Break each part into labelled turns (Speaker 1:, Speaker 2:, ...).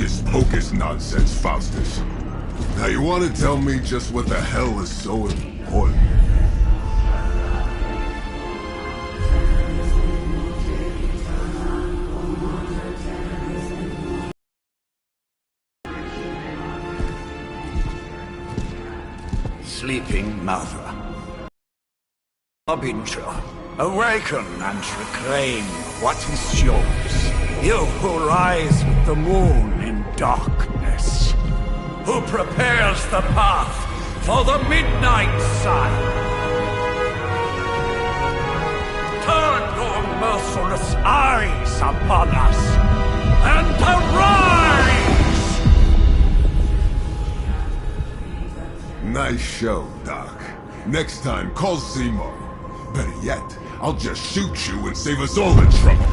Speaker 1: hocus-pocus nonsense, Faustus. Now you want to tell me just what the hell is so important?
Speaker 2: Sleeping mother. Harbinger, awaken and reclaim what is yours. You who rise with the moon in darkness. Who prepares the path for the midnight sun. Turn your merciless eyes upon us and arise!
Speaker 1: Nice show, Doc. Next time, call Seymour. Better yet, I'll just shoot you and save us all the trouble.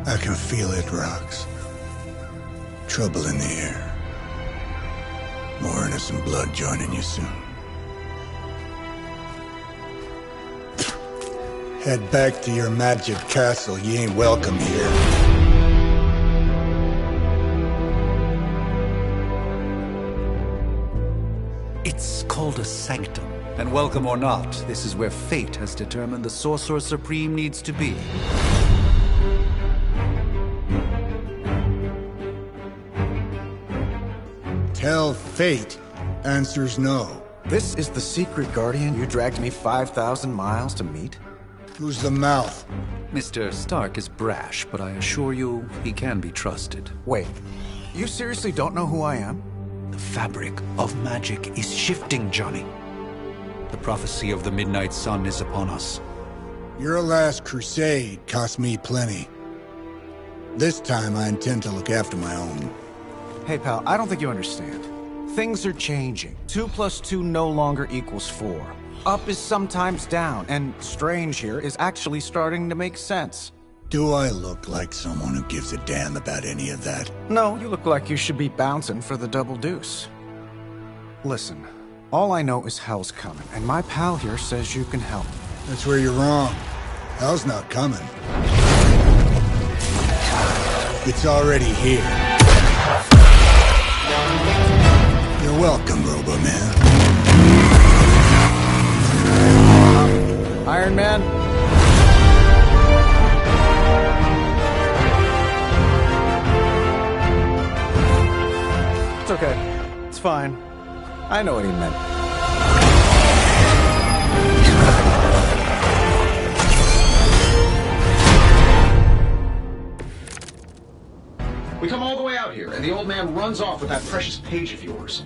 Speaker 3: I can feel it, Rox. Trouble in the air. More innocent blood joining you soon. Head back to your magic castle. You ain't welcome here.
Speaker 4: It's called a sanctum. And welcome or not, this is where fate has determined the Sorcerer Supreme needs to be.
Speaker 3: Tell fate. Answers no.
Speaker 5: This is the secret guardian you dragged me 5,000 miles to meet?
Speaker 3: Who's the mouth?
Speaker 4: Mr. Stark is brash, but I assure you, he can be trusted.
Speaker 5: Wait, you seriously don't know who I am?
Speaker 4: The fabric of magic is shifting, Johnny. The prophecy of the Midnight Sun is upon us.
Speaker 3: Your last crusade cost me plenty. This time I intend to look after my own.
Speaker 5: Hey pal, I don't think you understand. Things are changing. 2 + 2 no longer equals 4. Up is sometimes down, and strange here is actually starting to make sense.
Speaker 3: Do I look like someone who gives a damn about any of that?
Speaker 5: No, you look like you should be bouncing for the double deuce. Listen, all I know is hell's coming, and my pal here says you can help.
Speaker 3: That's where you're wrong. Hell's not coming. It's already here. You're welcome, Robo-Man.
Speaker 5: Iron Man? It's okay. It's fine. I know what he meant.
Speaker 6: We come all the way out here, and the old man runs off with that precious page of yours.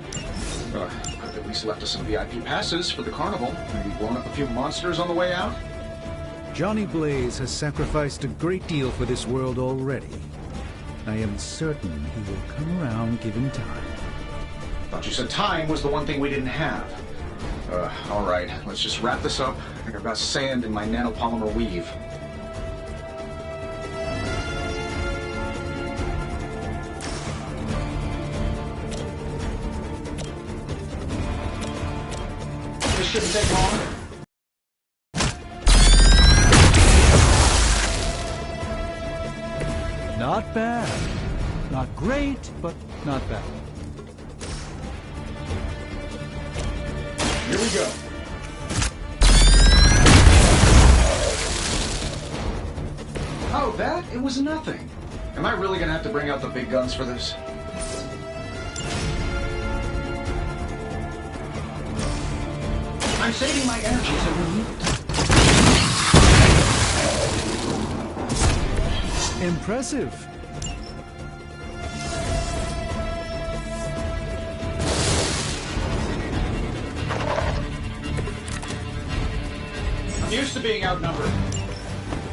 Speaker 6: Could have at least left us some VIP passes for the carnival. Maybe blown up a few monsters on the way out.
Speaker 4: Johnny Blaze has sacrificed a great deal for this world already. I am certain he will come around given time.
Speaker 6: Thought you said time was the one thing we didn't have. All right, let's just wrap this up. I think I've got sand in my nanopolymer weave. This shouldn't take long.
Speaker 4: Not bad. Not great, but not bad.
Speaker 6: Here we go. Oh, that? It was nothing. Am I really gonna have to bring out the big guns for this? I'm saving my energy so we need it.
Speaker 4: Impressive.
Speaker 6: I'm used to being outnumbered.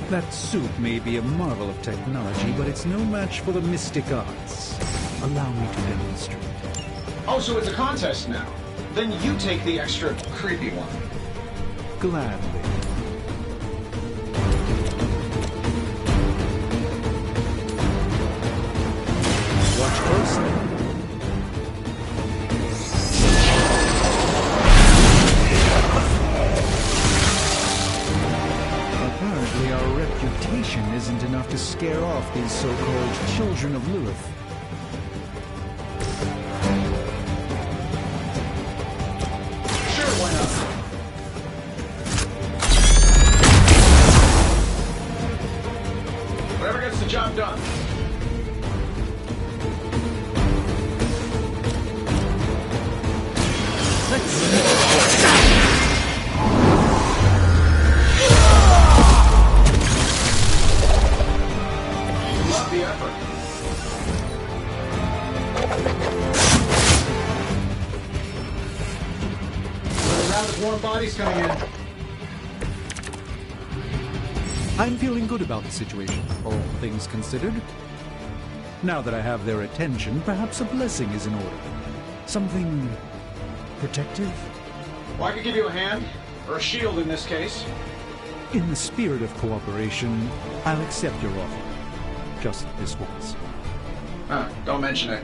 Speaker 4: That suit may be a marvel of technology, but it's no match for the mystic arts. Allow me to demonstrate.
Speaker 6: Oh, so it's a contest now. Then you take the extra creepy one.
Speaker 4: Gladly. Watch closely. Apparently our reputation isn't enough to scare off these so-called children of Lilith.
Speaker 6: Sure, why not? Whatever gets the job done. Love the effort. Another round of warm bodies coming in.
Speaker 4: I'm feeling good about the situation, all things considered. Now that I have their attention, perhaps a blessing is in order. Something protective?
Speaker 6: Well, I could give you a hand, or a shield in this case.
Speaker 4: In the spirit of cooperation, I'll accept your offer. Just this once.
Speaker 6: Don't mention it.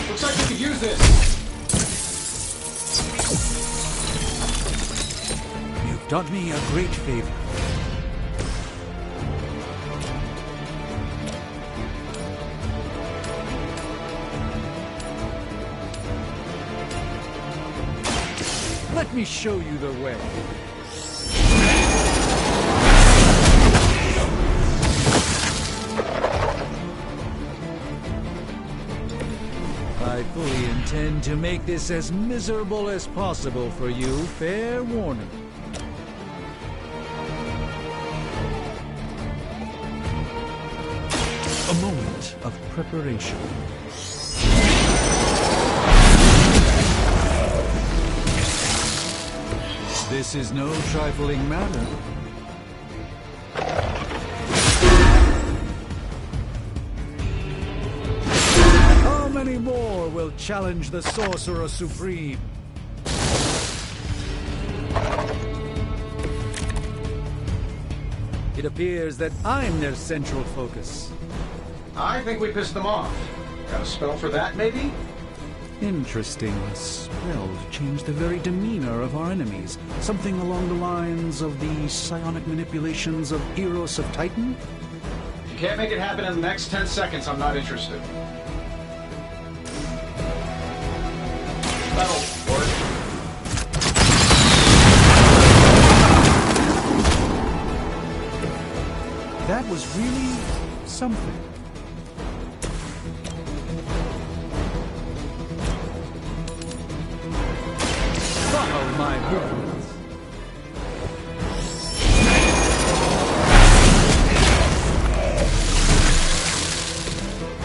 Speaker 6: Looks like we could use this.
Speaker 4: You've done me a great favor. Let me show you the way. I fully intend to make this as miserable as possible for you. Fair warning. A moment of preparation. This is no trifling matter. How many more will challenge the Sorcerer Supreme? It appears that I'm their central focus.
Speaker 6: I think we pissed them off. Got a spell for that, maybe?
Speaker 4: Interesting. A spell to change the very demeanor of our enemies. Something along the lines of the psionic manipulations of Eros of Titan?
Speaker 6: If you can't make it happen in the next 10 seconds, I'm not interested. That'll work.
Speaker 4: That was really something. Follow my movements.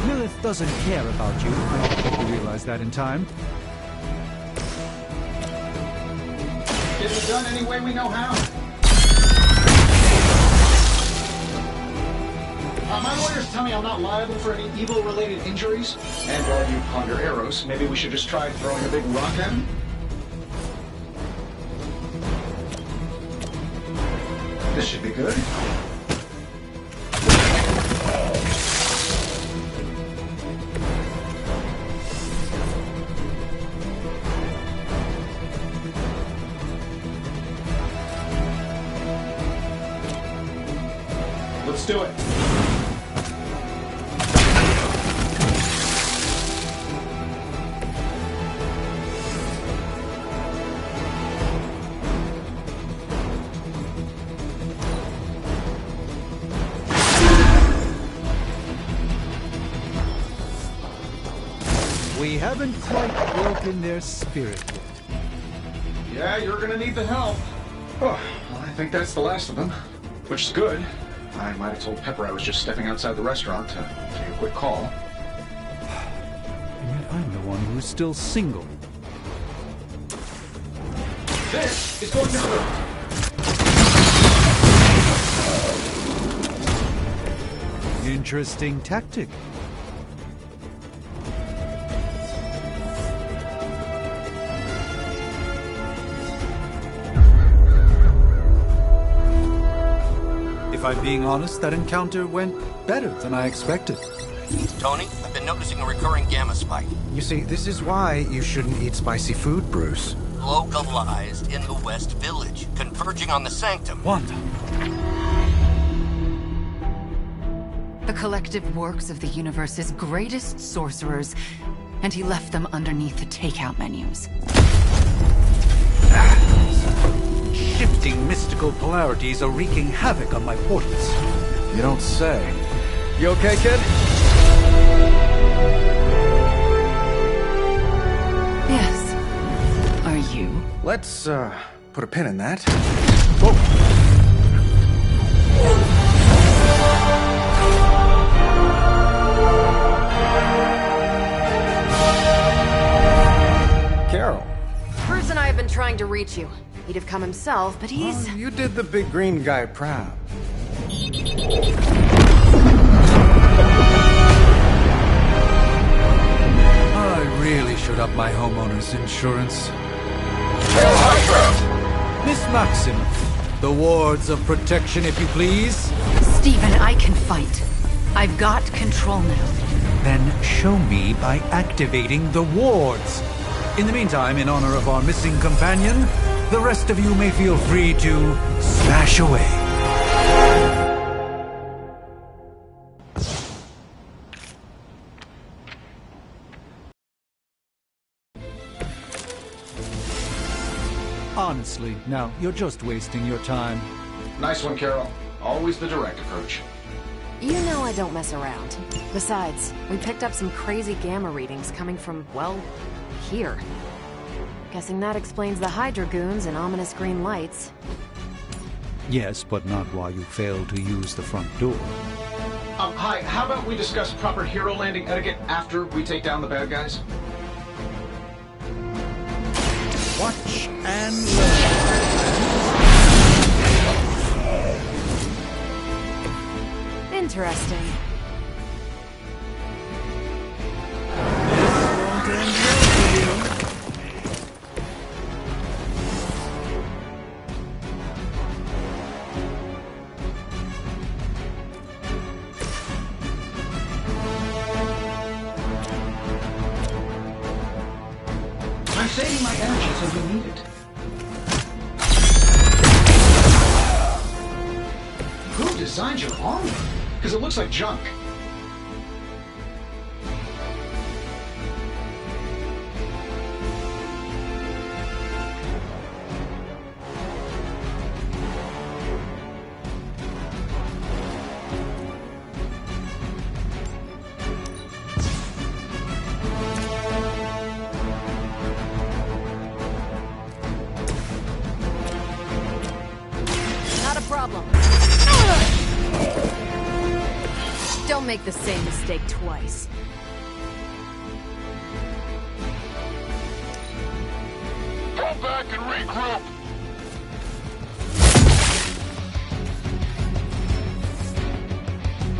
Speaker 4: Lilith doesn't care about you. I hope you realize that in time.
Speaker 6: Get it done any way we know how. My lawyers tell me I'm not liable for any evil-related injuries. And while you ponder arrows, maybe we should just try throwing a big rock at him? This should be good. Let's do it.
Speaker 4: We haven't quite broken their spirit yet.
Speaker 6: Yeah, you're gonna need the help. Oh, well, I think that's the last of them, which is good. I might have told Pepper I was just stepping outside the restaurant to take a quick call.
Speaker 4: And yet I'm the one who's still single.
Speaker 6: This is going to hurt.
Speaker 4: Interesting tactic. If I'm being honest, that encounter went better than I expected.
Speaker 7: Tony, I've been noticing a recurring gamma spike.
Speaker 5: You see, this is why you shouldn't eat spicy food, Bruce.
Speaker 7: Localized in the West Village, converging on the Sanctum.
Speaker 4: Wanda.
Speaker 8: The collective works of the universe's greatest sorcerers, and he left them underneath the takeout menus.
Speaker 4: Shifting mystical polarities are wreaking havoc on my portals.
Speaker 5: You don't say. You okay, kid?
Speaker 8: Yes. Are you?
Speaker 5: Let's, put a pin in that. Carol.
Speaker 9: Bruce and I have been trying to reach you. He'd have come himself, but he's...
Speaker 5: You did the big green guy proud.
Speaker 4: I really should up my homeowner's insurance. Miss Maxim, the wards of protection, if you please.
Speaker 8: Stephen, I can fight. I've got control now.
Speaker 4: Then show me by activating the wards. In the meantime, in honor of our missing companion, the rest of you may feel free to smash away. Honestly, now, you're just wasting your time.
Speaker 6: Nice one, Carol. Always the direct approach.
Speaker 9: You know I don't mess around. Besides, we picked up some crazy gamma readings coming from, well, here. Guessing that explains the Hydra goons and ominous green lights.
Speaker 4: Yes, but not while you fail to use the front door.
Speaker 6: Hi, how about we discuss proper hero landing etiquette after we take down the bad guys?
Speaker 4: Watch and learn.
Speaker 9: Interesting.
Speaker 6: I'm saving my energy so we need it. Who designed your armor? Because it looks like junk.
Speaker 9: Not a problem. Don't make the same mistake twice.
Speaker 1: Go back and regroup!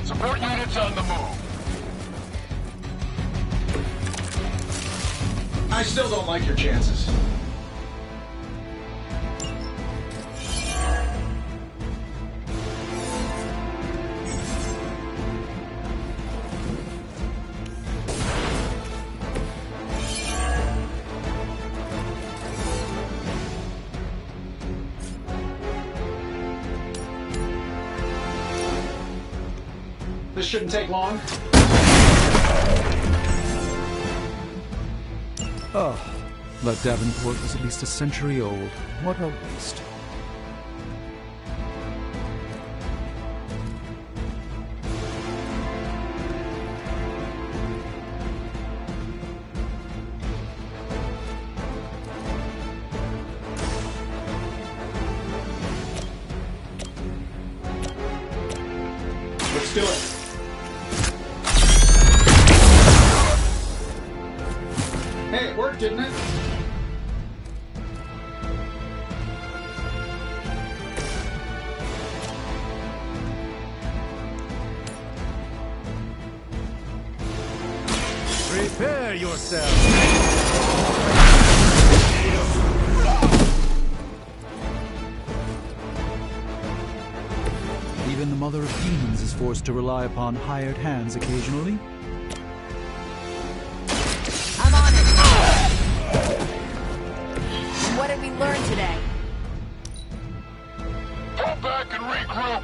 Speaker 1: Support units on the move.
Speaker 6: I still don't like your chances. This shouldn't take long.
Speaker 4: Oh, but Davenport was at least a century old. What a waste.
Speaker 6: do it. Hey, it worked, didn't it?
Speaker 4: Prepare yourself! Even the Mother of Demons is forced to rely upon hired hands occasionally.
Speaker 9: I'm on it! What did we learn today?
Speaker 1: Fall back and regroup!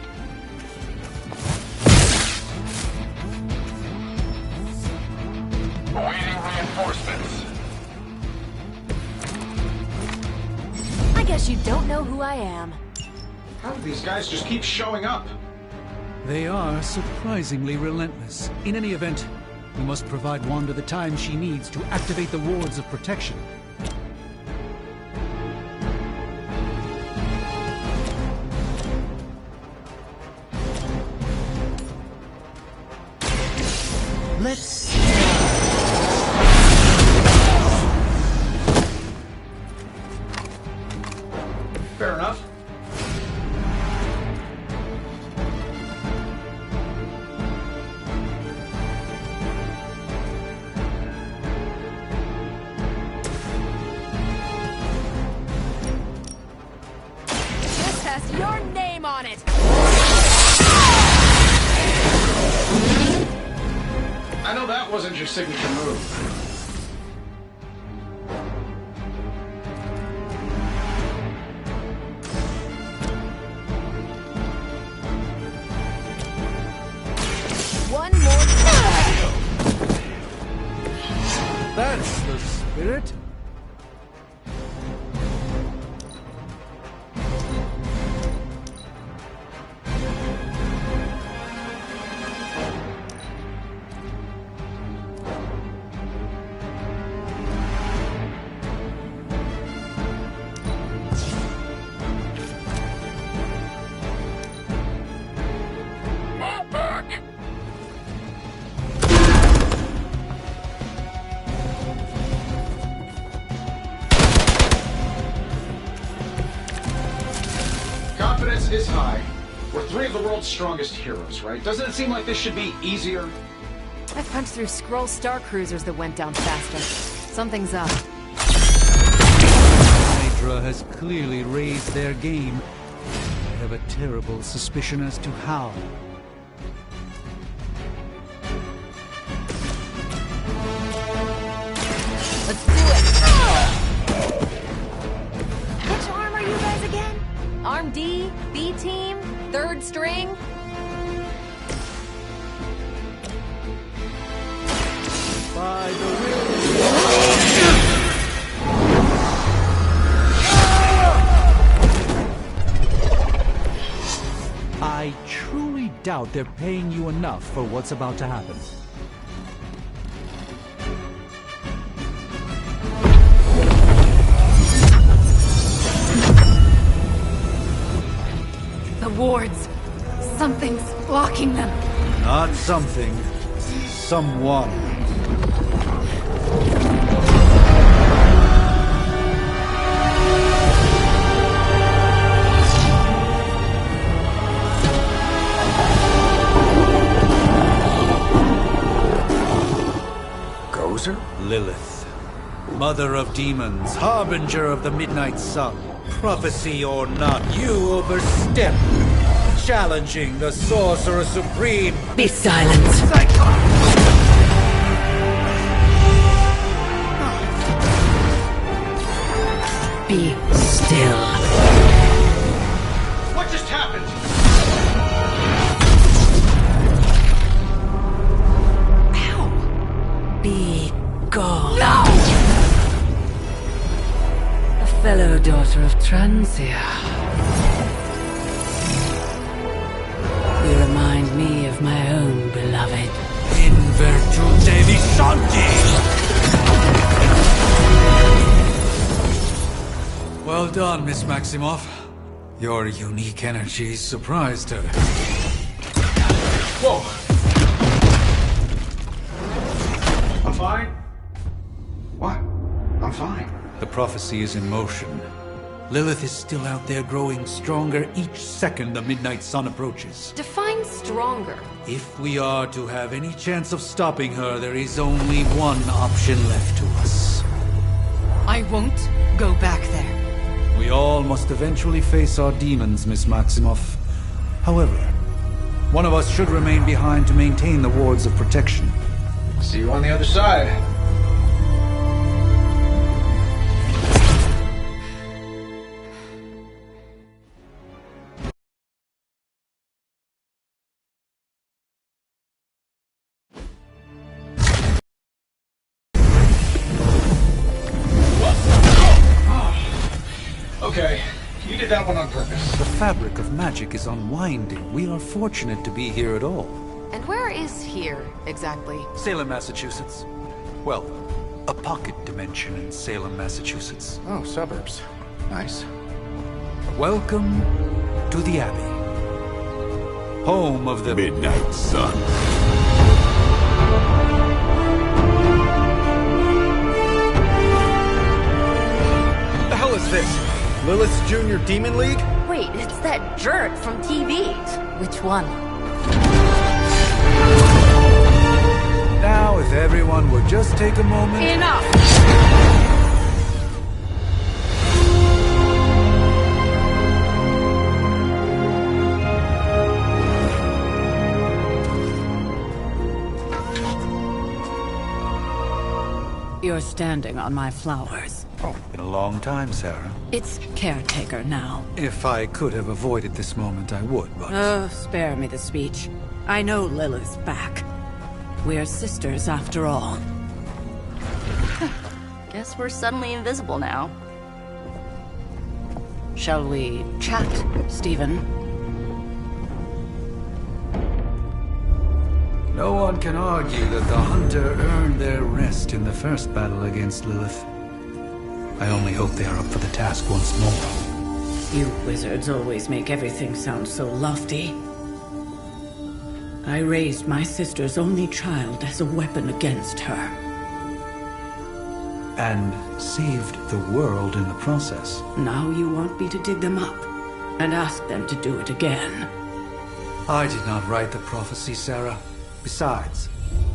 Speaker 1: Awaiting reinforcements.
Speaker 9: I guess you don't know who I am.
Speaker 6: How do these guys just keep showing up?
Speaker 4: They are surprisingly relentless. In any event, we must provide Wanda the time she needs to activate the wards of protection. Let's...
Speaker 6: Fair enough.
Speaker 9: This has your name on it!
Speaker 6: I know that wasn't your signature move.
Speaker 9: One more time!
Speaker 4: That's the spirit.
Speaker 6: Confidence is high. We're three of the world's strongest heroes, right? Doesn't it seem like this should be easier?
Speaker 9: I punched through Skrull Star Cruisers that went down faster. Something's up.
Speaker 4: Hydra has clearly raised their game. I have a terrible suspicion as to how.
Speaker 9: Let's do it! Which arm are you guys again? Arm D? B team? Third string?
Speaker 4: By the will. I truly doubt they're paying you enough for what's about to happen.
Speaker 8: The wards. Something's blocking them.
Speaker 4: Not something. Someone.
Speaker 5: Gozer?
Speaker 4: Lilith. Mother of demons, harbinger of the midnight sun. Prophecy or not, you overstep. Challenging the Sorcerer Supreme.
Speaker 8: Be silent. Be still.
Speaker 6: What just happened?
Speaker 8: Be gone. No! A fellow daughter of Transia. You remind me of my own beloved.
Speaker 4: In virtute vishanti! Well done, Miss Maximoff. Your unique energy surprised her.
Speaker 6: Whoa! I'm fine. What? I'm fine.
Speaker 4: The prophecy is in motion. Lilith is still out there growing stronger each second the midnight sun approaches.
Speaker 9: Define stronger.
Speaker 4: If we are to have any chance of stopping her, there is only one option left to us.
Speaker 8: I won't go back there.
Speaker 4: We all must eventually face our demons, Miss Maximoff. However, one of us should remain behind to maintain the wards of protection.
Speaker 6: See you on the other side. Okay, you did that one on purpose.
Speaker 4: The fabric of magic is unwinding. We are fortunate to be here at all.
Speaker 9: And where is here, exactly?
Speaker 4: Salem, Massachusetts. Well, a pocket dimension in Salem, Massachusetts.
Speaker 6: Oh, suburbs. Nice.
Speaker 4: Welcome to the Abbey. Home of the
Speaker 1: Midnight Sun.
Speaker 5: What the hell is this? Lilith's Junior Demon League?
Speaker 10: Wait, it's that jerk from TV. Which one?
Speaker 4: Now, if everyone would just take a moment...
Speaker 10: Enough!
Speaker 11: You're standing on my flowers.
Speaker 4: Oh, been a long time, Sarah.
Speaker 11: It's caretaker now.
Speaker 4: If I could have avoided this moment, I would, but...
Speaker 11: Oh, spare me the speech. I know Lilith's back. We're sisters after all.
Speaker 10: Guess we're suddenly invisible now.
Speaker 11: Shall we chat, Stephen?
Speaker 4: No one can argue that the Hunter earned their rest in the first battle against Lilith. I only hope they are up for the task once more.
Speaker 11: You wizards always make everything sound so lofty. I raised my sister's only child as a weapon against her.
Speaker 4: And saved the world in the process.
Speaker 11: Now you want me to dig them up and ask them to do it again.
Speaker 4: I did not write the prophecy, Sarah. Besides,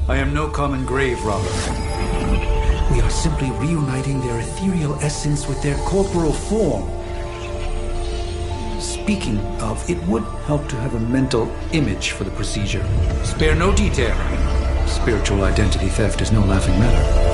Speaker 4: I am no common grave robber. We are simply reuniting their ethereal essence with their corporal form. Speaking of, it would help to have a mental image for the procedure. Spare no detail. Spiritual identity theft is no laughing matter.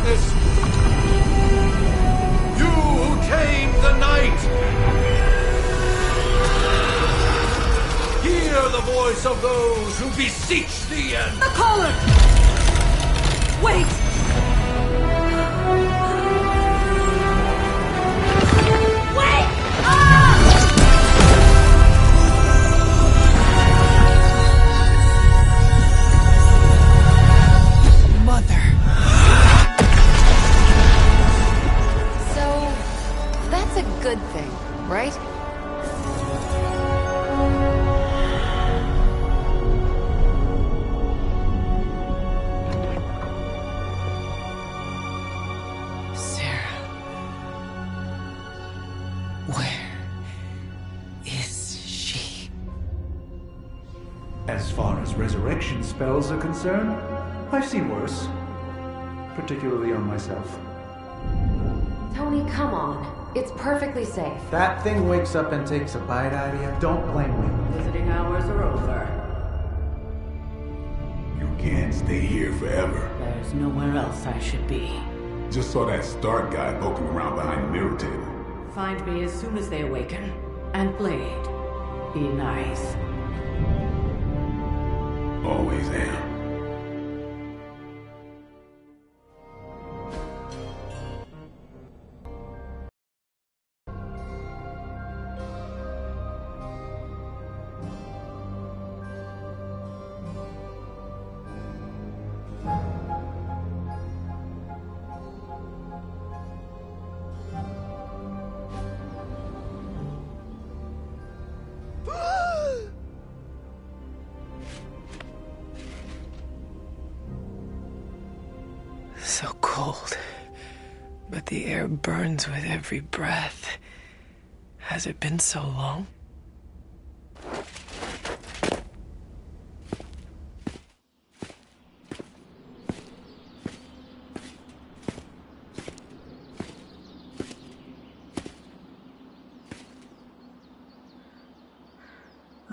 Speaker 2: darkness! You who tame the night! Hear the voice of those who beseech thee and...
Speaker 10: The collar! Wait! Wait! Ah!
Speaker 9: Mother. So, that's a good thing, right?
Speaker 4: As far as resurrection spells are concerned, I've seen worse. Particularly on myself.
Speaker 9: Tony, come on. It's perfectly safe.
Speaker 5: That thing wakes up and takes a bite out of you. Don't blame me.
Speaker 11: Visiting hours are over.
Speaker 1: You can't stay here forever.
Speaker 11: There's nowhere else I should be.
Speaker 1: Just saw that Stark guy poking around behind the mirror table.
Speaker 11: Find me as soon as they awaken. And Blade, be nice.
Speaker 1: Always am.
Speaker 12: So cold, but the air burns with every breath. Has it been so long?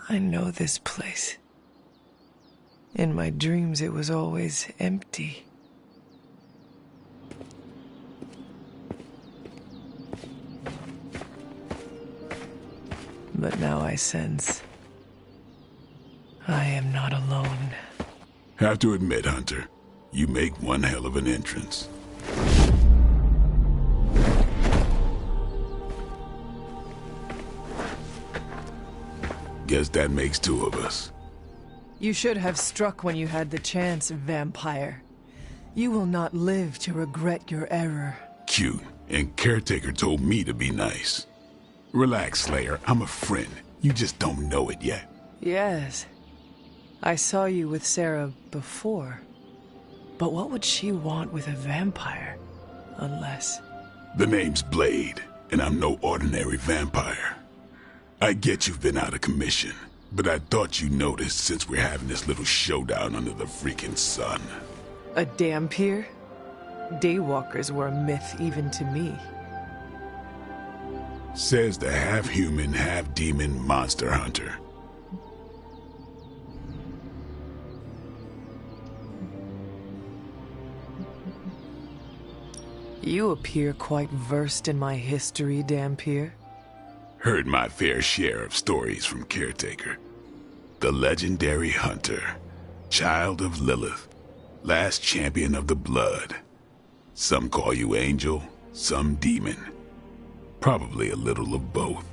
Speaker 12: I know this place. In my dreams, it was always empty. But now I sense I am not alone.
Speaker 1: Have to admit, Hunter, you make one hell of an entrance. Guess that makes two of us.
Speaker 12: You should have struck when you had the chance, vampire. You will not live to regret your error.
Speaker 1: Cute, and Caretaker told me to be nice. Relax, Slayer. I'm a friend. You just don't know it yet.
Speaker 12: Yes. I saw you with Sarah before. But what would she want with a vampire? Unless...
Speaker 1: The name's Blade, and I'm no ordinary vampire. I get you've been out of commission, but I thought you noticed since we're having this little showdown under the freaking sun.
Speaker 12: A Dhampir? Daywalkers were a myth even to me.
Speaker 1: Says the half-human, half-demon monster hunter.
Speaker 12: You appear quite versed in my history, Dhampir.
Speaker 1: Heard my fair share of stories from Caretaker. The legendary hunter, child of Lilith, last champion of the blood. Some call you angel, some demon. Probably a little of both.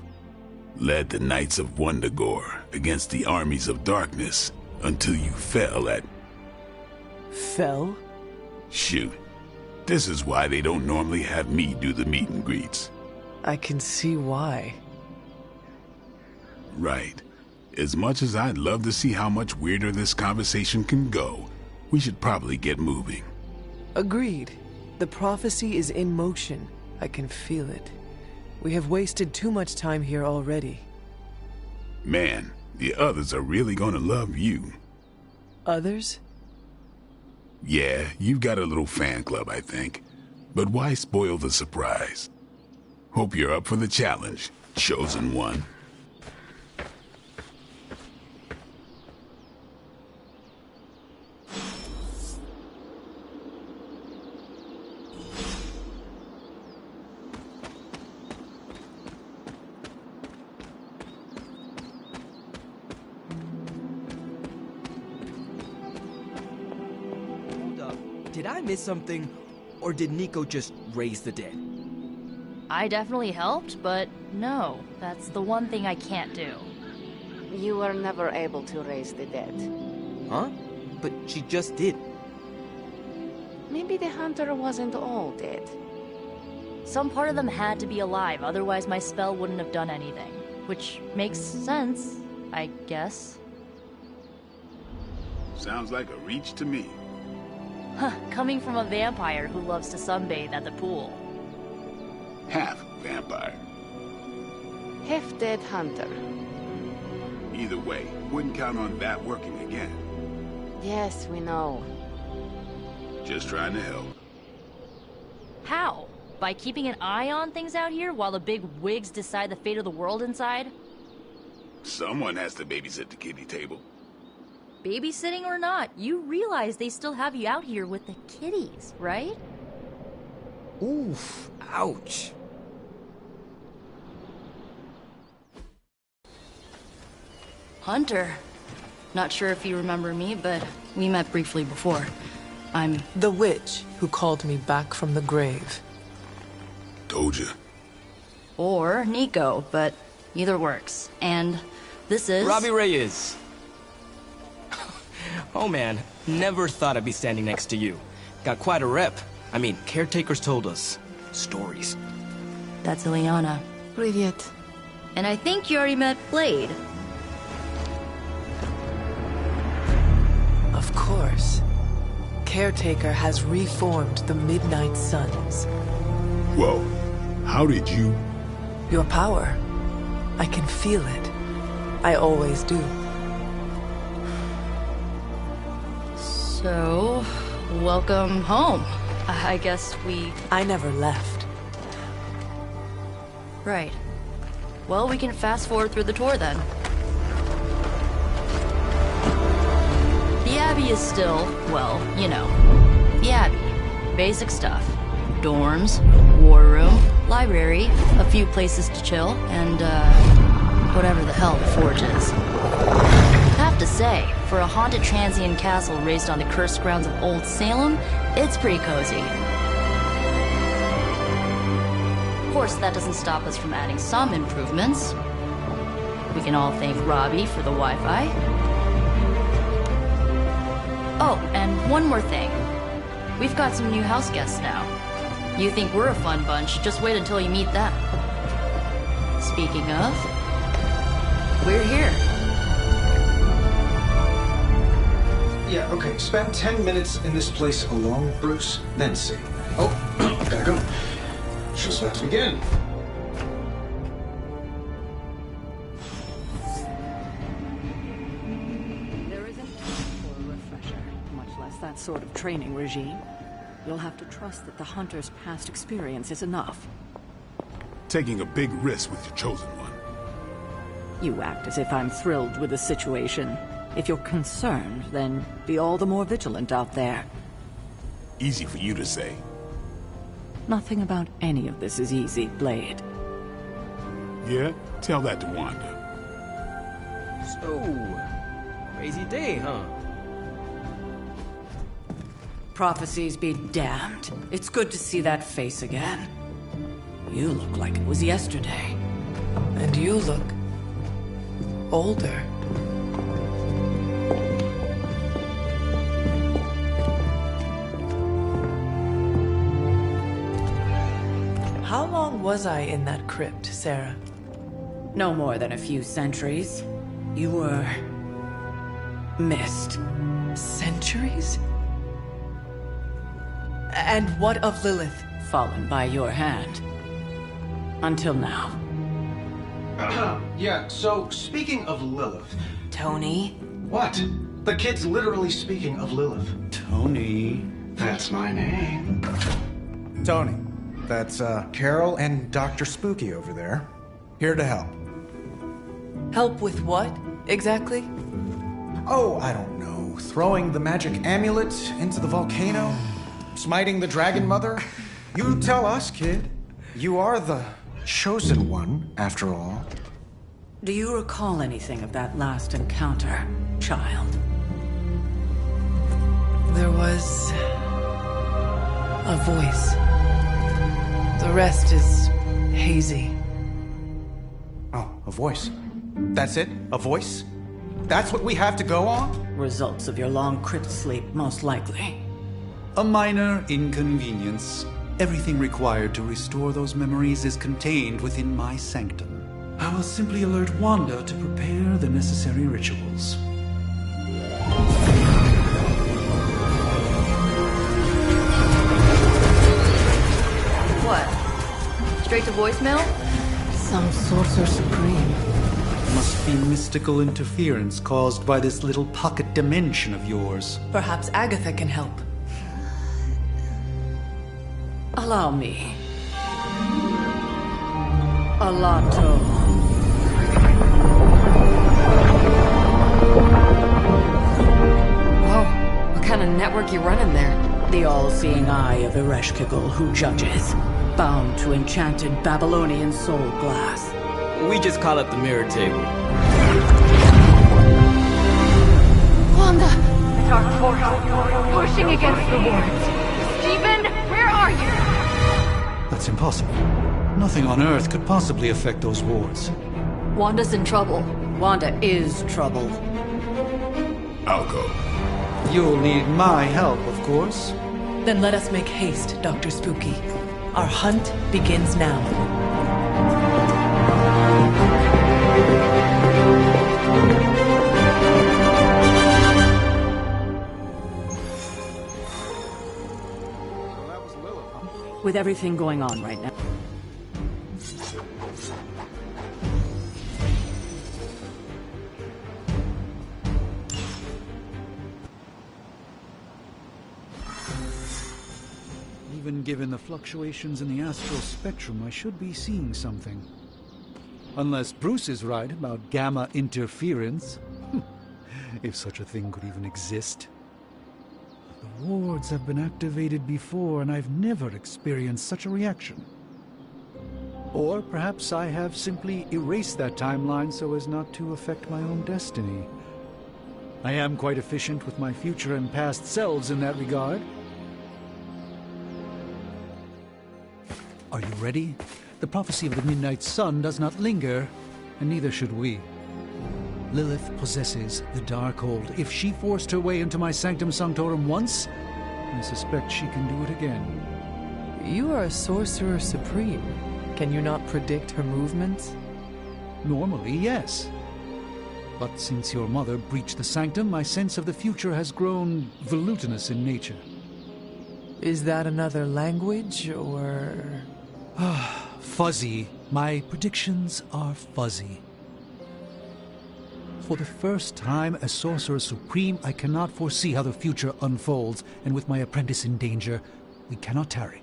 Speaker 1: Led the Knights of Wundagore against the armies of darkness until you fell at...
Speaker 12: Fell?
Speaker 1: Shoot. This is why they don't normally have me do the meet and greets.
Speaker 12: I can see why.
Speaker 1: Right. As much as I'd love to see how much weirder this conversation can go, we should probably get moving.
Speaker 12: Agreed. The prophecy is in motion. I can feel it. We have wasted too much time here already.
Speaker 1: Man, the others are really gonna love you.
Speaker 12: Others?
Speaker 1: Yeah, you've got a little fan club, I think. But why spoil the surprise? Hope you're up for the challenge, Chosen One.
Speaker 13: I miss something, or did Nico just raise the dead?
Speaker 14: I definitely helped, but no, that's the one thing I can't do.
Speaker 10: You were never able to raise the dead.
Speaker 13: Huh? But she just did.
Speaker 10: Maybe the hunter wasn't all dead.
Speaker 14: Some part of them had to be alive, otherwise my spell wouldn't have done anything. Which makes sense, I guess.
Speaker 1: Sounds like a reach to me.
Speaker 14: Huh, coming from a vampire who loves to sunbathe at the pool.
Speaker 1: Half vampire.
Speaker 10: Half-dead hunter.
Speaker 1: Either way, wouldn't count on that working again.
Speaker 10: Yes, we know.
Speaker 1: Just trying to help.
Speaker 14: How? By keeping an eye on things out here while the big wigs decide the fate of the world inside?
Speaker 1: Someone has to babysit the kiddie table.
Speaker 14: Babysitting or not, you realize they still have you out here with the kiddies, right?
Speaker 13: Oof, ouch.
Speaker 14: Hunter. Not sure if you remember me, but we met briefly before. I'm...
Speaker 12: the witch who called me back from the grave.
Speaker 1: Told you.
Speaker 14: Or Nico, but either works. And this is...
Speaker 13: Robbie Reyes. Oh man, never thought I'd be standing next to you. Got quite a rep. I mean, caretakers told us stories.
Speaker 14: That's Ileana.
Speaker 10: Привет.
Speaker 14: And I think you already met Blade.
Speaker 12: Of course. Caretaker has reformed the Midnight Suns.
Speaker 1: Whoa. How did you...
Speaker 12: Your power. I can feel it. I always do.
Speaker 14: So, welcome home. I guess
Speaker 12: I never left.
Speaker 14: Right. Well, we can fast forward through the tour then. The Abbey is still, well, you know, the Abbey. Basic stuff. Dorms, war room, library, a few places to chill, and, whatever the hell the Forge is. Have to say, for a haunted transient castle raised on the cursed grounds of Old Salem, it's pretty cozy. Of course, that doesn't stop us from adding some improvements. We can all thank Robbie for the Wi-Fi. Oh, and one more thing. We've got some new house guests now. You think we're a fun bunch, just wait until you meet them. Speaking of, we're here.
Speaker 5: Yeah, okay. Spend 10 minutes in this place alone, Bruce, then see. Oh, gotta go. Show's about to begin.
Speaker 11: There isn't time for a refresher, much less that sort of training regime. You'll have to trust that the Hunter's past experience is enough.
Speaker 1: Taking a big risk with your chosen one.
Speaker 11: You act as if I'm thrilled with the situation. If you're concerned, then be all the more vigilant out there.
Speaker 1: Easy for you to say.
Speaker 11: Nothing about any of this is easy, Blade.
Speaker 1: Yeah? Tell that to Wanda.
Speaker 13: So, crazy day, huh?
Speaker 11: Prophecies be damned. It's good to see that face again. You look like it was yesterday.
Speaker 12: And you look... older. How long was I in that crypt, Sarah?
Speaker 11: No more than a few centuries. You were... missed.
Speaker 12: Centuries? And what of Lilith?
Speaker 11: Fallen by your hand. Until now.
Speaker 5: Yeah, so speaking of Lilith...
Speaker 11: Tony?
Speaker 5: What? The kid's literally speaking of Lilith.
Speaker 6: Tony. That's my name.
Speaker 5: Tony. That's, Carol and Dr. Spooky over there. Here to help.
Speaker 12: Help with what, exactly?
Speaker 5: Oh, I don't know. Throwing the magic amulet into the volcano? Smiting the Dragon Mother? You tell us, kid. You are the chosen one, after all.
Speaker 11: Do you recall anything of that last encounter, child?
Speaker 12: There was... A voice. The rest is hazy.
Speaker 5: Oh, a voice. That's it? A voice? That's what we have to go on?
Speaker 11: Results of your long crypt sleep, most likely.
Speaker 4: A minor inconvenience. Everything required to restore those memories is contained within my sanctum. I will simply alert Wanda to prepare the necessary rituals.
Speaker 14: What? Straight to voicemail?
Speaker 12: Some Sorcerer Supreme.
Speaker 4: Must be mystical interference caused by this little pocket dimension of yours.
Speaker 12: Perhaps Agatha can help.
Speaker 11: Allow me. Alato.
Speaker 9: Whoa, what kind of network you running there?
Speaker 11: The all-seeing eye of Ereshkigal who judges, bound to enchanted Babylonian soul glass.
Speaker 13: We just call it the mirror table.
Speaker 10: Wanda! Dark portal, pushing against the wards. Stephen, where are you?
Speaker 4: That's impossible. Nothing on Earth could possibly affect those wards.
Speaker 14: Wanda's in trouble.
Speaker 11: Wanda is trouble.
Speaker 1: I'll go.
Speaker 4: You'll need my help, of course.
Speaker 12: Then let us make haste, Dr. Spooky. Our hunt begins now.
Speaker 11: With everything going on right now.
Speaker 4: Even given the fluctuations in the astral spectrum, I should be seeing something. Unless Bruce is right about gamma interference. If such a thing could even exist. The wards have been activated before, and I've never experienced such a reaction. Or perhaps I have simply erased that timeline so as not to affect my own destiny. I am quite efficient with my future and past selves in that regard. Are you ready? The prophecy of the Midnight Sun does not linger, and neither should we. Lilith possesses the Darkhold. If she forced her way into my Sanctum Sanctorum once, I suspect she can do it again.
Speaker 12: You are a Sorcerer Supreme. Can you not predict her movements?
Speaker 4: Normally, yes. But since your mother breached the Sanctum, my sense of the future has grown volutinous in nature.
Speaker 12: Is that another language, or...?
Speaker 4: Fuzzy. My predictions are fuzzy. For the first time as Sorcerer Supreme, I cannot foresee how the future unfolds, and with my apprentice in danger, we cannot tarry.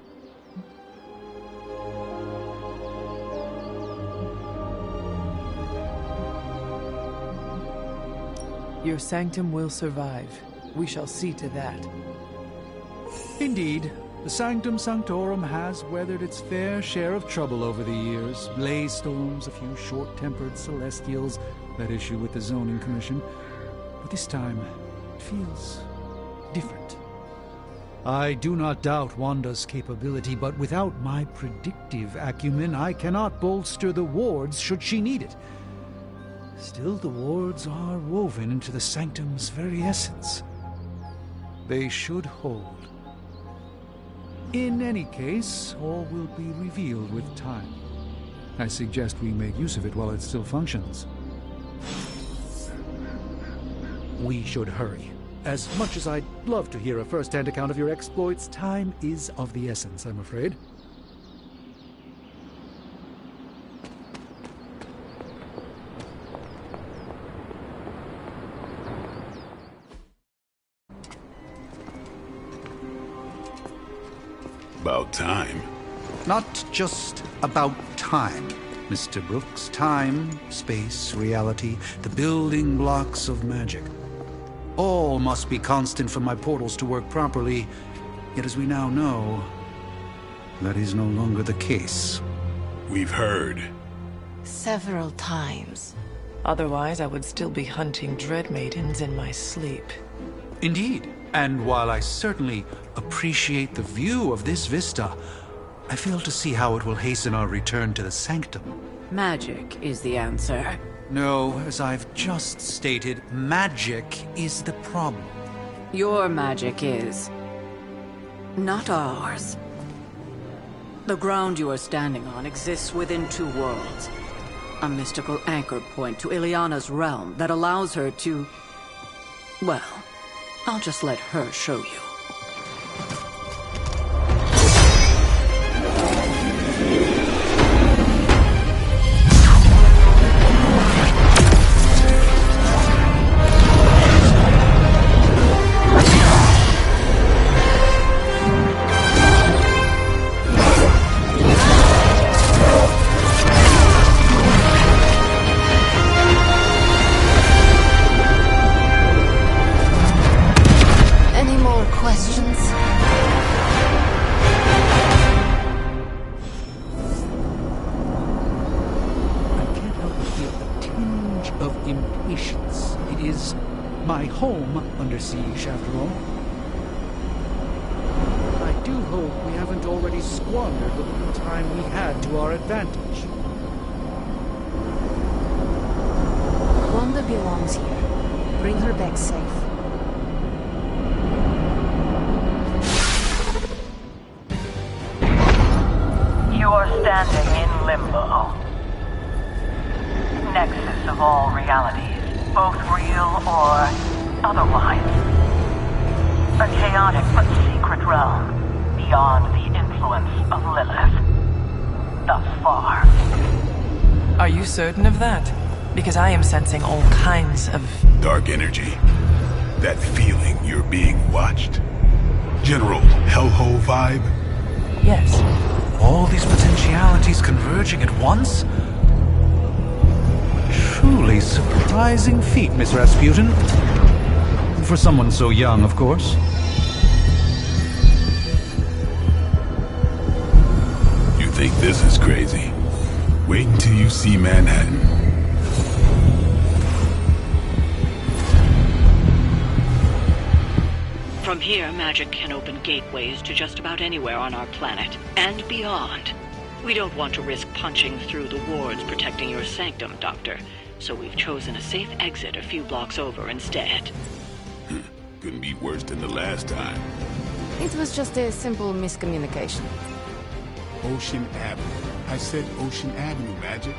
Speaker 12: Your sanctum will survive. We shall see to that.
Speaker 4: Indeed, the Sanctum Sanctorum has weathered its fair share of trouble over the years. Blaze storms, a few short-tempered celestials, that issue with the Zoning Commission. But this time, it feels different. I do not doubt Wanda's capability, but without my predictive acumen, I cannot bolster the wards should she need it. Still, the wards are woven into the Sanctum's very essence. They should hold. In any case, all will be revealed with time. I suggest we make use of it while it still functions. We should hurry. As much as I'd love to hear a first-hand account of your exploits, time is of the essence, I'm afraid.
Speaker 1: About time.
Speaker 4: Not just about time, Mr. Brooks. Time, space, reality, the building blocks of magic. All must be constant for my portals to work properly, yet as we now know, that is no longer the case.
Speaker 1: We've heard.
Speaker 10: Several times.
Speaker 12: Otherwise, I would still be hunting Dread Maidens in my sleep.
Speaker 4: Indeed, And while I certainly appreciate the view of this vista, I fail to see how it will hasten our return to the Sanctum.
Speaker 11: Magic is the answer.
Speaker 4: No, as I've just stated, magic is the problem.
Speaker 11: Your magic is... not ours. The ground you are standing on exists within two worlds. A mystical anchor point to Ileana's realm that allows her to... well, I'll just let her show you.
Speaker 4: My home under siege, after all. I do hope we haven't already squandered the little time we had to our advantage.
Speaker 9: Wanda belongs here. Bring her back safe.
Speaker 15: You are standing in limbo. Nexus of all realities. Both real or otherwise. A chaotic but secret realm beyond the influence of Lilith. Thus far.
Speaker 12: Are you certain of that? Because I am sensing all kinds of...
Speaker 1: dark energy. That feeling you're being watched. General hellhole vibe?
Speaker 12: Yes.
Speaker 4: All these potentialities converging at once? Truly surprising feat, Miss Rasputin. For someone so young, of course.
Speaker 1: You think this is crazy? Wait until you see Manhattan.
Speaker 16: From here, magic can open gateways to just about anywhere on our planet, and beyond. We don't want to risk punching through the wards protecting your sanctum, Doctor. So we've chosen a safe exit a few blocks over instead.
Speaker 1: Couldn't be worse than the last time.
Speaker 9: It was just a simple miscommunication.
Speaker 1: Ocean Avenue. I said Ocean Avenue, Magic.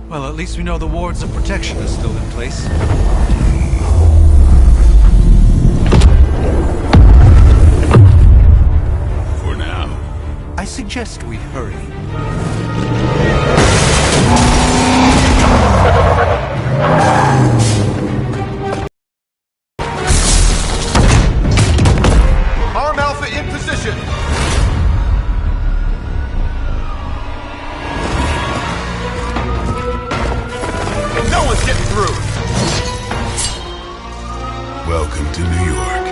Speaker 4: Well, at least we know the wards of protection are still in place.
Speaker 1: For now.
Speaker 4: I suggest we hurry.
Speaker 17: Arm Alpha in position! No one's getting through!
Speaker 1: Welcome to New York.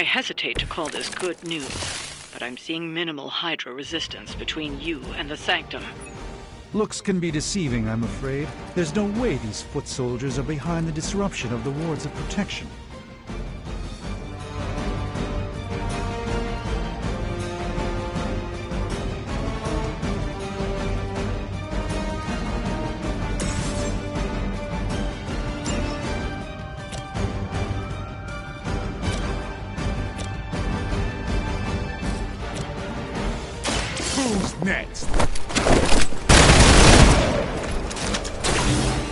Speaker 16: hesitate to call this good news, but I'm seeing minimal Hydra resistance between you and the Sanctum.
Speaker 4: Looks can be deceiving, I'm afraid. There's no way these foot soldiers are behind the disruption of the wards of protection.
Speaker 1: Who's next?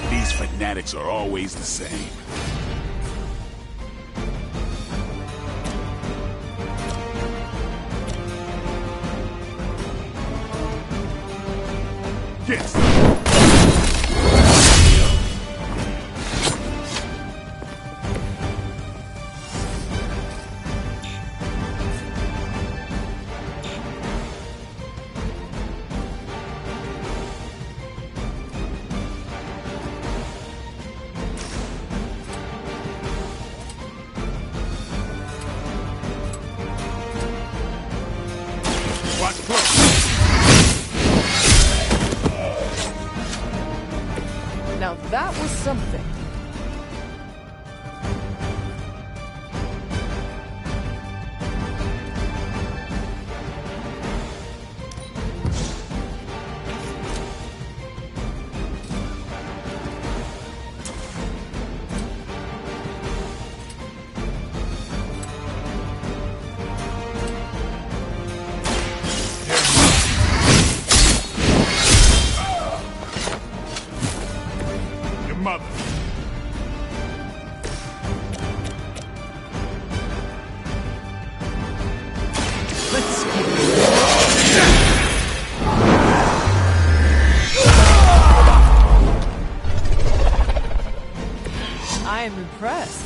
Speaker 1: These fanatics are always the same. Yes.
Speaker 12: Now that was something.
Speaker 1: Mother.
Speaker 12: Let's I am impressed.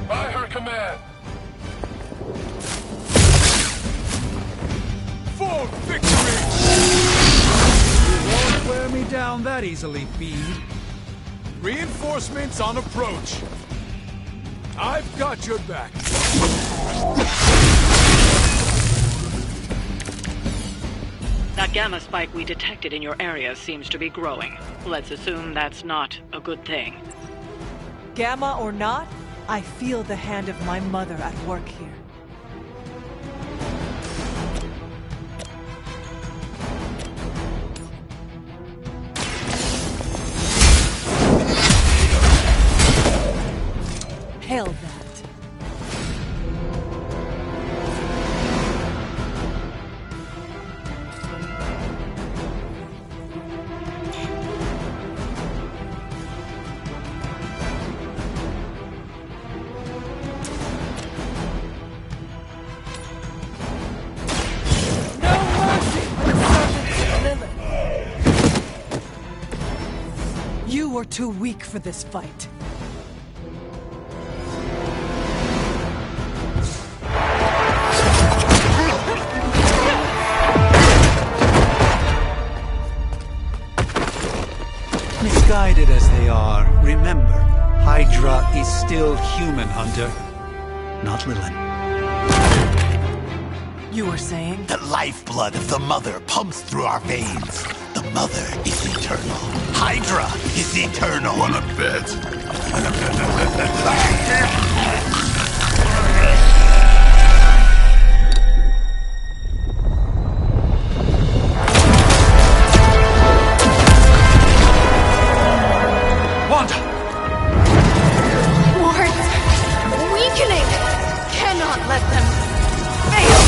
Speaker 17: By her command.
Speaker 1: For victory!
Speaker 4: You won't wear me down that easily, Bede.
Speaker 17: Reinforcements on approach. I've got your back.
Speaker 16: That gamma spike we detected in your area seems to be growing. Let's assume that's not a good thing.
Speaker 12: Gamma or not, I feel the hand of my mother at work here. Hail that. You are too weak for this fight.
Speaker 4: Misguided as they are, remember, Hydra is still human, Hunter. Not Lilith.
Speaker 12: You were saying?
Speaker 18: The lifeblood of the Mother pumps through our veins. The Mother is eternal. Hydra is eternal.
Speaker 1: Wanna bet?
Speaker 4: Wanda!
Speaker 10: Wards! Weakening! Cannot let them fail!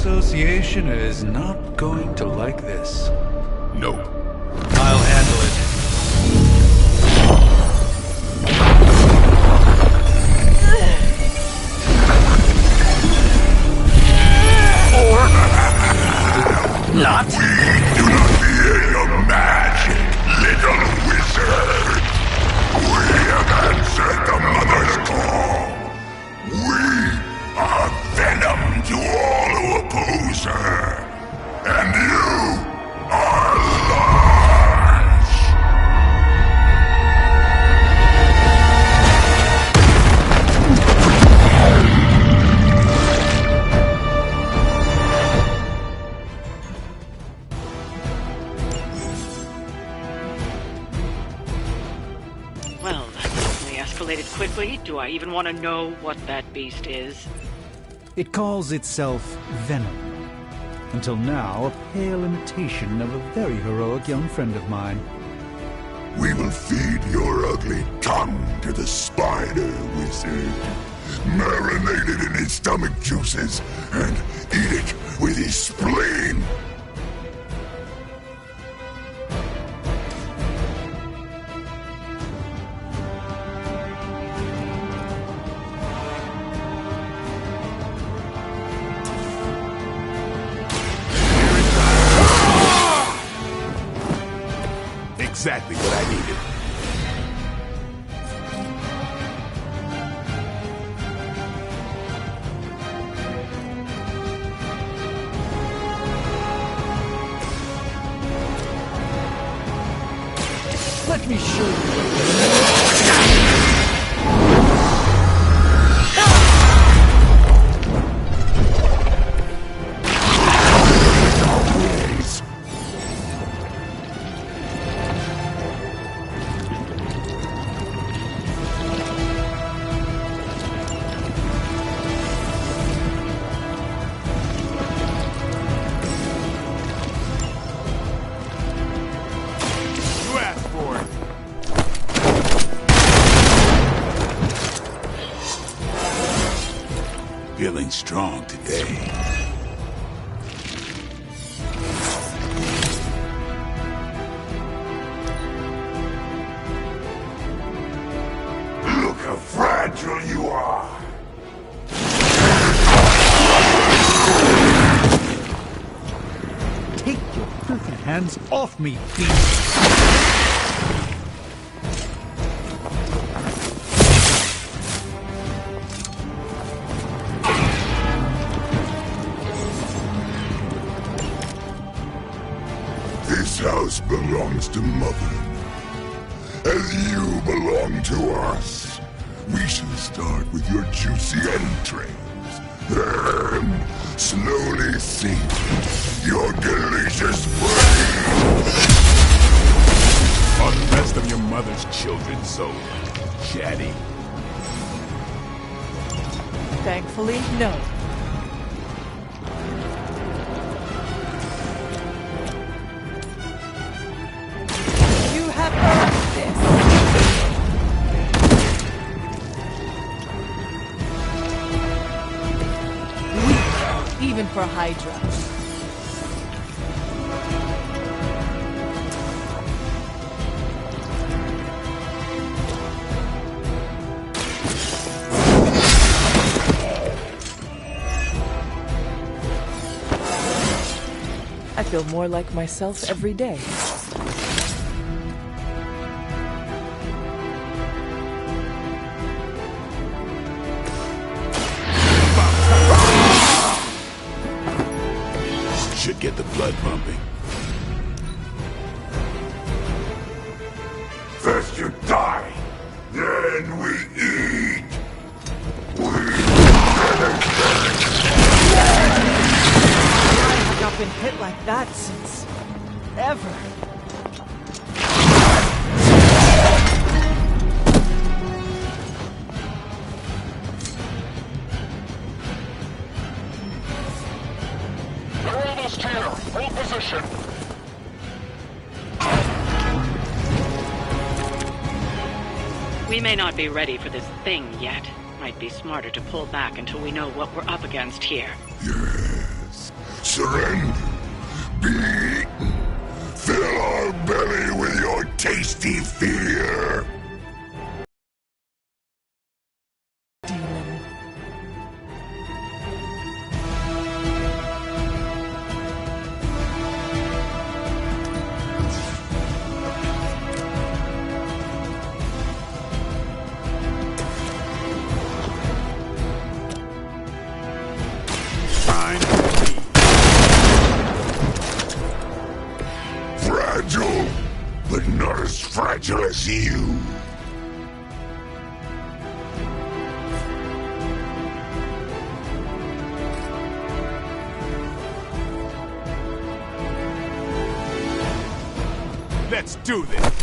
Speaker 4: Association is not going to like this.
Speaker 1: Nope.
Speaker 4: I'll handle it.
Speaker 1: Not. We do not fear your magic, little wizard. We have answered the Mother's call. We are venom to all who oppose her. And you are large.
Speaker 16: Well, that certainly escalated quickly. Do I even want to know what that beast is?
Speaker 4: It calls itself Venom. Until now, a pale imitation of a very heroic young friend of mine.
Speaker 1: We will feed your ugly tongue to the spider wizard. Marinate it in his stomach juices and eat it with his spleen. Exactly what I needed.
Speaker 12: Let me show you. Feeling strong today. Look how fragile you are.
Speaker 4: Take your filthy hands off me, beast!
Speaker 1: This house belongs to Mother, as you belong to us. We shall start with your juicy entrails, then slowly sink your delicious brain. Are the rest of your mother's children so chatty?
Speaker 12: Thankfully, no. You have earned this. Weak, even for Hydra. I feel more like myself every day.
Speaker 1: Should get the blood pumping. First you die, then we eat.
Speaker 12: I have not been hit like that since ever.
Speaker 1: They're almost here. Hold position.
Speaker 16: We may not be ready for this thing yet. Might be smarter to pull back until we know what we're up against here.
Speaker 1: Yes. Surrender. Be eaten. Fill our belly with your tasty fear. Fragile, but not as fragile as you.
Speaker 17: Let's do this.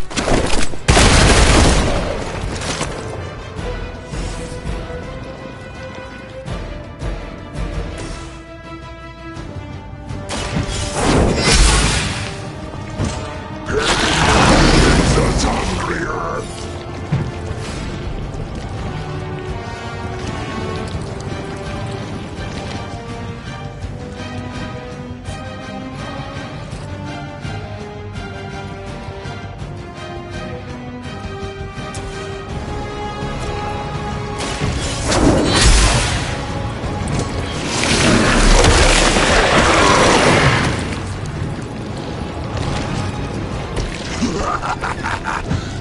Speaker 1: It's hungrier.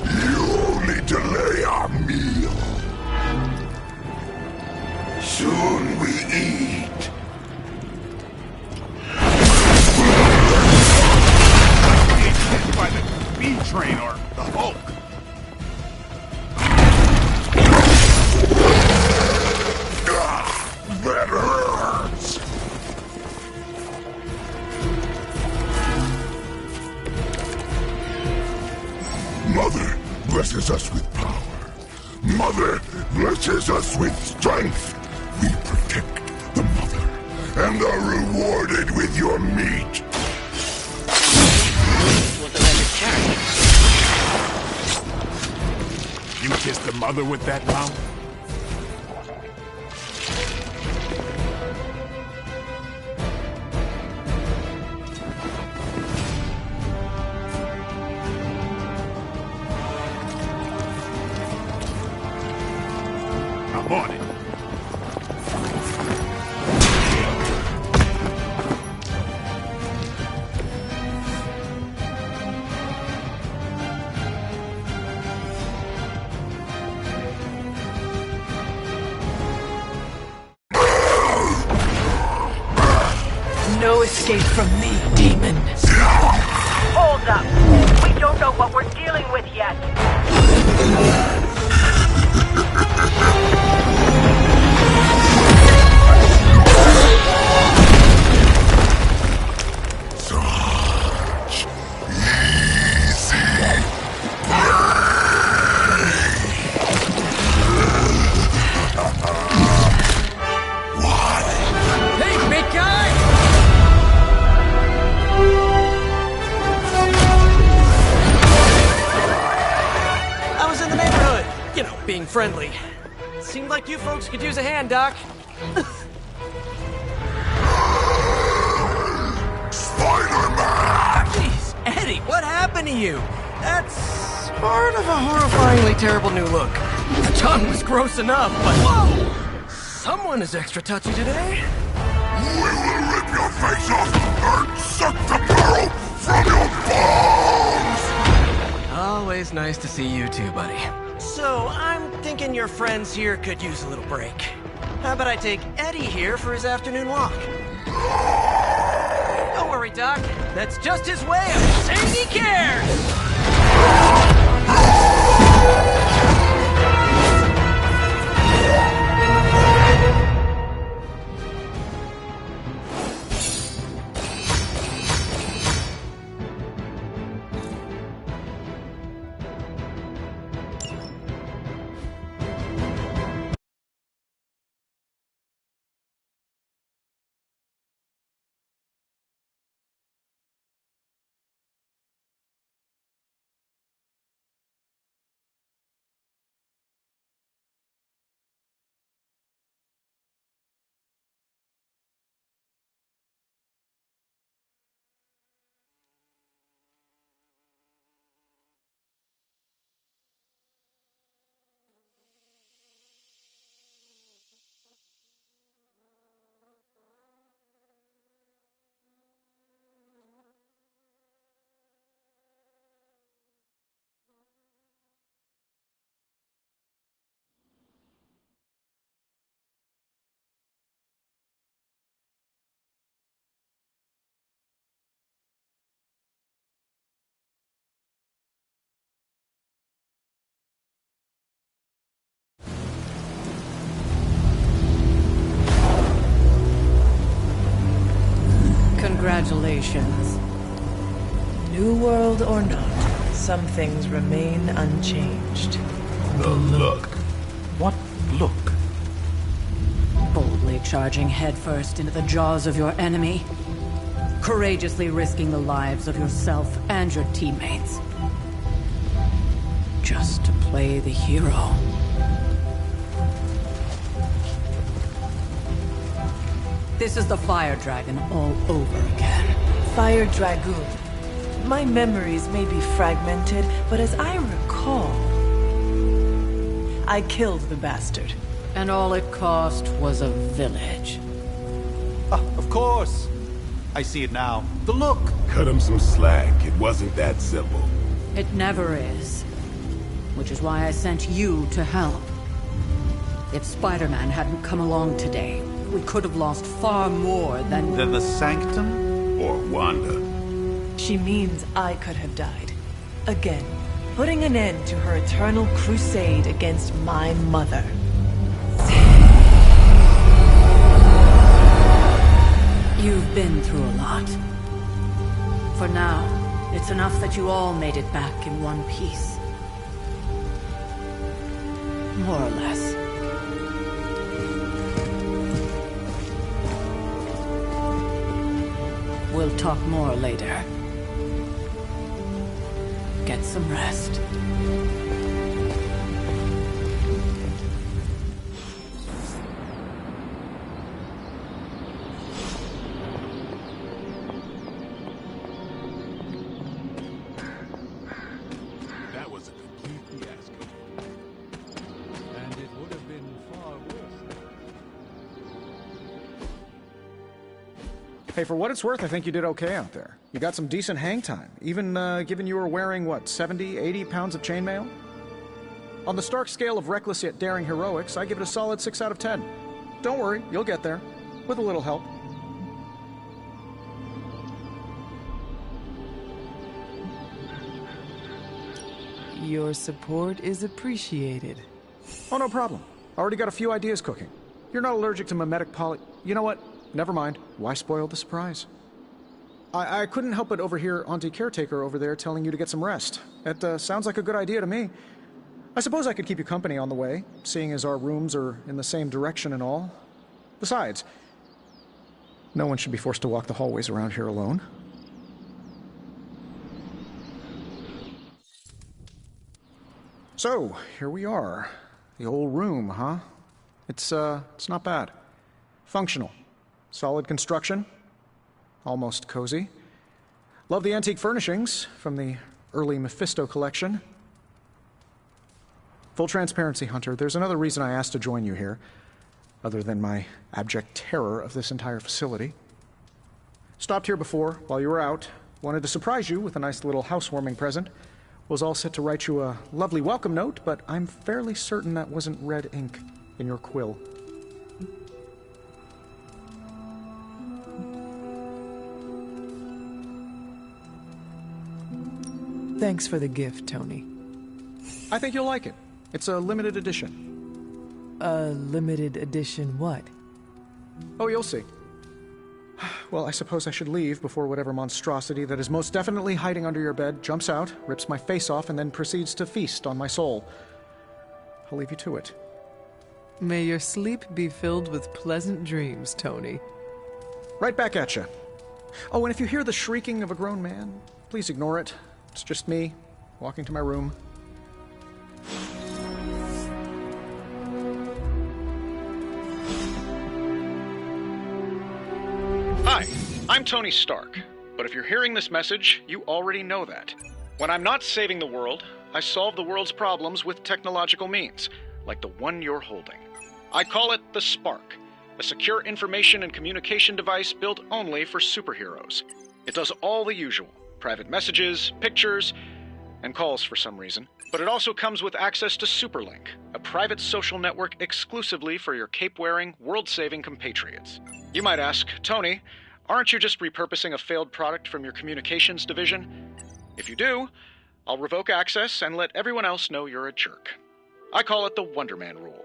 Speaker 1: You only delay our meal. Soon we eat.
Speaker 17: Get hit by the B train or the Hulk.
Speaker 1: That hurts. Mother blesses us with power. Mother blesses us with strength. We protect the mother and are rewarded with your meat.
Speaker 17: You kiss the mother with that mouth? I'm on it.
Speaker 12: No escape from me, demon.
Speaker 15: Hold up. We don't know what we're dealing with yet.
Speaker 1: Such easy
Speaker 13: Hey, big guy! I was in the neighborhood, you know, being friendly. Seemed like you folks could use a hand, Doc.
Speaker 1: Spider-Man!
Speaker 13: Jeez, Eddie, what happened to you? That's part of a horrifyingly terrible new look. The tongue was gross enough, but whoa! Someone is extra touchy today.
Speaker 1: We will rip your face off and suck the marrow from your bones!
Speaker 13: Always nice to see you too, buddy. So, I'm thinking your friends here could use a little break. How about I take Eddie here for his afternoon walk? Don't worry, Doc. That's just his way of saying he cares!
Speaker 11: Congratulations.
Speaker 12: New world or not, some things remain unchanged.
Speaker 1: The look.
Speaker 4: What look?
Speaker 11: Boldly charging headfirst into the jaws of your enemy. Courageously risking the lives of yourself and your teammates. Just to play the hero. This is the Fire Dragon all over again.
Speaker 12: Fire Dragoon. My memories may be fragmented, but as I recall, I killed the bastard.
Speaker 11: And all it cost was a village.
Speaker 4: Of course. I see it now. The look.
Speaker 1: Cut him some slack. It wasn't that simple.
Speaker 11: It never is. Which is why I sent you to help. If Spider-Man hadn't come along today, we could have lost far more than...
Speaker 4: Than the Sanctum?
Speaker 1: Or Wanda.
Speaker 12: She means I could have died. Again, putting an end to her eternal crusade against my mother.
Speaker 11: You've been through a lot. For now, it's enough that you all made it back in one piece. More or less. We'll talk more later. Get some rest.
Speaker 1: That was a complete fiasco.
Speaker 17: And it would have been far worse.
Speaker 5: Hey, for what it's worth, I think you did okay out there. You got some decent hang time, even given you were wearing, what, 70, 80 pounds of chainmail? On the Stark scale of reckless yet daring heroics, I give it a solid 6 out of 10. Don't worry, you'll get there. With a little help.
Speaker 12: Your support is appreciated.
Speaker 5: Oh, no problem. Already got a few ideas cooking. You're not allergic to mimetic poly... You know what? Never mind. Why spoil the surprise? I couldn't help but overhear Auntie Caretaker over there telling you to get some rest. That sounds like a good idea to me. I suppose I could keep you company on the way, seeing as our rooms are in the same direction and all. Besides, no one should be forced to walk the hallways around here alone. So, here we are. The old room, huh? It's not bad. Functional. Solid construction. Almost cozy. Love the antique furnishings from the early Mephisto collection. Full transparency, Hunter, there's another reason I asked to join you here, other than my abject terror of this entire facility. Stopped here before, while you were out. Wanted to surprise you with a nice little housewarming present. Was all set to write you a lovely welcome note, but I'm fairly certain that wasn't red ink in your quill.
Speaker 12: Thanks for the gift, Tony.
Speaker 5: I think you'll like it. It's a limited edition.
Speaker 12: A limited edition what?
Speaker 5: Oh, you'll see. Well, I suppose I should leave before whatever monstrosity that is most definitely hiding under your bed jumps out, rips my face off, and then proceeds to feast on my soul. I'll leave you to it.
Speaker 12: May your sleep be filled with pleasant dreams, Tony.
Speaker 5: Right back at you. Oh, and if you hear the shrieking of a grown man, please ignore it. It's just me, walking to my room. Hi, I'm Tony Stark, but if you're hearing this message, you already know that. When I'm not saving the world, I solve the world's problems with technological means, like the one you're holding. I call it the Spark, a secure information and communication device built only for superheroes. It does all the usual. Private messages, pictures, and calls for some reason. But it also comes with access to Superlink, a private social network exclusively for your cape-wearing, world-saving compatriots. You might ask, Tony, aren't you just repurposing a failed product from your communications division? If you do, I'll revoke access and let everyone else know you're a jerk. I call it the Wonder Man rule.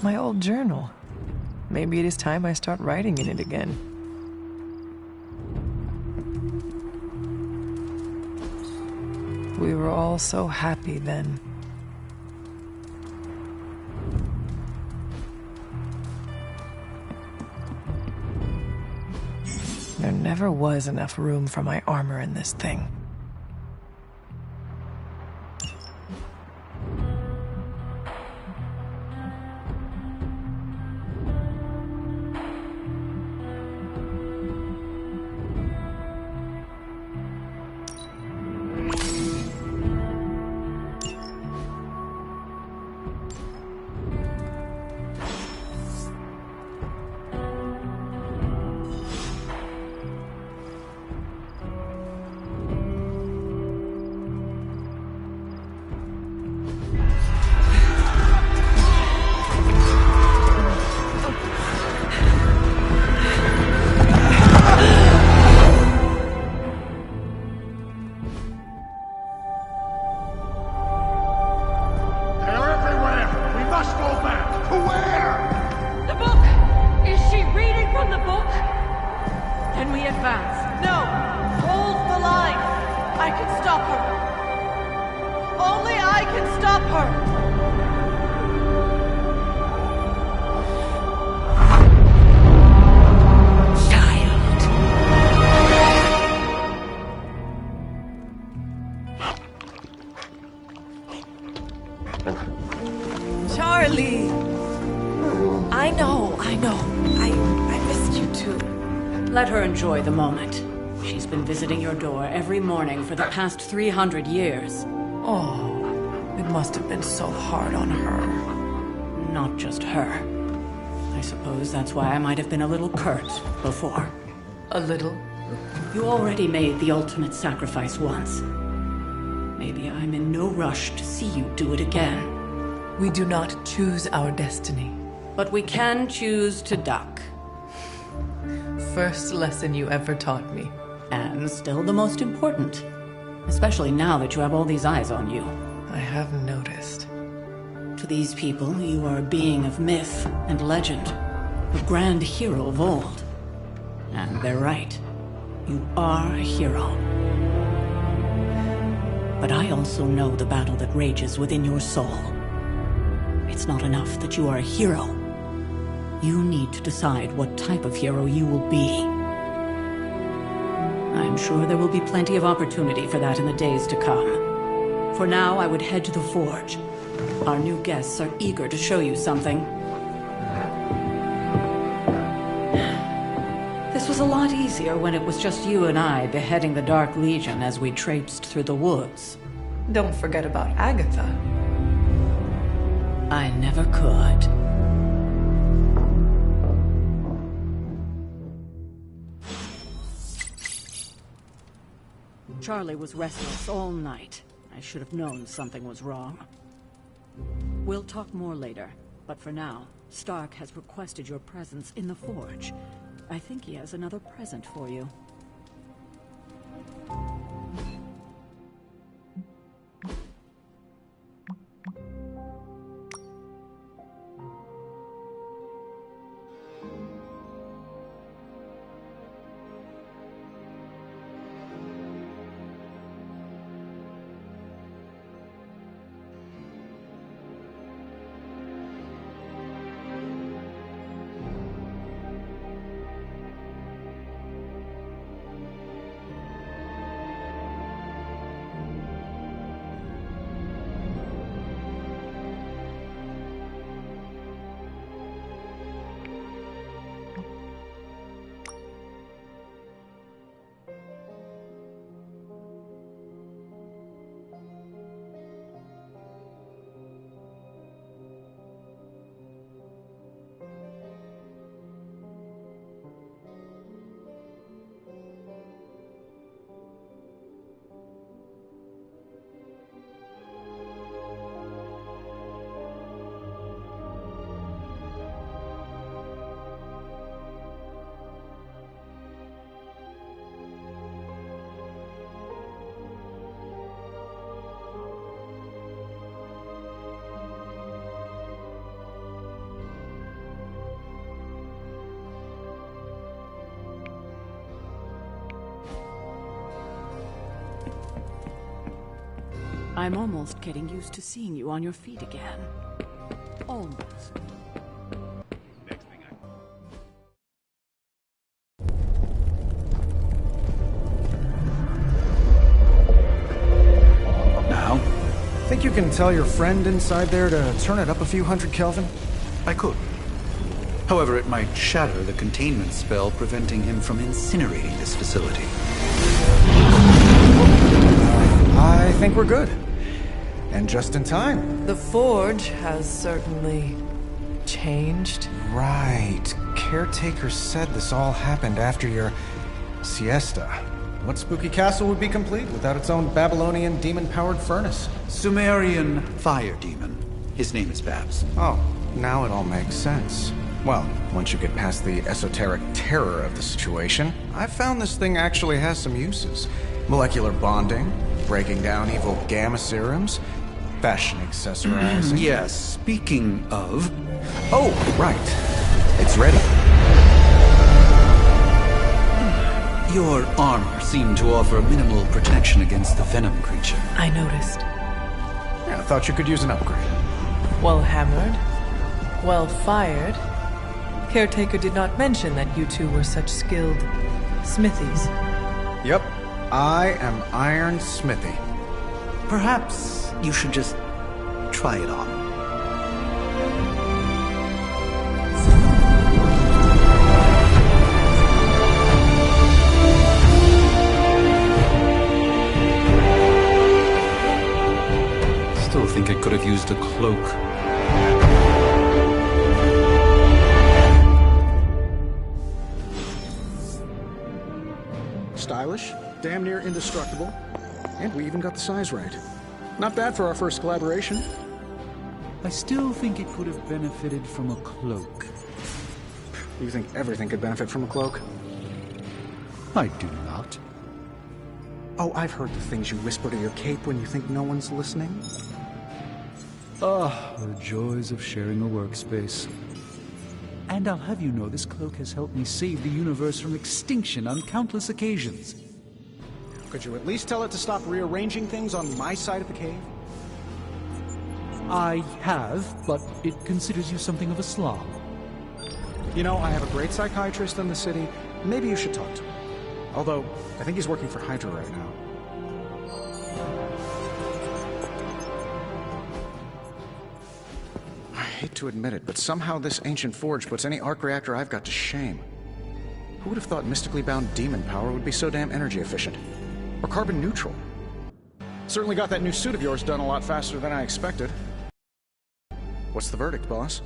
Speaker 12: My old journal. Maybe it is time I start writing in it again. We were all so happy then. There never was enough room for my armor in this thing.
Speaker 11: Charlie! I know. I missed you too.
Speaker 16: Let her enjoy the moment. She's been visiting your door every morning for the past 300 years.
Speaker 12: Oh, it must have been so hard on her.
Speaker 16: Not just her. I suppose that's why I might have been a little curt before.
Speaker 12: A little?
Speaker 16: You already made the ultimate sacrifice once. Maybe I'm in no rush to see you do it again.
Speaker 12: We do not choose our destiny.
Speaker 16: But we can choose to duck.
Speaker 12: First lesson you ever taught me.
Speaker 16: And still the most important. Especially now that you have all these eyes on you.
Speaker 12: I have noticed.
Speaker 16: To these people, you are a being of myth and legend. A grand hero of old. And they're right. You are a hero. But I also know the battle that rages within your soul. It's not enough that you are a hero. You need to decide what type of hero you will be. I'm sure there will be plenty of opportunity for that in the days to come. For now, I would head to the forge. Our new guests are eager to show you something. This was a lot easier when it was just you and I beheading the Dark Legion as we traipsed through the woods.
Speaker 12: Don't forget about Agatha.
Speaker 16: I never could. Charlie was restless all night. I should have known something was wrong. We'll talk more later, but for now, Stark has requested your presence in the forge. I think he has another present for you.
Speaker 11: I'm almost getting used to seeing you on your feet again. Almost.
Speaker 5: Now? Think you can tell your friend inside there to turn it up a few hundred Kelvin?
Speaker 4: I could. However, it might shatter the containment spell preventing him from incinerating this facility.
Speaker 5: I think we're good. And just in time.
Speaker 12: The Forge has certainly changed.
Speaker 5: Right. Caretaker said this all happened after your siesta. What spooky castle would be complete without its own Babylonian demon-powered furnace?
Speaker 4: Sumerian fire demon. His name is Babs.
Speaker 5: Oh, now it all makes sense. Well, once you get past the esoteric terror of the situation, I've found this thing actually has some uses. Molecular bonding, breaking down evil gamma serums, fashion accessorizing.
Speaker 4: Yes, speaking of...
Speaker 5: Oh, right. It's ready.
Speaker 4: Your armor seemed to offer minimal protection against the venom creature.
Speaker 12: I noticed.
Speaker 5: Yeah, I thought you could use an upgrade.
Speaker 12: Well hammered. Well fired. Caretaker did not mention that you two were such skilled smithies.
Speaker 5: Yep. I am Iron Smithy.
Speaker 4: Perhaps you should just try it on. Still think I could have used a cloak.
Speaker 6: Stylish, damn near indestructible, and we even got the size right. Not bad for our first collaboration.
Speaker 4: I still think it could have benefited from a cloak.
Speaker 6: You think everything could benefit from a cloak?
Speaker 4: I do not.
Speaker 6: Oh, I've heard the things you whisper to your cape when you think no one's listening.
Speaker 4: Ah, the joys of sharing a workspace. And I'll have you know this cloak has helped me save the universe from extinction on countless occasions.
Speaker 6: Could you at least tell it to stop rearranging things on my side of the cave?
Speaker 4: I have, but it considers you something of a slob.
Speaker 6: You know, I have a great psychiatrist in the city. Maybe you should talk to him. Although, I think he's working for Hydra right now. I hate to admit it, but somehow this ancient forge puts any arc reactor I've got to shame. Who would have thought mystically bound demon power would be so damn energy efficient? Or carbon neutral? Certainly got that new suit of yours done a lot faster than I expected. What's the verdict, boss?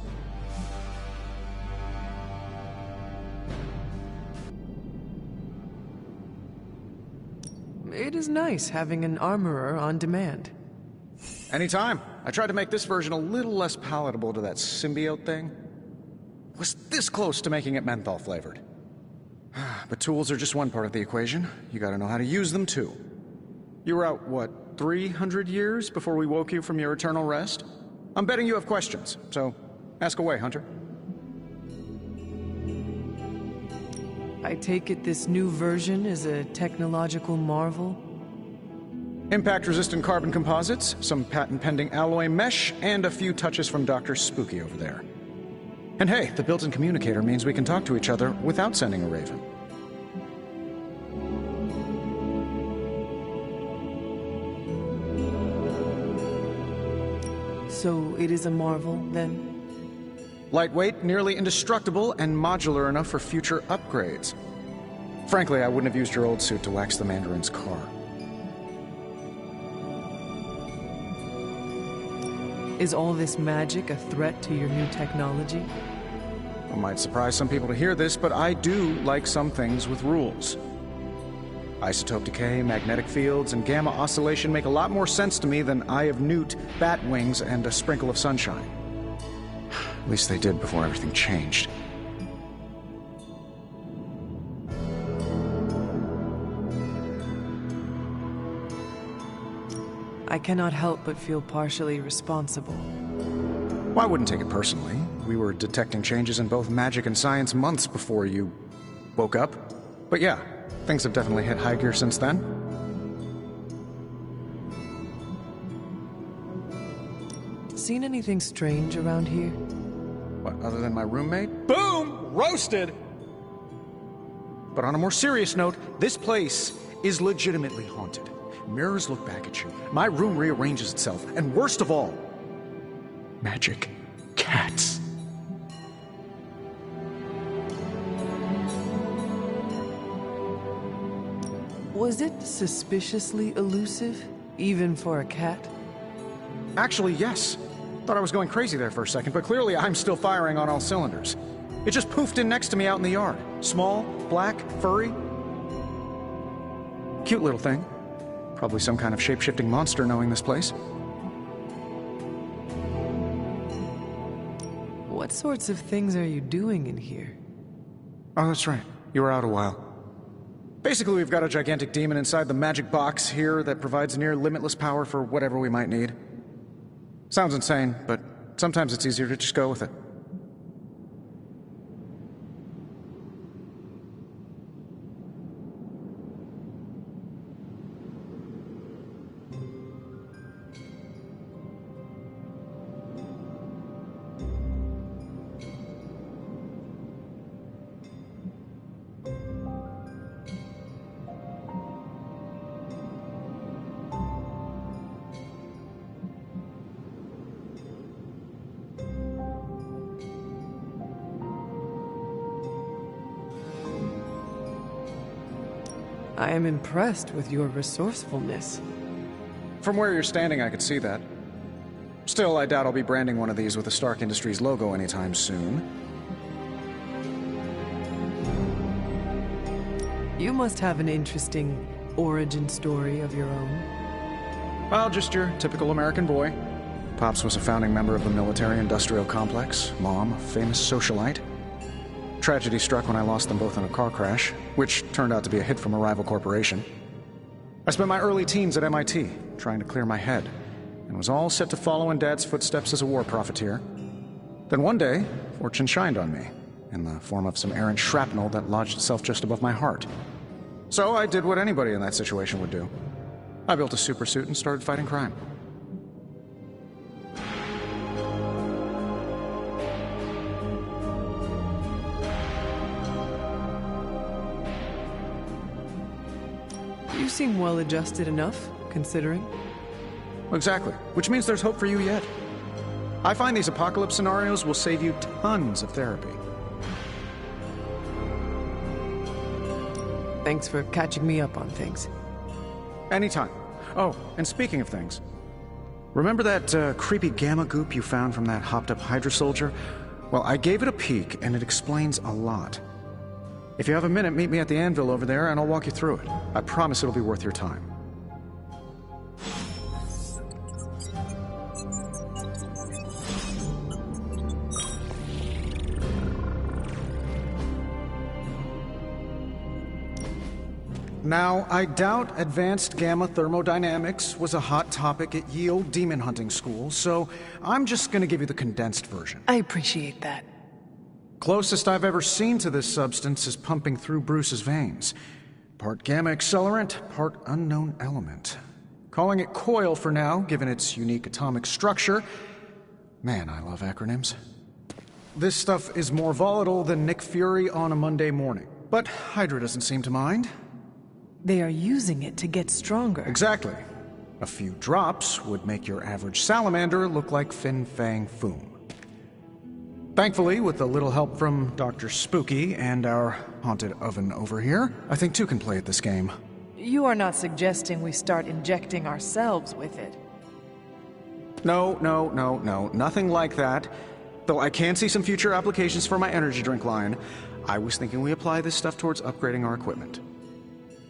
Speaker 12: It is nice having an armorer on demand.
Speaker 6: Anytime. I tried to make this version a little less palatable to that symbiote thing. Was this close to making it menthol flavored. But tools are just one part of the equation. You gotta know how to use them too. You were out, what, 300 years before we woke you from your eternal rest? I'm betting you have questions, so ask away, Hunter.
Speaker 12: I take it this new version is a technological marvel?
Speaker 6: Impact-resistant carbon composites, some patent-pending alloy mesh, and a few touches from Dr. Spooky over there. And hey, the built-in communicator means we can talk to each other without sending a raven.
Speaker 12: So it is a marvel, then?
Speaker 6: Lightweight, nearly indestructible, and modular enough for future upgrades. Frankly, I wouldn't have used your old suit to wax the Mandarin's car.
Speaker 12: Is all this magic a threat to your new technology?
Speaker 6: It might surprise some people to hear this, but I do like some things with rules. Isotope decay, magnetic fields, and gamma oscillation make a lot more sense to me than Eye of Newt, bat wings, and a sprinkle of sunshine. At least they did before everything changed.
Speaker 12: I cannot help but feel partially responsible.
Speaker 6: Well, I wouldn't take it personally. We were detecting changes in both magic and science months before you woke up. But yeah, things have definitely hit high gear since then.
Speaker 12: Seen anything strange around here?
Speaker 6: What, other than my roommate? Boom! Roasted! But on a more serious note, this place is legitimately haunted. Mirrors look back at you. My room rearranges itself. And worst of all, magic cats.
Speaker 12: Was it suspiciously elusive, even for a cat?
Speaker 6: Actually, yes. Thought I was going crazy there for a second, but clearly I'm still firing on all cylinders. It just poofed in next to me out in the yard. Small, black, furry. Cute little thing. Probably some kind of shape-shifting monster knowing this place.
Speaker 12: What sorts of things are you doing in here?
Speaker 6: Oh, that's right. You were out a while. Basically, we've got a gigantic demon inside the magic box here that provides near limitless power for whatever we might need. Sounds insane, but sometimes it's easier to just go with it.
Speaker 12: I am impressed with your resourcefulness.
Speaker 6: From where you're standing, I could see that. Still, I doubt I'll be branding one of these with the Stark Industries logo anytime soon.
Speaker 12: You must have an interesting origin story of your own.
Speaker 6: Well, just your typical American boy. Pops was a founding member of the military-industrial complex. Mom, a famous socialite. Tragedy struck when I lost them both in a car crash, which turned out to be a hit from a rival corporation. I spent my early teens at MIT, trying to clear my head, and was all set to follow in Dad's footsteps as a war profiteer. Then one day, fortune shined on me, in the form of some errant shrapnel that lodged itself just above my heart. So I did what anybody in that situation would do. I built a supersuit and started fighting crime.
Speaker 12: You seem well-adjusted enough, considering.
Speaker 6: Exactly, which means there's hope for you yet. I find these apocalypse scenarios will save you tons of therapy.
Speaker 12: Thanks for catching me up on things.
Speaker 6: Anytime. Oh, and speaking of things, remember that creepy gamma goop you found from that hopped-up Hydra soldier? Well, I gave it a peek, and it explains a lot. If you have a minute, meet me at the anvil over there, and I'll walk you through it. I promise it'll be worth your time. Now, I doubt advanced gamma thermodynamics was a hot topic at Yield Demon Hunting School, so I'm just gonna give you the condensed version.
Speaker 12: I appreciate that.
Speaker 6: Closest I've ever seen to this substance is pumping through Bruce's veins. Part gamma accelerant, part unknown element. Calling it Coil for now, given its unique atomic structure. Man, I love acronyms. This stuff is more volatile than Nick Fury on a Monday morning. But Hydra doesn't seem to mind.
Speaker 12: They are using it to get stronger.
Speaker 6: Exactly. A few drops would make your average salamander look like Fin Fang Foom. Thankfully, with a little help from Dr. Spooky and our haunted oven over here, I think two can play at this game.
Speaker 12: You are not suggesting we start injecting ourselves with it.
Speaker 6: No, nothing like that. Though I can see some future applications for my energy drink line. I was thinking we apply this stuff towards upgrading our equipment.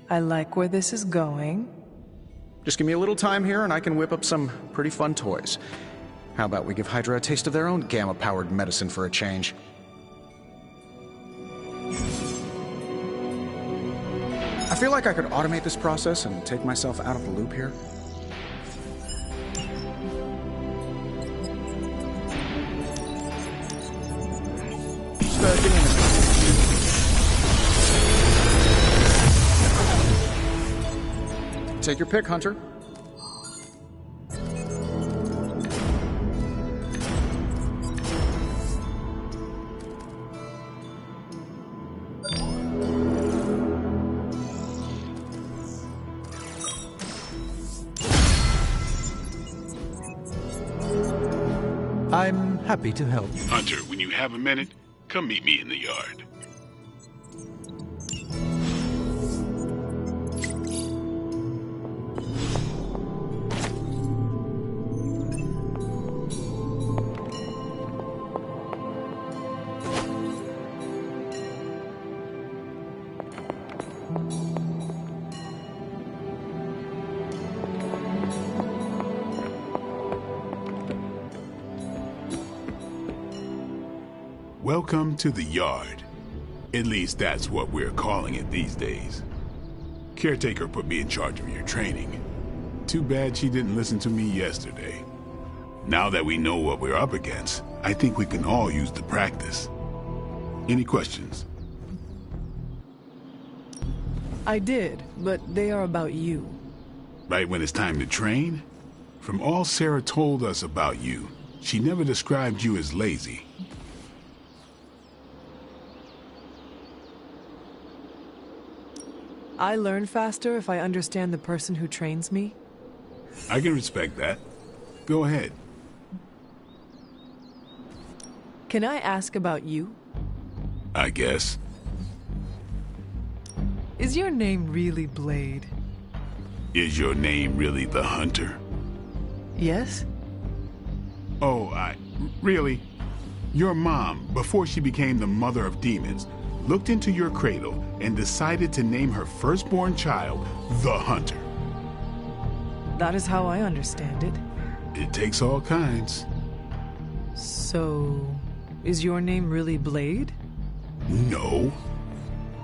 Speaker 12: I like where this is going.
Speaker 6: Just give me a little time here and I can whip up some pretty fun toys. How about we give Hydra a taste of their own gamma-powered medicine for a change? I feel like I could automate this process and take myself out of the loop here. Just, give me a minute. Take your pick, Hunter.
Speaker 12: I'm happy to help.
Speaker 1: Hunter, when you have a minute, come meet me in the yard. Welcome to the yard. At least that's what we're calling it these days. Caretaker put me in charge of your training. Too bad she didn't listen to me yesterday. Now that we know what we're up against, I think we can all use the practice. Any questions?
Speaker 12: I did, but they are about you.
Speaker 1: Right when it's time to train? From all Sarah told us about you, she never described you as lazy.
Speaker 12: I learn faster if I understand the person who trains me.
Speaker 1: I can respect that. Go ahead.
Speaker 12: Can I ask about you?
Speaker 1: I guess.
Speaker 12: Is your name really Blade?
Speaker 1: Is your name really the Hunter?
Speaker 12: Yes?
Speaker 1: Oh, really? Your mom, before she became the mother of demons, looked into your cradle and decided to name her firstborn child the Hunter.
Speaker 12: That is how I understand it.
Speaker 1: It takes all kinds.
Speaker 12: So, is your name really Blade?
Speaker 1: No.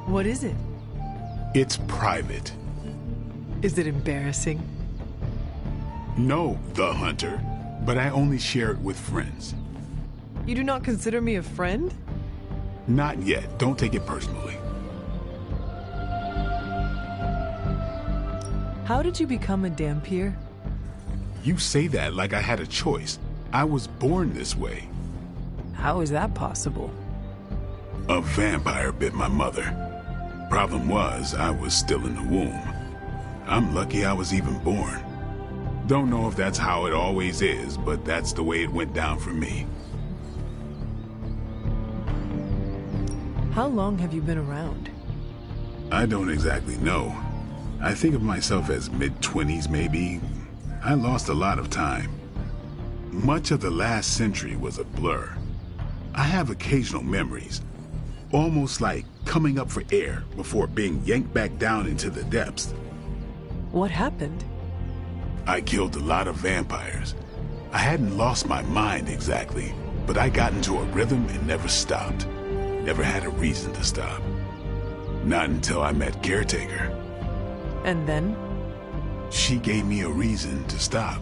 Speaker 12: What is it?
Speaker 1: It's private.
Speaker 12: Is it embarrassing?
Speaker 1: No, the Hunter, but I only share it with friends.
Speaker 12: You do not consider me a friend?
Speaker 1: Not yet. Don't take it personally.
Speaker 12: How did you become a Dhampir?
Speaker 1: You say that like I had a choice. I was born this way.
Speaker 12: How is that possible?
Speaker 1: A vampire bit my mother. Problem was, I was still in the womb. I'm lucky I was even born. Don't know if that's how it always is, but that's the way it went down for me.
Speaker 12: How long have you been around?
Speaker 1: I don't exactly know. I think of myself as mid-20s, maybe. I lost a lot of time. Much of the last century was a blur. I have occasional memories, almost like coming up for air before being yanked back down into the depths.
Speaker 12: What happened?
Speaker 1: I killed a lot of vampires. I hadn't lost my mind exactly, but I got into a rhythm and never stopped. Never had a reason to stop. Not until I met Caretaker.
Speaker 12: And then?
Speaker 1: She gave me a reason to stop.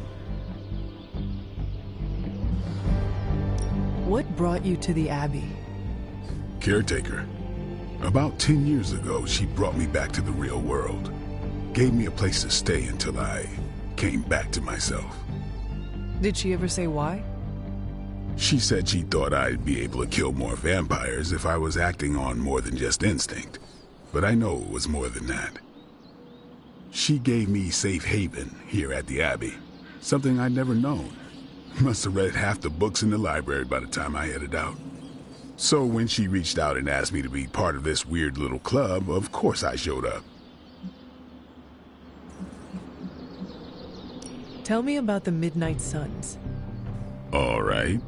Speaker 12: What brought you to the Abbey?
Speaker 1: Caretaker. About 10 years ago, she brought me back to the real world. Gave me a place to stay until I came back to myself.
Speaker 12: Did she ever say why?
Speaker 1: She said she thought I'd be able to kill more vampires if I was acting on more than just instinct. But I know it was more than that. She gave me safe haven here at the Abbey. Something I'd never known. Must have read half the books in the library by the time I headed out. So when she reached out and asked me to be part of this weird little club, of course I showed up.
Speaker 12: Tell me about the Midnight Suns.
Speaker 1: All right.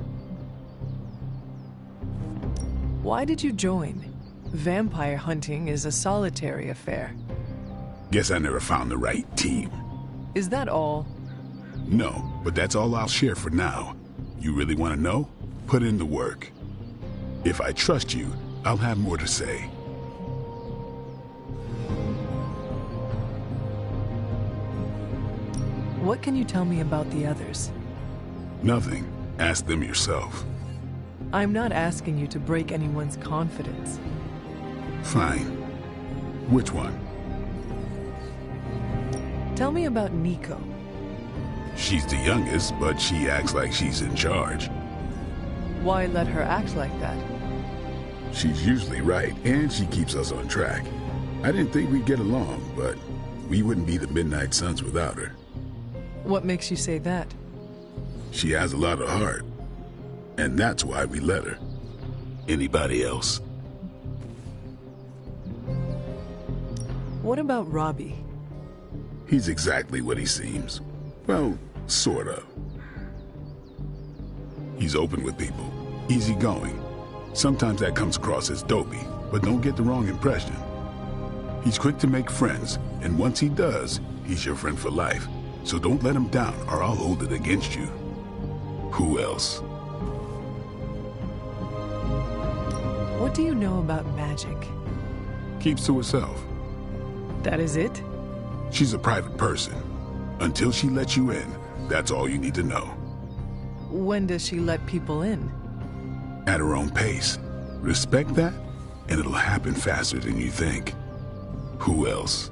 Speaker 12: Why did you join? Vampire hunting is a solitary affair.
Speaker 1: Guess I never found the right team.
Speaker 12: Is that all?
Speaker 1: No, but that's all I'll share for now. You really want to know? Put in the work. If I trust you, I'll have more to say.
Speaker 12: What can you tell me about the others?
Speaker 1: Nothing. Ask them yourself.
Speaker 12: I'm not asking you to break anyone's confidence.
Speaker 1: Fine. Which one?
Speaker 12: Tell me about Nico.
Speaker 1: She's the youngest, but she acts like she's in charge.
Speaker 12: Why let her act like that?
Speaker 1: She's usually right, and she keeps us on track. I didn't think we'd get along, but we wouldn't be the Midnight Suns without her.
Speaker 12: What makes you say that?
Speaker 1: She has a lot of heart. And that's why we let her. Anybody else?
Speaker 12: What about Robbie?
Speaker 1: He's exactly what he seems. Well, sort of. He's open with people, easygoing. Sometimes that comes across as dopey, but don't get the wrong impression. He's quick to make friends, and once he does, he's your friend for life. So don't let him down, or I'll hold it against you. Who else?
Speaker 12: What do you know about magic?
Speaker 1: Keeps to herself.
Speaker 12: That is it?
Speaker 1: She's a private person. Until she lets you in, that's all you need to know.
Speaker 12: When does she let people in?
Speaker 1: At her own pace. Respect that, and it'll happen faster than you think. Who else?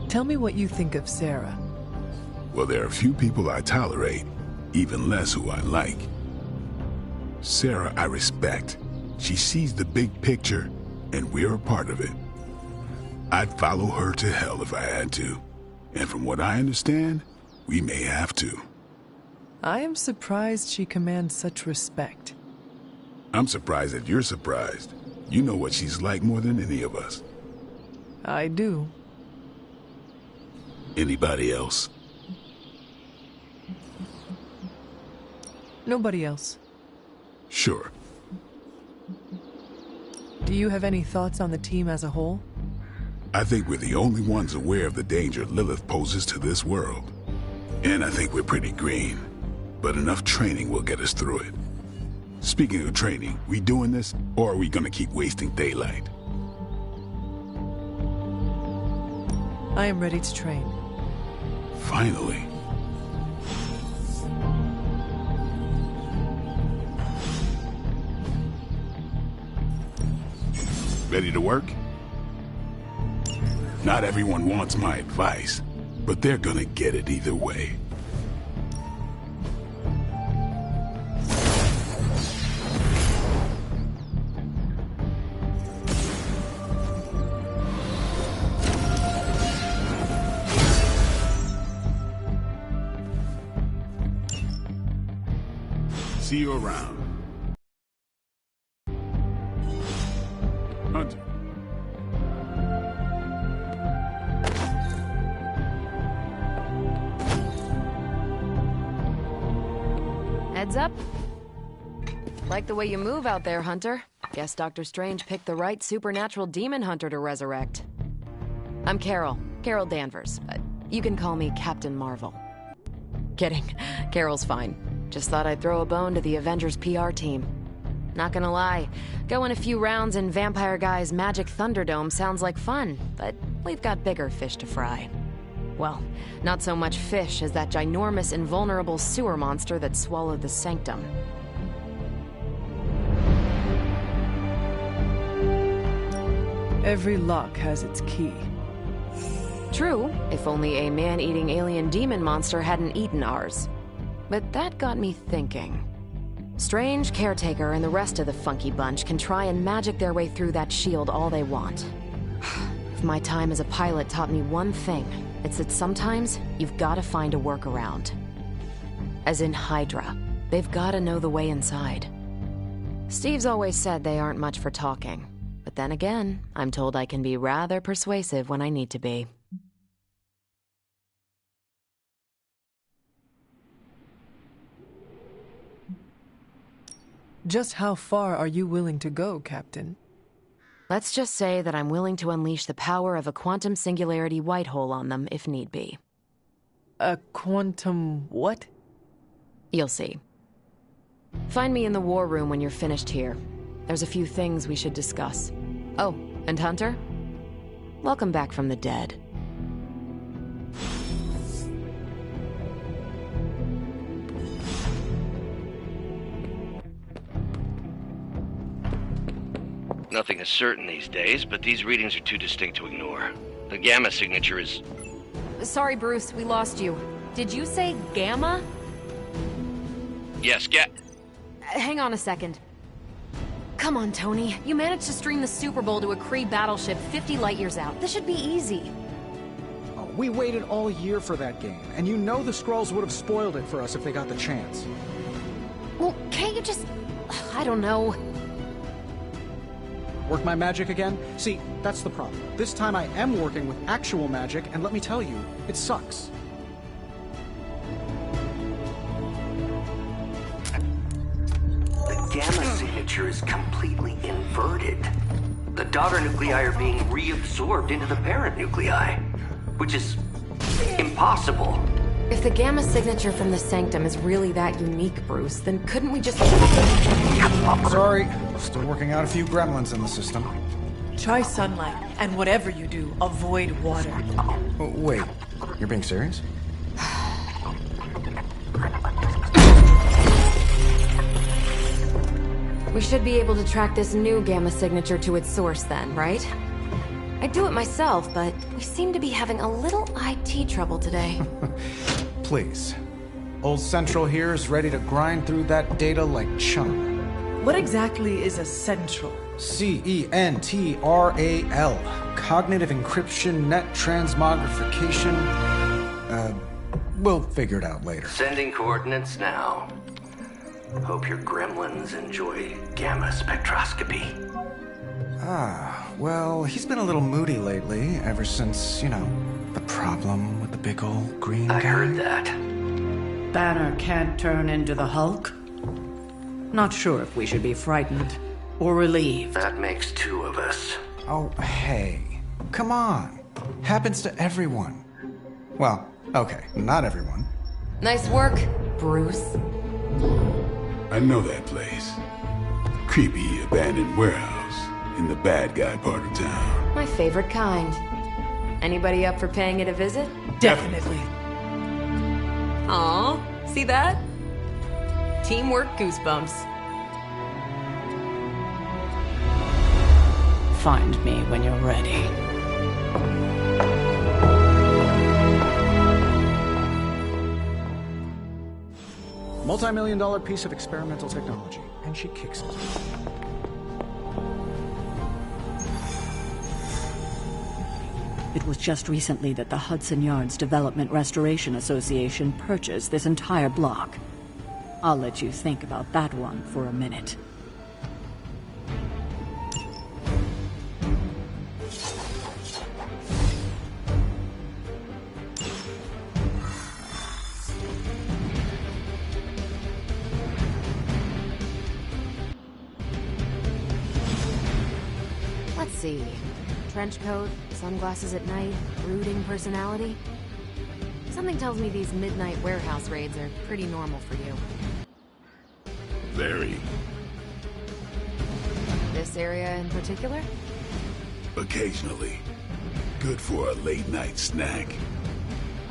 Speaker 12: Tell me what you think of Sarah.
Speaker 1: Well, there are few people I tolerate, even less who I like. Sarah, I respect. She sees the big picture, and we're a part of it. I'd follow her to hell if I had to. And from what I understand, we may have to.
Speaker 12: I am surprised she commands such respect.
Speaker 1: I'm surprised that you're surprised. You know what she's like more than any of us.
Speaker 12: I do.
Speaker 1: Anybody else?
Speaker 12: Nobody else.
Speaker 1: Sure.
Speaker 12: Do you have any thoughts on the team as a whole?
Speaker 1: I think we're the only ones aware of the danger Lilith poses to this world. And I think we're pretty green. But enough training will get us through it. Speaking of training, we doing this, or are we gonna keep wasting daylight?
Speaker 12: I am ready to train.
Speaker 1: Finally. Ready to work? Not everyone wants my advice, but they're gonna get it either way. See you around. Hunter.
Speaker 9: Heads up. Like the way you move out there, Hunter. Guess Dr. Strange picked the right supernatural demon hunter to resurrect. I'm Carol Danvers. You can call me Captain Marvel. Kidding. Carol's fine. Just thought I'd throw a bone to the Avengers PR team. Not gonna lie, going a few rounds in Vampire Guy's Magic Thunderdome sounds like fun, but we've got bigger fish to fry. Well, not so much fish as that ginormous invulnerable sewer monster that swallowed the Sanctum.
Speaker 12: Every lock has its key.
Speaker 9: True, if only a man-eating alien demon monster hadn't eaten ours. But that got me thinking. Strange, Caretaker, and the rest of the funky bunch can try and magic their way through that shield all they want. If my time as a pilot taught me one thing, it's that sometimes you've got to find a workaround. As in Hydra, they've got to know the way inside. Steve's always said they aren't much for talking. But then again, I'm told I can be rather persuasive when I need to be.
Speaker 12: Just how far are you willing to go, Captain?
Speaker 9: Let's just say that I'm willing to unleash the power of a quantum singularity white hole on them if need be.
Speaker 12: A quantum what?
Speaker 9: You'll see. Find me in the war room when you're finished here. There's a few things we should discuss. Oh, and Hunter? Welcome back from the dead.
Speaker 19: Nothing is certain these days, but these readings are too distinct to ignore. The gamma signature is...
Speaker 9: Sorry, Bruce, we lost you. Did you say gamma?
Speaker 19: Yes,
Speaker 9: Hang on a second. Come on, Tony. You managed to stream the Super Bowl to a Kree battleship 50 light-years out. This should be easy.
Speaker 5: Oh,
Speaker 6: We waited all year for that game, and you know the Skrulls would have spoiled it for us if they got the chance.
Speaker 9: Well, can't you just... I don't know.
Speaker 6: Work my magic again? See, that's the problem. This time I am working with actual magic, and let me tell you, it sucks.
Speaker 20: The gamma signature is completely inverted. The daughter nuclei are being reabsorbed into the parent nuclei, which is impossible.
Speaker 9: If the gamma signature from the Sanctum is really that unique, Bruce, then couldn't we just...
Speaker 6: Sorry, still working out a few gremlins in the system.
Speaker 12: Try sunlight, and whatever you do, avoid water.
Speaker 6: Oh, wait, you're being serious?
Speaker 9: We should be able to track this new gamma signature to its source then, right? I'd do it myself, but we seem to be having a little IT trouble today.
Speaker 5: Please. Old Central here is ready to grind through that data like chum.
Speaker 12: What exactly is a central?
Speaker 5: CENTRAL. Cognitive Encryption Net Transmogrification. We'll figure it out later.
Speaker 20: Sending coordinates now. Hope your gremlins enjoy gamma spectroscopy.
Speaker 5: Well, he's been a little moody lately, ever since, the problem with the big old green guy.
Speaker 20: I heard that.
Speaker 11: Banner can't turn into the Hulk? Not sure if we should be frightened or relieved.
Speaker 20: That makes two of us.
Speaker 5: Oh, hey. Come on. Happens to everyone. Well, okay, not everyone.
Speaker 9: Nice work, Bruce.
Speaker 1: I know that place. Creepy abandoned warehouse in the bad guy part of town.
Speaker 9: My favorite kind. Anybody up for paying it a visit?
Speaker 12: Definitely.
Speaker 9: Aw, see that? Teamwork goosebumps.
Speaker 11: Find me when you're ready.
Speaker 6: Multi-million-dollar piece of experimental technology, and she kicks it.
Speaker 11: It was just recently that the Hudson Yards Development Restoration Association purchased this entire block. I'll let you think about that one for a minute.
Speaker 9: Let's see. Trench coat, sunglasses at night, brooding personality. Something tells me these midnight warehouse raids are pretty normal for you.
Speaker 1: Very.
Speaker 9: This area in particular?
Speaker 1: Occasionally. Good for a late night snack.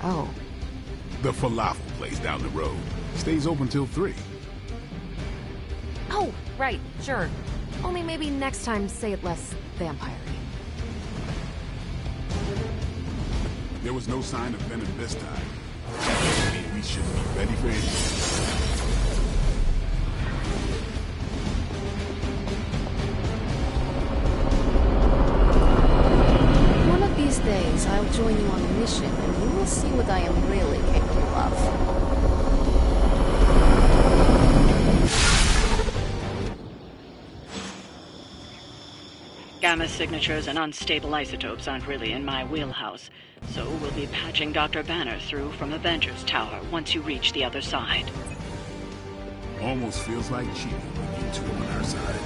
Speaker 9: Oh.
Speaker 1: The falafel place down the road. Stays open till 3.
Speaker 9: Oh, right, sure. Only maybe next time say it less vampire-y.
Speaker 1: There was no sign of venom this time. Maybe we should be ready for anything.
Speaker 10: One of these days, I'll join you on a mission, and you will see what I am really capable of.
Speaker 16: Gamma signatures and unstable isotopes aren't really in my wheelhouse, so we'll be patching Dr. Banner through from Avengers Tower once you reach the other side.
Speaker 1: Almost feels like cheating when you two are on our side.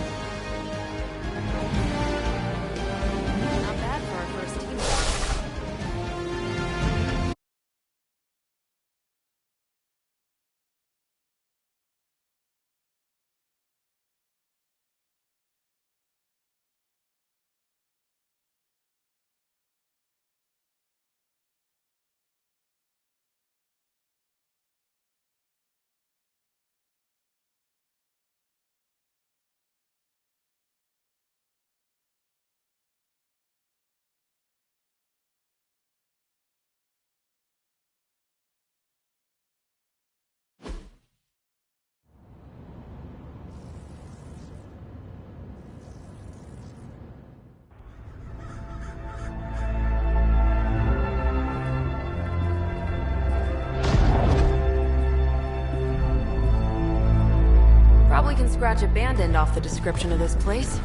Speaker 9: Probably can scratch a band end off the description of this place.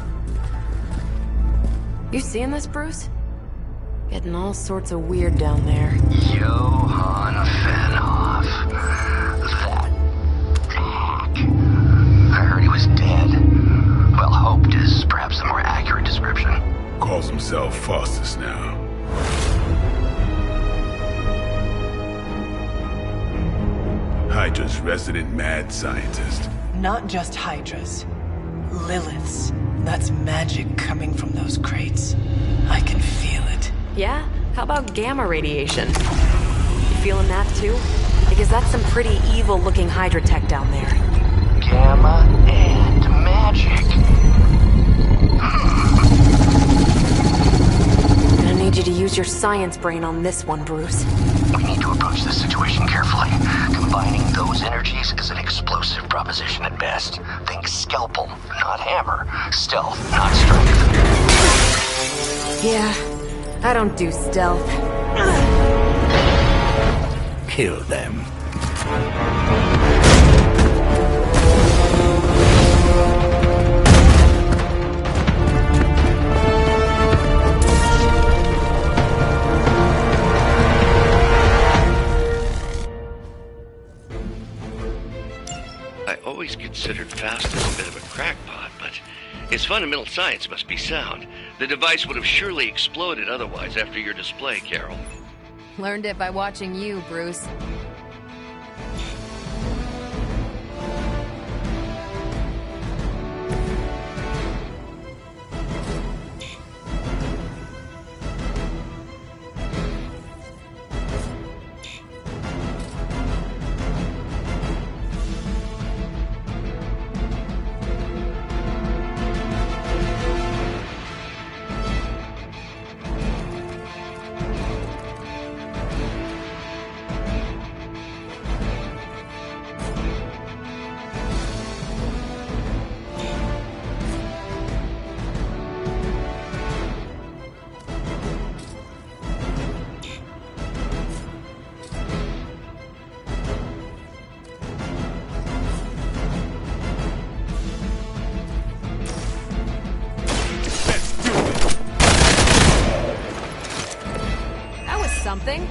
Speaker 9: You seeing this, Bruce? Getting all sorts of weird down there.
Speaker 20: Johann Fenhoff. That hack. I heard he was dead. Well, hoped is perhaps a more accurate description.
Speaker 1: Calls himself Faustus now. Hydra's resident mad scientist.
Speaker 12: Not just Hydra's. Lilith's. That's magic coming from those crates. I can feel it.
Speaker 9: Yeah? How about gamma radiation? You feeling that too? Because that's some pretty evil-looking Hydra tech down there.
Speaker 20: Gamma and magic.
Speaker 9: I need you to use your science brain on this one, Bruce.
Speaker 20: We need to approach this situation carefully. Combining those energies is an explosive proposition at best. Think scalpel, not hammer. Stealth, not strength.
Speaker 9: Yeah, I don't do stealth.
Speaker 2: Kill them.
Speaker 19: I always considered Faustus a bit of a crackpot, but his fundamental science must be sound. The device would have surely exploded otherwise after your display, Carol.
Speaker 8: Learned it by watching you, Bruce. Something?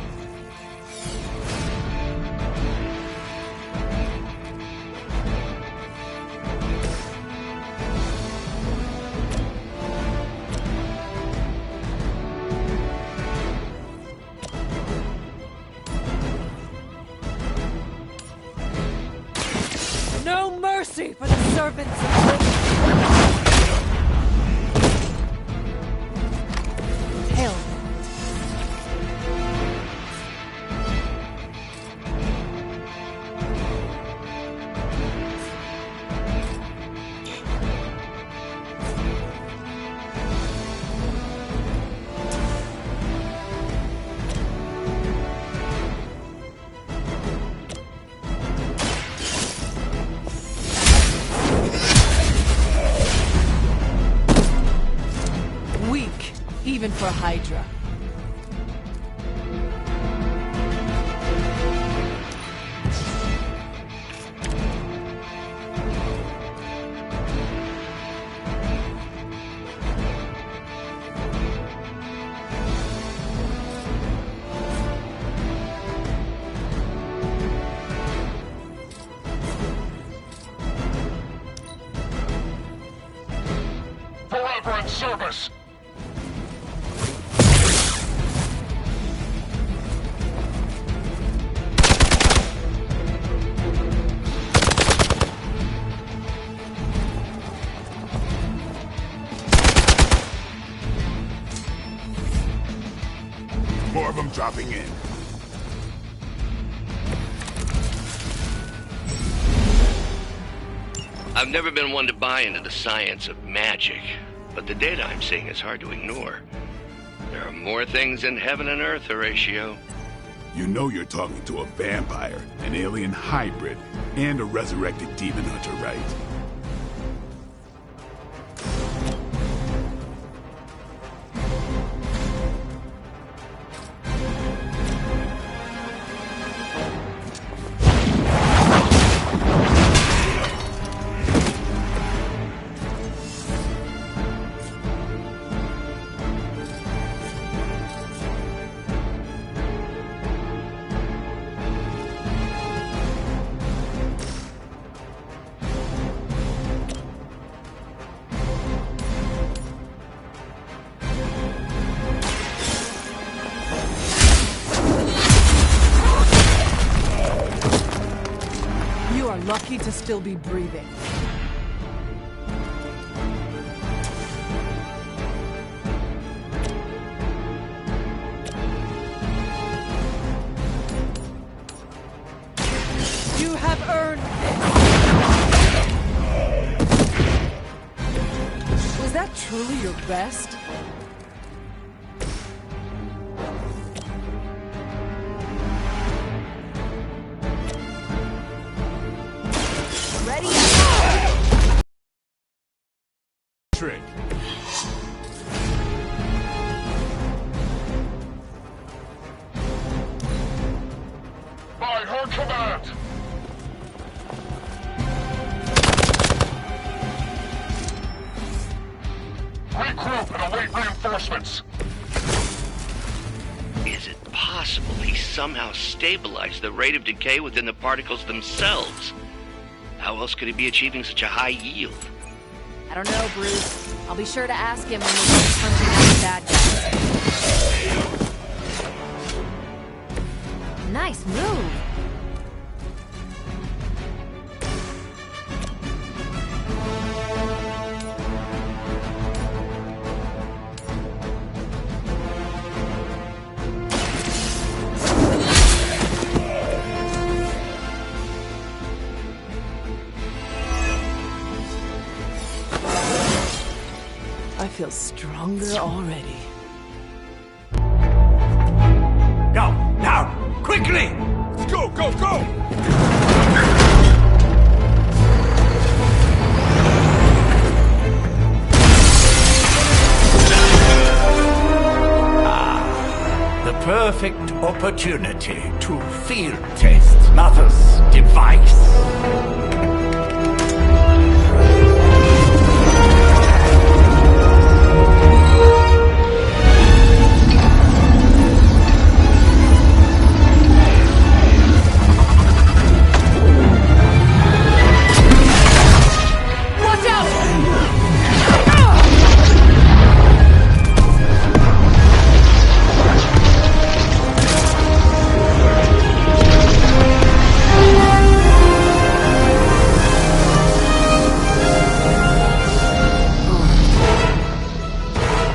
Speaker 12: No mercy for the servants of Hell. Even for Hydra.
Speaker 2: Forever in service.
Speaker 1: More of them dropping in.
Speaker 19: I've never been one to buy into the science of magic, but the data I'm seeing is hard to ignore. There are more things in heaven and earth, Horatio.
Speaker 1: You know you're talking to a vampire, an alien hybrid, and a resurrected demon hunter, right?
Speaker 12: are lucky to still be breathing. You have earned this. Was that truly your best?
Speaker 17: Trick.
Speaker 21: By her command! Regroup and await reinforcements!
Speaker 19: Is it possible he somehow stabilized the rate of decay within the particles themselves? How else could he be achieving such a high yield?
Speaker 9: I don't know, Bruce. I'll be sure to ask him when we're done punching out the bad guys. Nice move.
Speaker 12: I feel stronger already.
Speaker 2: Go, now, quickly!
Speaker 17: Let's go, go, go!
Speaker 2: The perfect opportunity to field test Mother's device.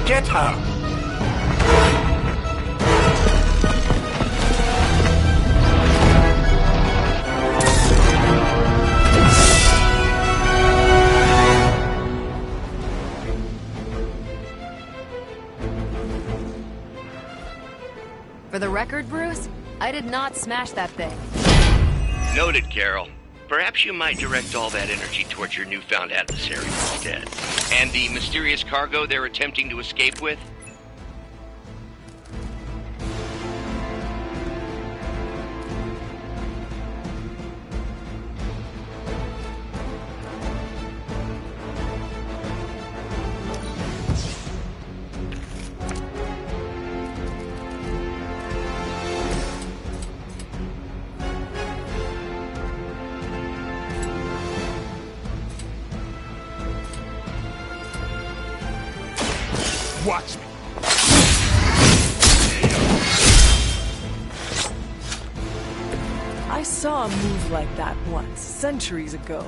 Speaker 2: Get her!
Speaker 9: For the record, Bruce, I did not smash that thing.
Speaker 19: Noted, Carol. Perhaps you might direct all that energy towards your newfound adversary instead. And the mysterious cargo they're attempting to escape with?
Speaker 17: Watch me.
Speaker 12: I saw a move like that once, centuries ago.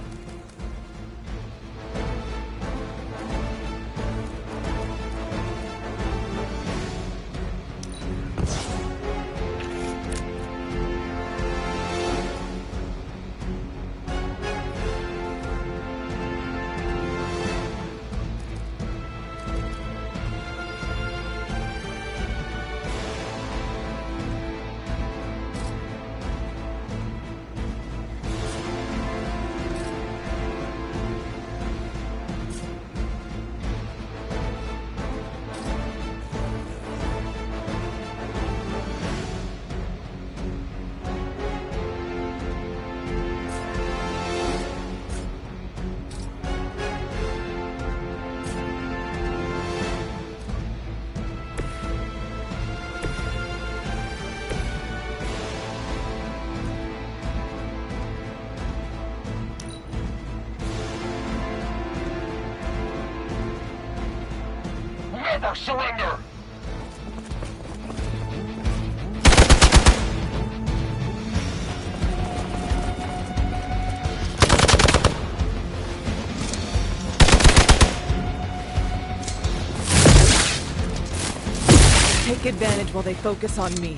Speaker 21: Never surrender!
Speaker 12: take advantage while they focus on me.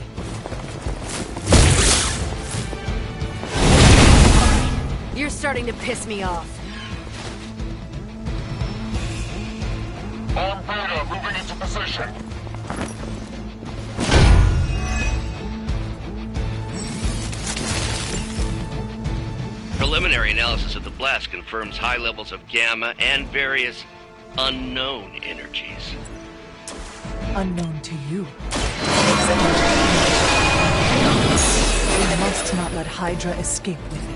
Speaker 9: You're starting to piss me off.
Speaker 21: Arm Beta moving into position.
Speaker 19: Preliminary analysis of the blast confirms high levels of gamma and various unknown energies.
Speaker 12: Unknown to you. We must not let Hydra escape with it.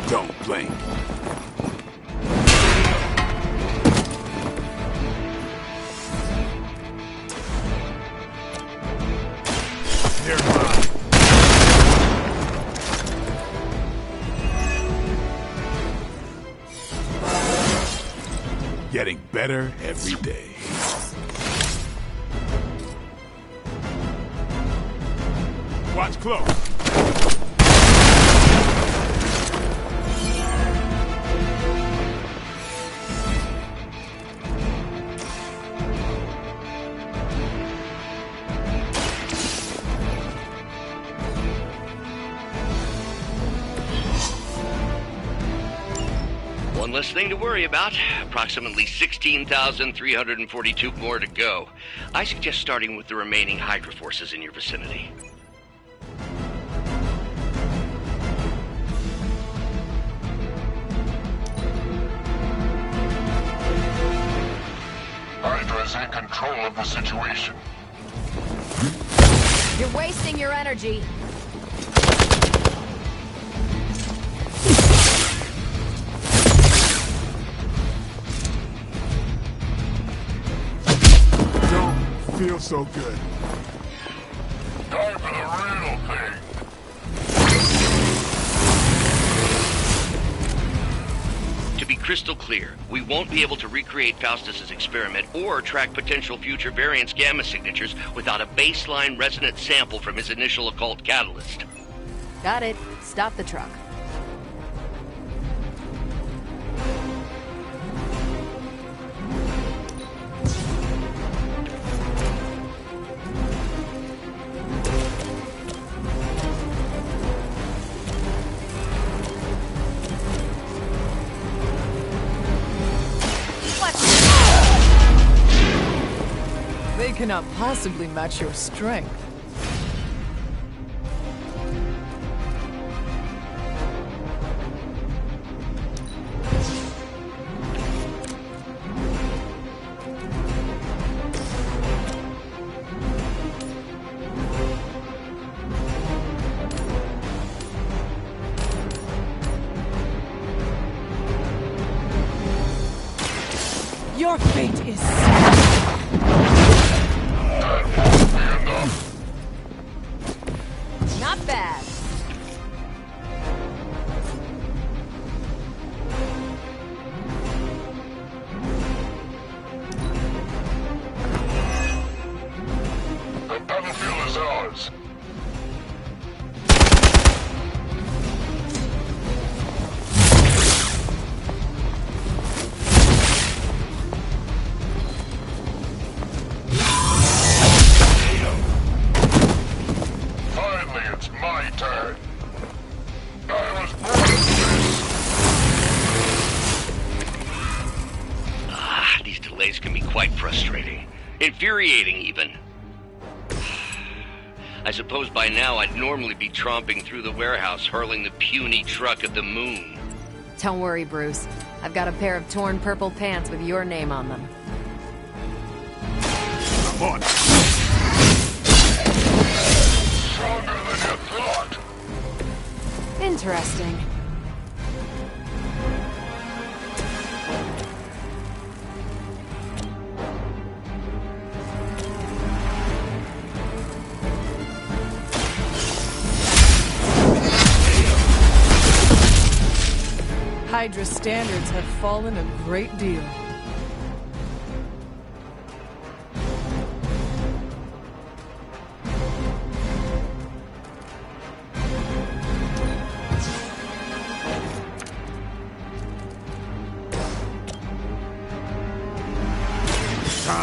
Speaker 1: Don't blink. Getting better every day. Watch close.
Speaker 19: One less thing to worry about. Approximately 16,342 more to go. I suggest starting with the remaining Hydra forces in your vicinity.
Speaker 21: Hydra is in control of the situation.
Speaker 9: You're wasting your energy.
Speaker 1: Feel so good.
Speaker 21: Time for the real thing.
Speaker 19: To be crystal clear, we won't be able to recreate Faustus's experiment or track potential future variants' gamma signatures without a baseline resonant sample from his initial occult catalyst.
Speaker 9: Got it. Stop the truck.
Speaker 12: They cannot possibly match your strength. Your fate is
Speaker 9: not bad.
Speaker 21: The battlefield is ours. Finally, it's my turn. I was born for this.
Speaker 19: These delays can be quite frustrating. Infuriating, even. I suppose by now I'd normally be tromping through the warehouse, hurling the puny truck at the moon.
Speaker 9: Don't worry, Bruce. I've got a pair of torn purple pants with your name on them.
Speaker 1: Come on.
Speaker 21: Stronger than you thought.
Speaker 9: Interesting.
Speaker 12: Hydra standards have fallen a great deal.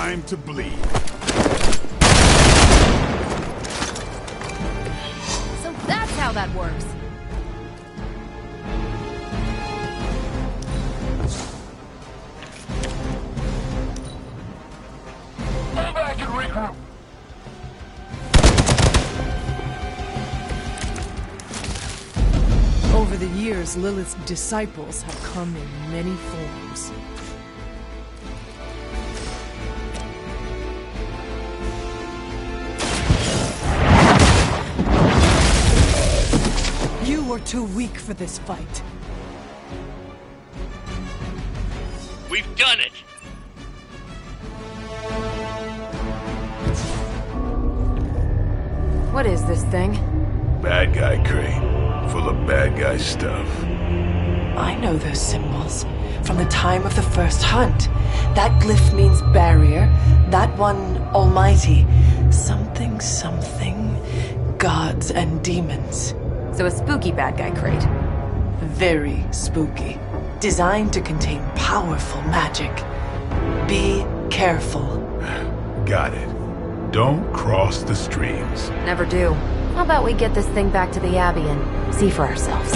Speaker 1: time to bleed.
Speaker 8: So that's how that works.
Speaker 21: Go back and regroup.
Speaker 12: Over the years, Lilith's disciples have come in many forms. You were too weak for this fight.
Speaker 19: We've done it!
Speaker 9: What is this thing?
Speaker 1: Bad guy crate. Full of bad guy stuff.
Speaker 12: I know those symbols from the time of the first hunt. That glyph means barrier, that one almighty. Something, gods and demons.
Speaker 9: So a spooky bad guy crate.
Speaker 12: Very spooky. Designed to contain powerful magic. Be careful.
Speaker 1: Got it. Don't cross the streams.
Speaker 9: Never do. How about we get this thing back to the Abbey and see for ourselves?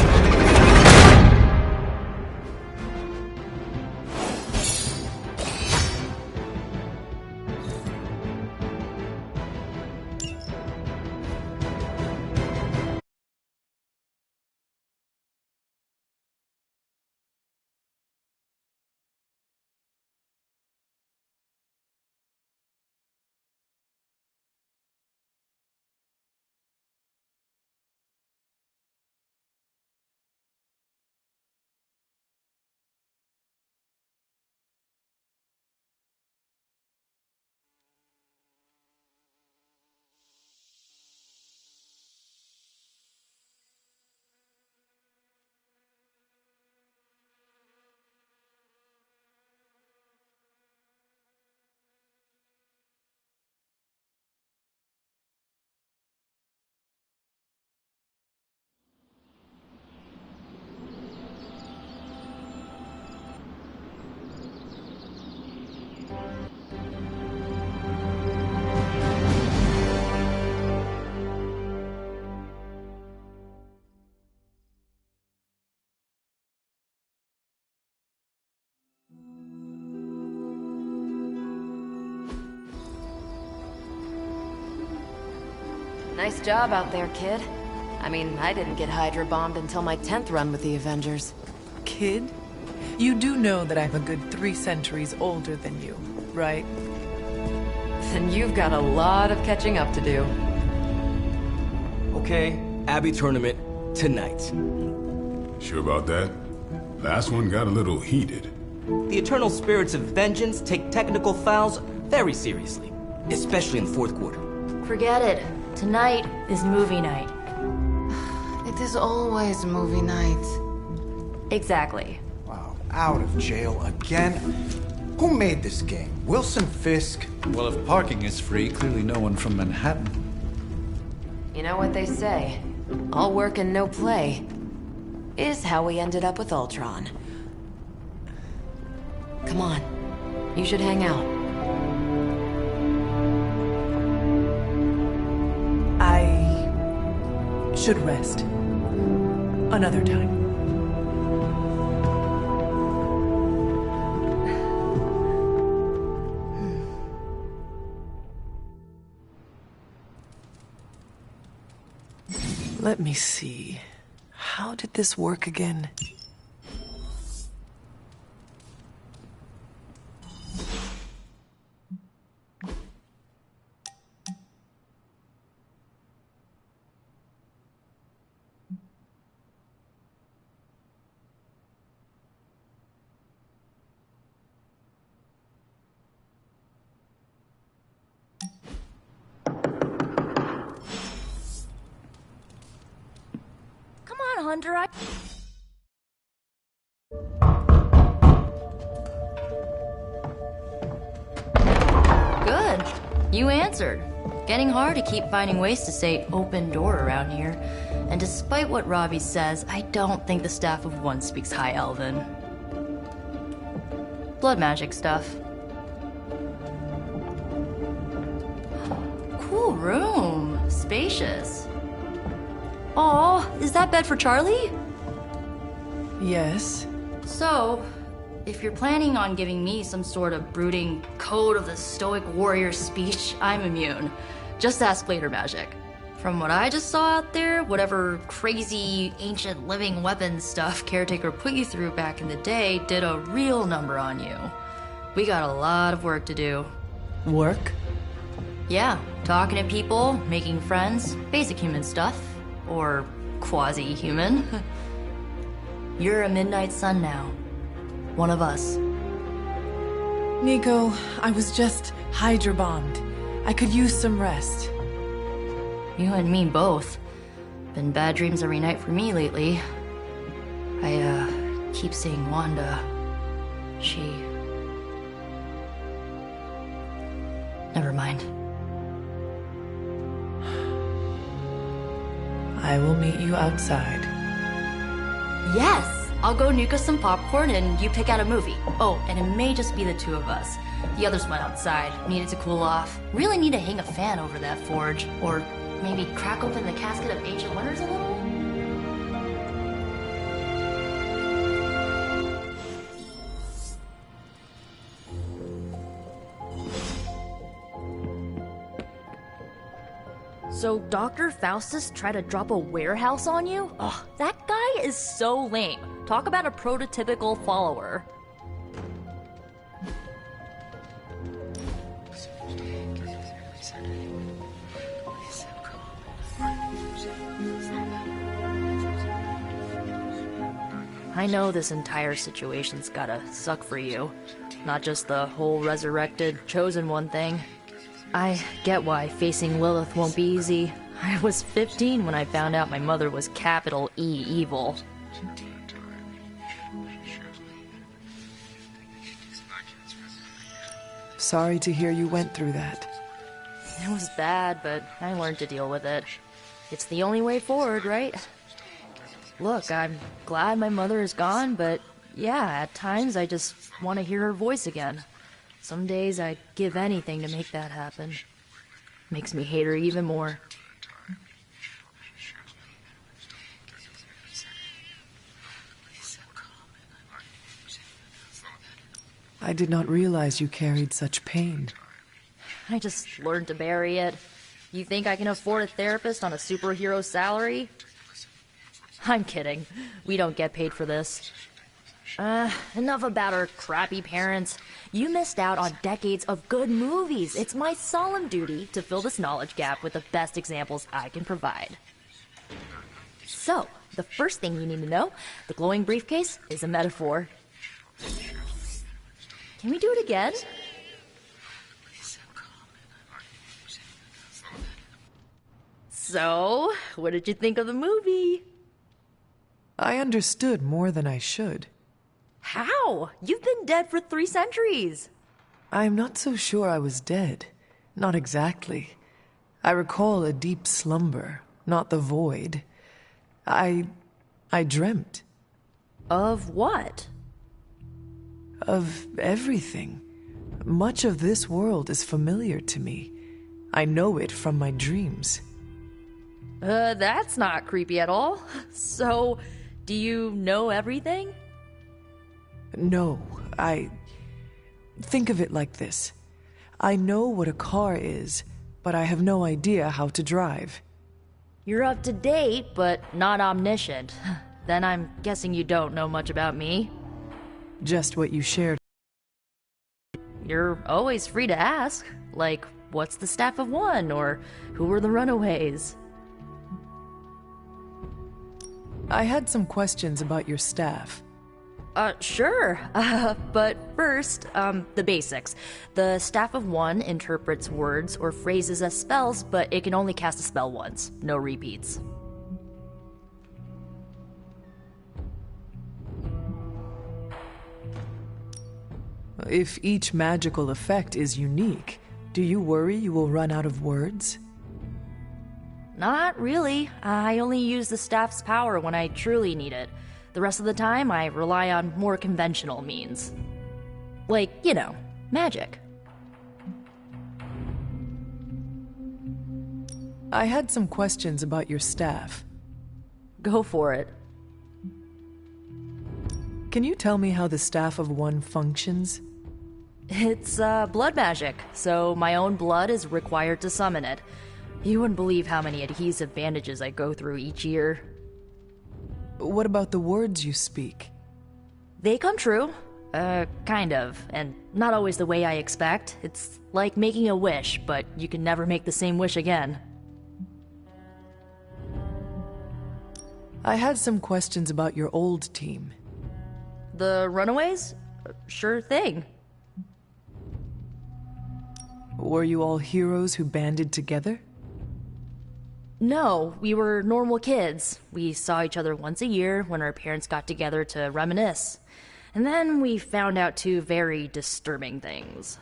Speaker 9: Nice job out there, kid. I mean, I didn't get Hydra bombed until my 10th run with the Avengers.
Speaker 12: Kid? You do know that I'm a good 3 centuries older than you, right?
Speaker 9: Then you've got a lot of catching up to do.
Speaker 13: Okay, Abbey tournament tonight.
Speaker 1: Sure about that? Last one got a little heated.
Speaker 13: The Eternal Spirits of Vengeance take technical fouls very seriously, especially in the 4th quarter.
Speaker 14: Forget it. Tonight is movie night.
Speaker 8: It is always movie night.
Speaker 14: Exactly.
Speaker 5: Wow, out of jail again? Who made this game? Wilson Fisk?
Speaker 4: Well, if parking is free, clearly no one from Manhattan.
Speaker 9: You know what they say? All work and no play is how we ended up with Ultron. Come on. You should hang out.
Speaker 12: I should rest. Another time. Let me see. How did this work again?
Speaker 10: Hunter,
Speaker 14: Good. You answered. Getting hard to keep finding ways to say open door around here. And despite what Robbie says, I don't think the staff of One speaks High Elven. Blood magic stuff. Cool room. Spacious. Aw, is that bed for Charlie?
Speaker 12: Yes.
Speaker 14: So, if you're planning on giving me some sort of brooding code of the stoic warrior speech, I'm immune. Just ask later, Magic. From what I just saw out there, whatever crazy ancient living weapons stuff Caretaker put you through back in the day did a real number on you. We got a lot of work to do.
Speaker 12: Work?
Speaker 14: Yeah, talking to people, making friends, basic human stuff. Or quasi-human. You're a Midnight Sun now. One of us.
Speaker 12: Nico, I was just Hydra bombed. I could use some rest.
Speaker 14: You and me both. Been bad dreams every night for me lately. I, keep seeing Wanda. She... Never mind.
Speaker 12: I will meet you outside.
Speaker 14: Yes! I'll go nuke us some popcorn and you pick out a movie. Oh, and it may just be the two of us. The others went outside, needed to cool off. Really need to hang a fan over that forge. Or maybe crack open the casket of ancient wonders a little?
Speaker 3: So Dr. Faustus tried to drop a warehouse on you? Ugh, that guy is so lame. Talk about a prototypical follower. I know this entire situation's gotta suck for you. Not just the whole resurrected, chosen one thing. I get why facing Lilith won't be easy. I was 15 when I found out my mother was capital E evil.
Speaker 12: Sorry to hear you went through that.
Speaker 3: It was bad, but I learned to deal with it. It's the only way forward, right? Look, I'm glad my mother is gone, but yeah, at times I just want to hear her voice again. Some days I'd give anything to make that happen. Makes me hate her even more.
Speaker 12: I did not realize you carried such pain.
Speaker 3: I just learned to bury it. You think I can afford a therapist on a superhero salary? I'm kidding. We don't get paid for this. Enough about our crappy parents. You missed out on decades of good movies. It's my solemn duty to fill this knowledge gap with the best examples I can provide. So, the first thing you need to know, the glowing briefcase is a metaphor. Can we do it again? So, what did you think of the movie?
Speaker 12: I understood more than I should.
Speaker 3: How? You've been dead for 3 centuries.
Speaker 12: I'm not so sure I was dead. Not exactly. I recall a deep slumber, not the void. I dreamt.
Speaker 3: Of what?
Speaker 12: Of everything. Much of this world is familiar to me. I know it from my dreams.
Speaker 3: That's not creepy at all. So, do you know everything?
Speaker 12: No, think of it like this. I know what a car is, but I have no idea how to drive.
Speaker 3: You're up to date, but not omniscient. Then I'm guessing you don't know much about me.
Speaker 12: Just what you shared.
Speaker 3: You're always free to ask. Like, what's the Staff of One? Or who were the Runaways?
Speaker 12: I had some questions about your staff.
Speaker 3: Sure. But first, the basics. The Staff of One interprets words or phrases as spells, but it can only cast a spell once. No repeats.
Speaker 12: If each magical effect is unique, do you worry you will run out of words?
Speaker 3: Not really. I only use the staff's power when I truly need it. The rest of the time, I rely on more conventional means. Like, you know, magic.
Speaker 12: I had some questions about your staff.
Speaker 3: Go for it.
Speaker 12: Can you tell me how the Staff of One functions?
Speaker 3: It's, blood magic, so my own blood is required to summon it. You wouldn't believe how many adhesive bandages I go through each year.
Speaker 12: What about the words you speak?
Speaker 3: They come true. Kind of. And not always the way I expect. It's like making a wish, but you can never make the same wish again.
Speaker 12: I had some questions about your old team.
Speaker 3: The Runaways? Sure thing.
Speaker 12: Were you all heroes who banded together?
Speaker 3: No, we were normal kids. We saw each other once a year when our parents got together to reminisce. And then we found out two very disturbing things.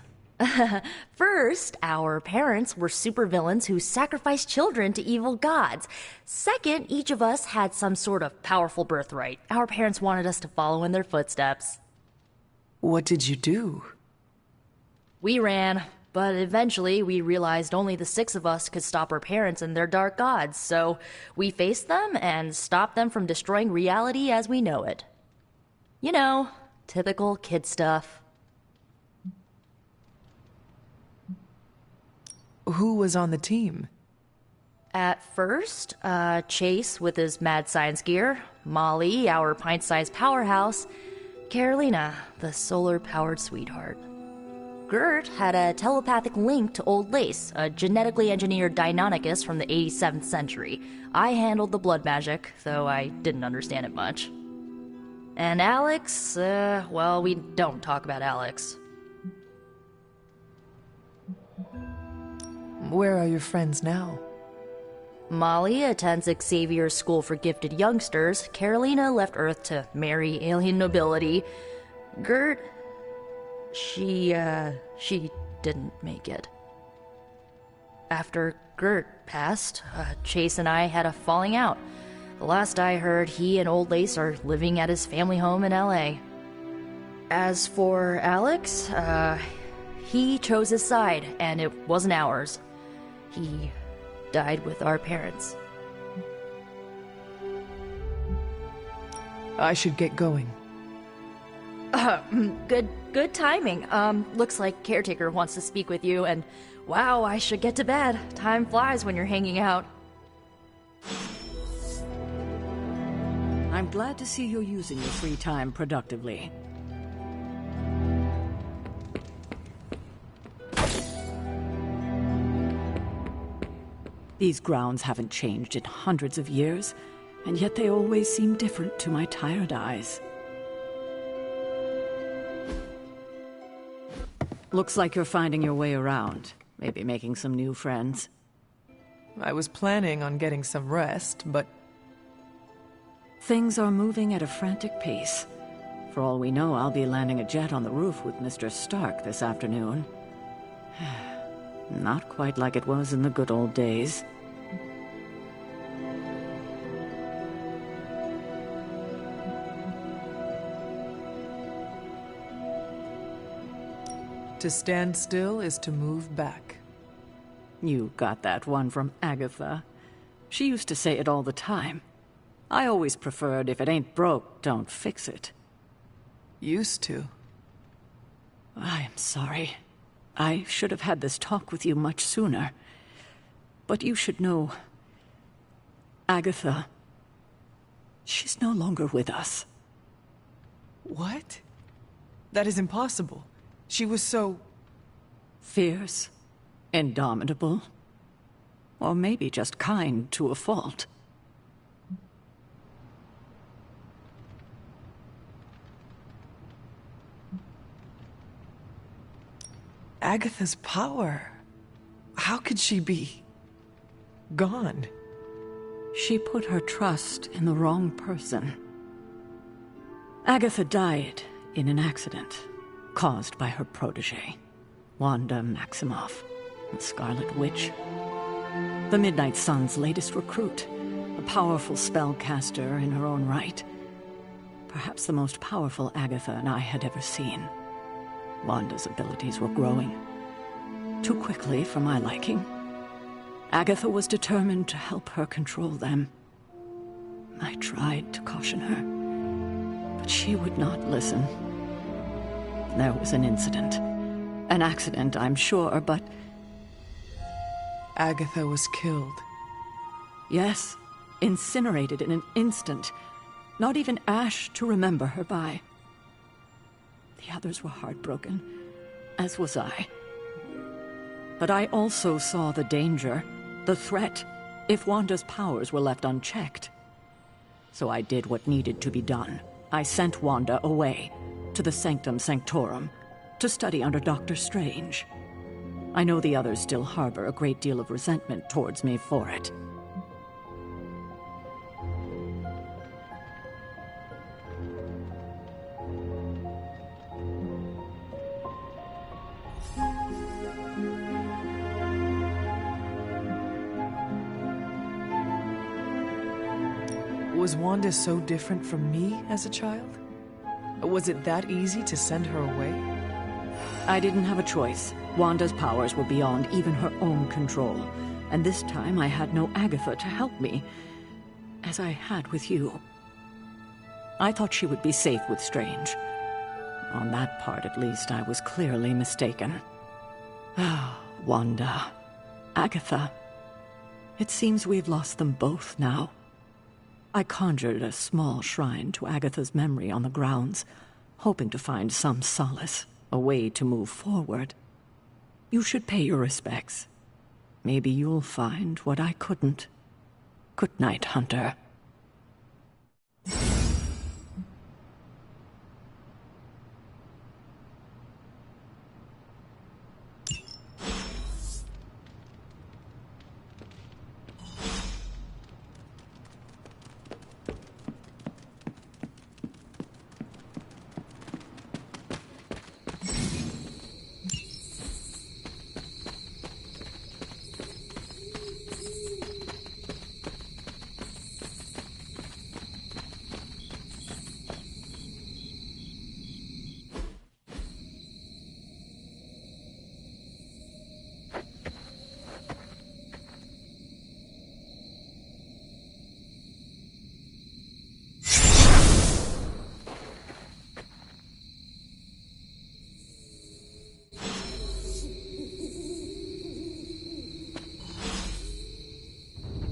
Speaker 3: First, our parents were supervillains who sacrificed children to evil gods. Second, each of us had some sort of powerful birthright. Our parents wanted us to follow in their footsteps.
Speaker 12: What did you do?
Speaker 3: We ran, but eventually we realized only the 6 of us could stop our parents and their dark gods, so we faced them and stopped them from destroying reality as we know it. You know, typical kid stuff.
Speaker 12: Who was on the team?
Speaker 3: At first, Chase with his mad science gear, Molly, our pint-sized powerhouse, Carolina, the solar-powered sweetheart. Gert had a telepathic link to Old Lace, a genetically engineered Deinonychus from the 87th century. I handled the blood magic, though I didn't understand it much. And Alex, well, we don't talk about Alex.
Speaker 12: Where are your friends now?
Speaker 3: Molly attends Xavier's School for Gifted Youngsters. Carolina left Earth to marry alien nobility. Gert... She didn't make it. After Gert passed, Chase and I had a falling out. The last I heard, he and Old Lace are living at his family home in LA. As for Alex, he chose his side, and it wasn't ours. He died with our parents.
Speaker 12: I should get going.
Speaker 3: Good timing. Looks like Caretaker wants to speak with you, and wow, I should get to bed. Time flies when you're hanging out.
Speaker 11: I'm glad to see you're using your free time productively. These grounds haven't changed in hundreds of years, and yet they always seem different to my tired eyes. Looks like you're finding your way around. Maybe making some new friends.
Speaker 12: I was planning on getting some rest, but...
Speaker 11: Things are moving at a frantic pace. For all we know, I'll be landing a jet on the roof with Mr. Stark this afternoon. Not quite like it was in the good old days.
Speaker 12: To stand still is to move back.
Speaker 11: You got that one from Agatha. She used to say it all the time. I always preferred, if it ain't broke, don't fix it.
Speaker 12: Used to.
Speaker 11: I am sorry. I should have had this talk with you much sooner. But you should know... Agatha... she's no longer with us.
Speaker 12: What? That is impossible. She was so...
Speaker 11: fierce, indomitable, or maybe just kind to a fault.
Speaker 12: Agatha's power. How could she be... gone?
Speaker 11: She put her trust in the wrong person. Agatha died in an accident caused by her protege, Wanda Maximoff, the Scarlet Witch. The Midnight Sun's latest recruit, a powerful spellcaster in her own right. Perhaps the most powerful Agatha and I had ever seen. Wanda's abilities were growing. Too quickly for my liking. Agatha was determined to help her control them. I tried to caution her, but she would not listen. There was an incident. An accident, I'm sure, but...
Speaker 12: Agatha was killed.
Speaker 11: Yes, incinerated in an instant. Not even ash to remember her by. The others were heartbroken, as was I. But I also saw the danger, the threat, if Wanda's powers were left unchecked. So I did what needed to be done. I sent Wanda away, to the Sanctum Sanctorum, to study under Doctor Strange. I know the others still harbor a great deal of resentment towards me for it.
Speaker 12: Was Wanda so different from me as a child? Was it that easy to send her away?
Speaker 11: I didn't have a choice. Wanda's powers were beyond even her own control. And this time I had no Agatha to help me, as I had with you. I thought she would be safe with Strange. On that part, at least, I was clearly mistaken. Ah, Wanda. Agatha. It seems we've lost them both now. I conjured a small shrine to Agatha's memory on the grounds, hoping to find some solace, a way to move forward. You should pay your respects. Maybe you'll find what I couldn't. Good night, Hunter.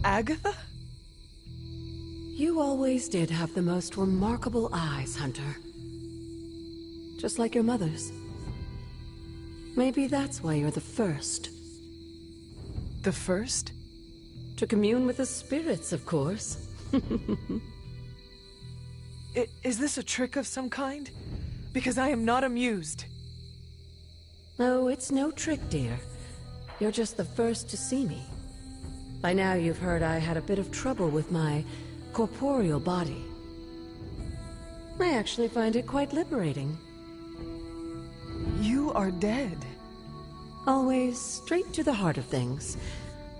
Speaker 12: Agatha?
Speaker 7: You always did have the most remarkable eyes, Hunter. Just like your mother's. Maybe that's why you're the first.
Speaker 12: The first?
Speaker 7: To commune with the spirits, of course.
Speaker 12: Is this a trick of some kind? Because I am not amused.
Speaker 7: No, it's no trick, dear. You're just the first to see me. By now you've heard I had a bit of trouble with my corporeal body. I actually find it quite liberating.
Speaker 12: You are dead.
Speaker 7: Always straight to the heart of things.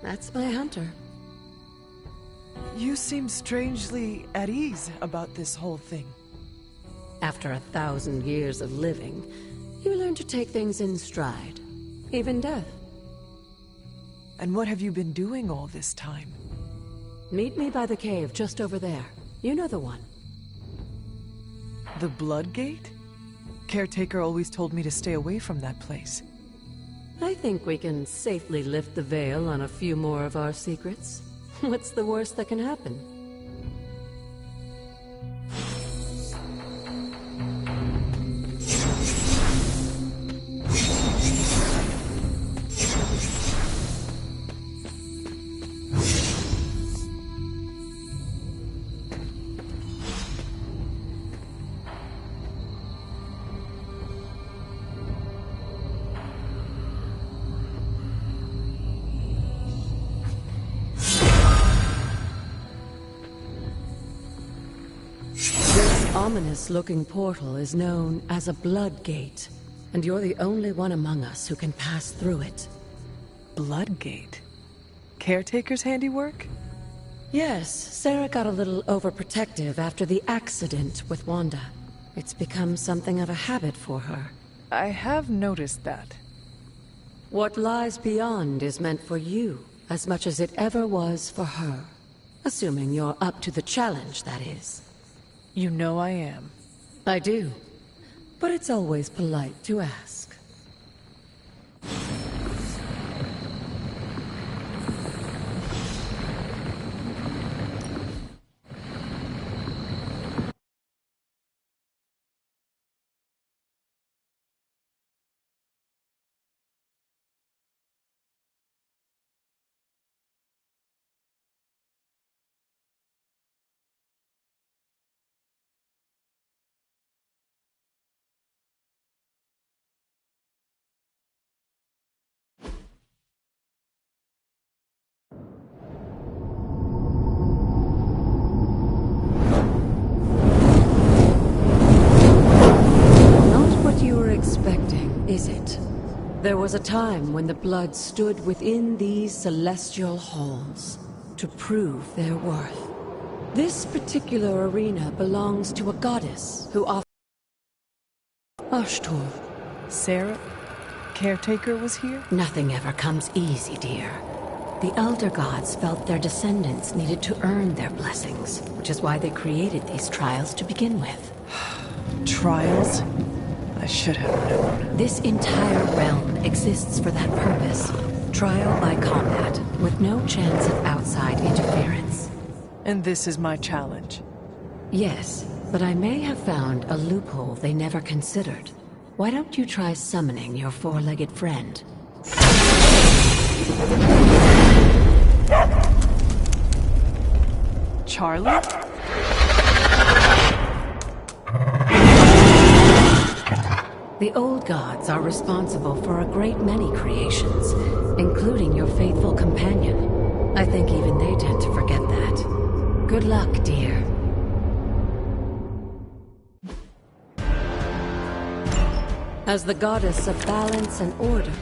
Speaker 7: That's my Hunter.
Speaker 12: You seem strangely at ease about this whole thing.
Speaker 7: After 1,000 years of living, you learn to take things in stride. Even death.
Speaker 12: And what have you been doing all this time?
Speaker 7: Meet me by the cave just over there. You know the one.
Speaker 12: The Blood Gate? Caretaker always told me to stay away from that place.
Speaker 7: I think we can safely lift the veil on a few more of our secrets. What's the worst that can happen? Ominous-looking portal is known as a Blood Gate, and you're the only one among us who can pass through it.
Speaker 12: Blood Gate? Caretaker's handiwork?
Speaker 7: Yes, Sarah got a little overprotective after the accident with Wanda. It's become something of a habit for her.
Speaker 12: I have noticed that.
Speaker 7: What lies beyond is meant for you, as much as it ever was for her. Assuming you're up to the challenge, that is.
Speaker 12: You know I am.
Speaker 7: I do. But it's always polite to ask. Is it? There was a time when the Blood stood within these celestial halls to prove their worth. This particular arena belongs to a goddess who offers Ashtor.
Speaker 12: Sarah? Caretaker was here?
Speaker 7: Nothing ever comes easy, dear. The Elder Gods felt their descendants needed to earn their blessings, which is why they created these trials to begin with.
Speaker 12: Trials? I should have known.
Speaker 7: This entire realm exists for that purpose. Trial by combat, with no chance of outside interference.
Speaker 12: And this is my challenge?
Speaker 7: Yes, but I may have found a loophole they never considered. Why don't you try summoning your four-legged friend?
Speaker 12: Charlie?
Speaker 7: The old gods are responsible for a great many creations, including your faithful companion. I think even they tend to forget that. Good luck, dear. As the goddess of balance and order,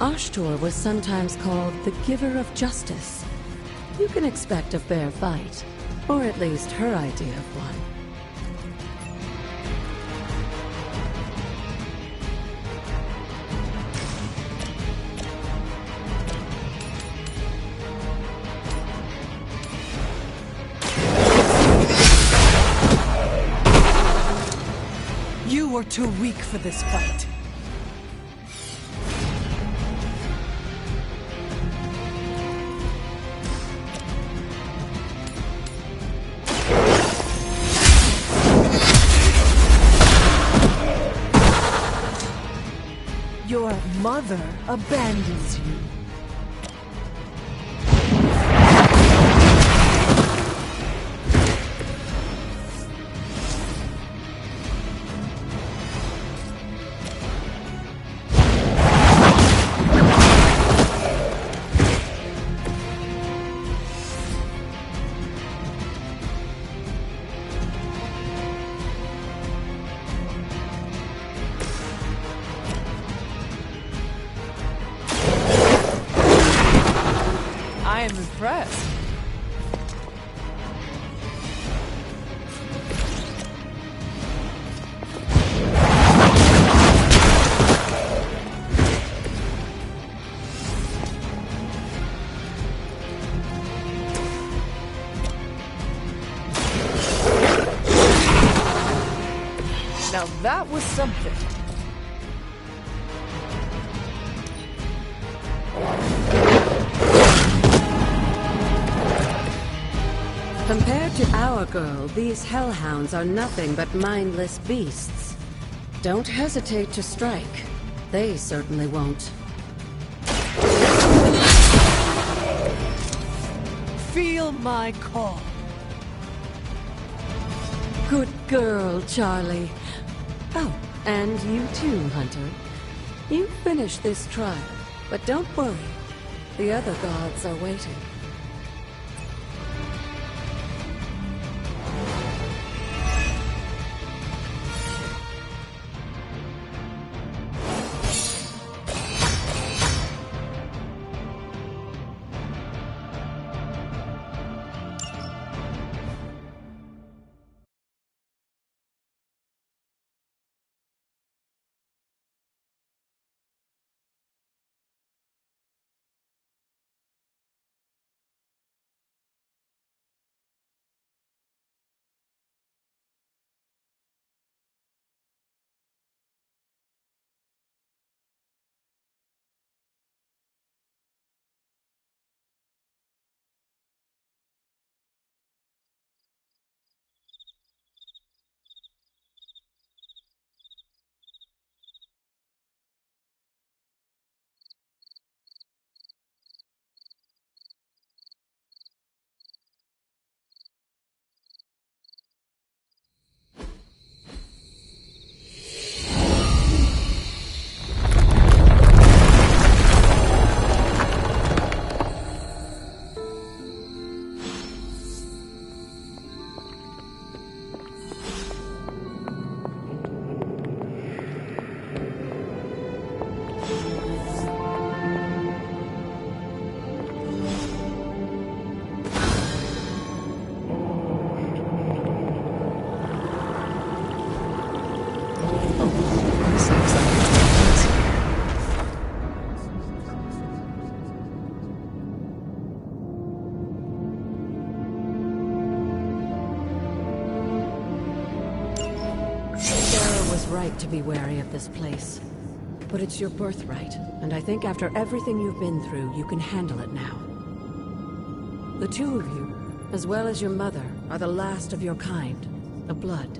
Speaker 7: Ashtor was sometimes called the giver of justice. You can expect a fair fight, or at least her idea of one.
Speaker 12: You are too weak for this fight. Your mother abandons you. I am impressed. Now that was something.
Speaker 7: Compared to our girl, these hellhounds are nothing but mindless beasts. Don't hesitate to strike. They certainly won't.
Speaker 12: Feel my call.
Speaker 7: Good girl, Charlie. Oh, and you too, Hunter. You finished this trial, but don't worry. The other gods are waiting. right to be wary of this place. But it's your birthright, and I think after everything you've been through, you can handle it now. The two of you, as well as your mother, are the last of your kind, the Blood.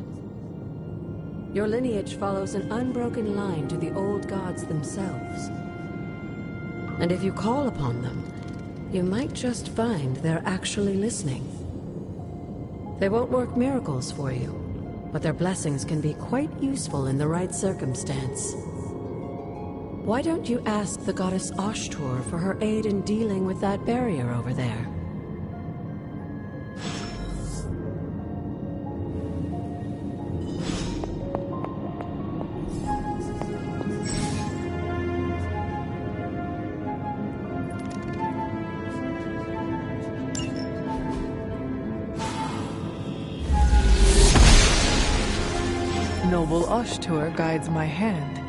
Speaker 7: Your lineage follows an unbroken line to the old gods themselves. And if you call upon them, you might just find they're actually listening. They won't work miracles for you, but their blessings can be quite useful in the right circumstance. Why don't you ask the goddess Ashtur for her aid in dealing with that barrier over there?
Speaker 12: Noble Ashtur guides my hand.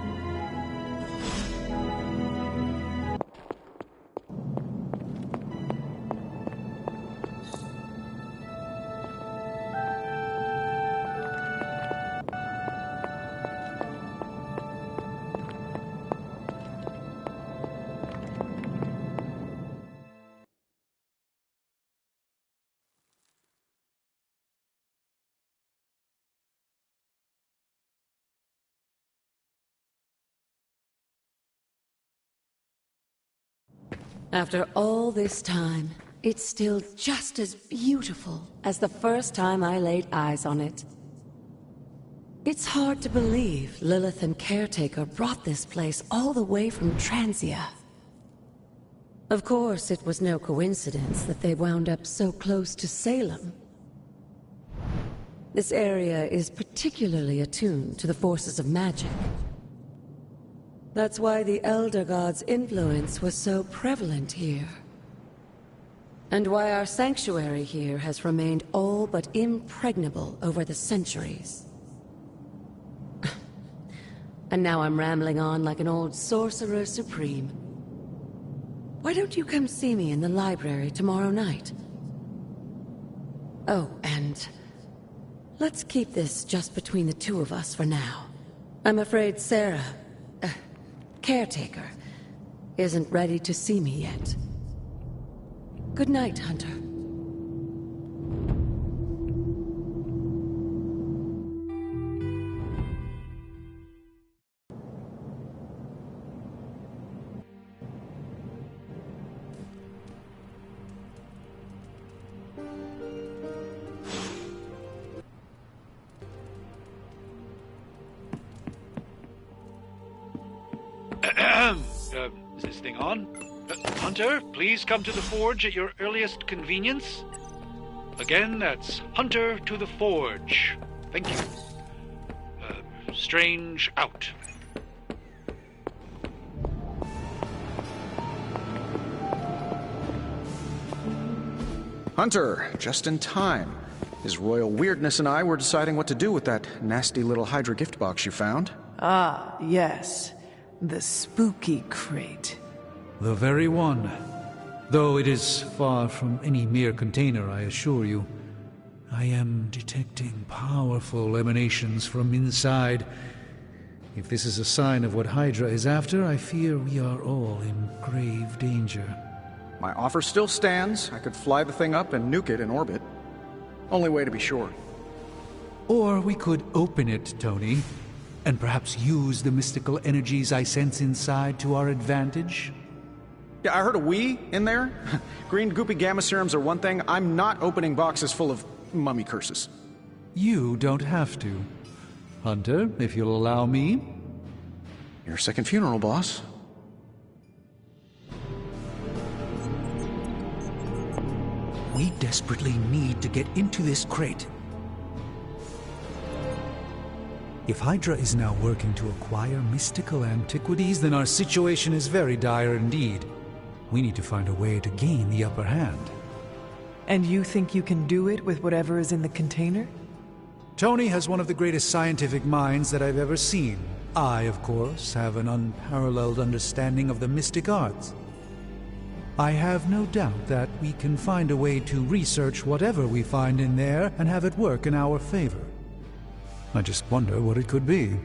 Speaker 7: After all this time, it's still just as beautiful as the first time I laid eyes on it. It's hard to believe Lilith and Caretaker brought this place all the way from Transia. Of course, it was no coincidence that they wound up so close to Salem. This area is particularly attuned to the forces of magic. That's why the Elder God's influence was so prevalent here. And why our sanctuary here has remained all but impregnable over the centuries. And now I'm rambling on like an old sorcerer supreme. Why don't you come see me in the library tomorrow night? Oh, and let's keep this just between the two of us for now. I'm afraid Sarah, Caretaker, isn't ready to see me yet. Good night, Hunter.
Speaker 4: Is this thing on? Hunter, please come to the forge at your earliest convenience. Again, that's Hunter to the forge. Thank you. Strange out.
Speaker 6: Hunter, just in time. His royal weirdness and I were deciding what to do with that nasty little Hydra gift box you found.
Speaker 12: Ah, yes. The spooky crate.
Speaker 4: The very one. Though it is far from any mere container, I assure you. I am detecting powerful emanations from inside. If this is a sign of what Hydra is after, I fear we are all in grave danger.
Speaker 6: My offer still stands. I could fly the thing up and nuke it in orbit. Only way to be sure.
Speaker 4: Or we could open it, Tony, and perhaps use the mystical energies I sense inside to our advantage.
Speaker 6: Yeah, I heard a "we" in there. Green goopy gamma serums are one thing. I'm not opening boxes full of mummy curses.
Speaker 4: You don't have to. Hunter, if you'll allow me.
Speaker 6: Your second funeral, boss.
Speaker 4: We desperately need to get into this crate. If Hydra is now working to acquire mystical antiquities, then our situation is very dire indeed. We need to find a way to gain the upper hand.
Speaker 12: And you think you can do it with whatever is in the container?
Speaker 4: Tony has one of the greatest scientific minds that I've ever seen. I, of course, have an unparalleled understanding of the mystic arts. I have no doubt that we can find a way to research whatever we find in there and have it work in our favor. I just wonder what it could be.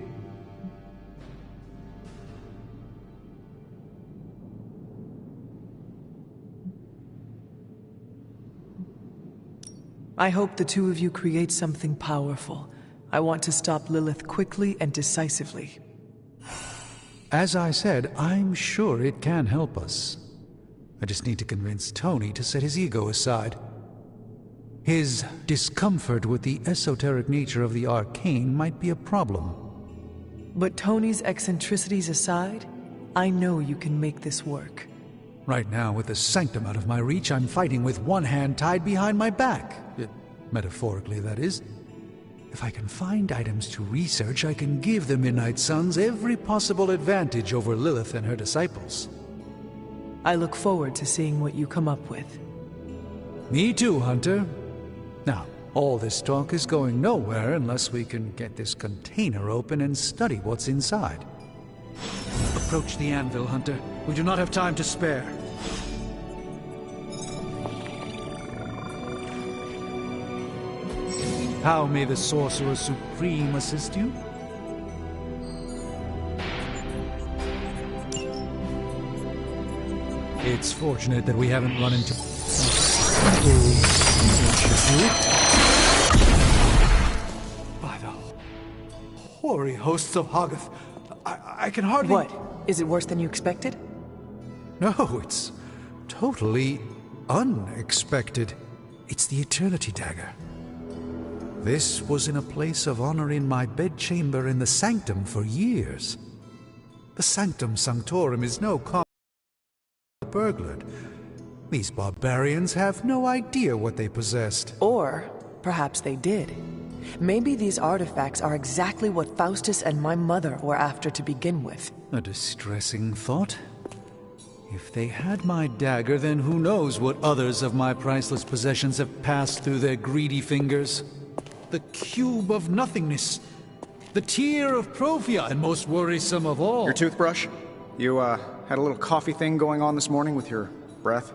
Speaker 12: I hope the two of you create something powerful. I want to stop Lilith quickly and decisively.
Speaker 4: As I said, I'm sure it can help us. I just need to convince Tony to set his ego aside. His discomfort with the esoteric nature of the arcane might be a problem.
Speaker 12: But Tony's eccentricities aside, I know you can make this work.
Speaker 4: Right now, with the sanctum out of my reach, I'm fighting with one hand tied behind my back. Metaphorically, that is. If I can find items to research, I can give the Midnight Suns every possible advantage over Lilith and her disciples.
Speaker 12: I look forward to seeing what you come up with.
Speaker 4: Me too, Hunter. Now, all this talk is going nowhere unless we can get this container open and study what's inside. Approach the anvil, Hunter. We do not have time to spare. How may the Sorcerer Supreme assist you? It's fortunate that we haven't run into... By the hoary hosts of Hoggoth, I can hardly...
Speaker 12: What? Is it worse than you expected?
Speaker 4: No, it's totally unexpected. It's the Eternity Dagger. This was in a place of honor in my bedchamber in the Sanctum for years. The Sanctum Sanctorum is no common burglared. These barbarians have no idea what they possessed.
Speaker 12: Or perhaps they did. Maybe these artifacts are exactly what Faustus and my mother were after to begin with.
Speaker 4: A distressing thought. If they had my dagger, then who knows what others of my priceless possessions have passed through their greedy fingers. The cube of nothingness. The tear of Profia, and most worrisome of all.
Speaker 6: Your toothbrush? You, had a little coffee thing going on this morning with your breath?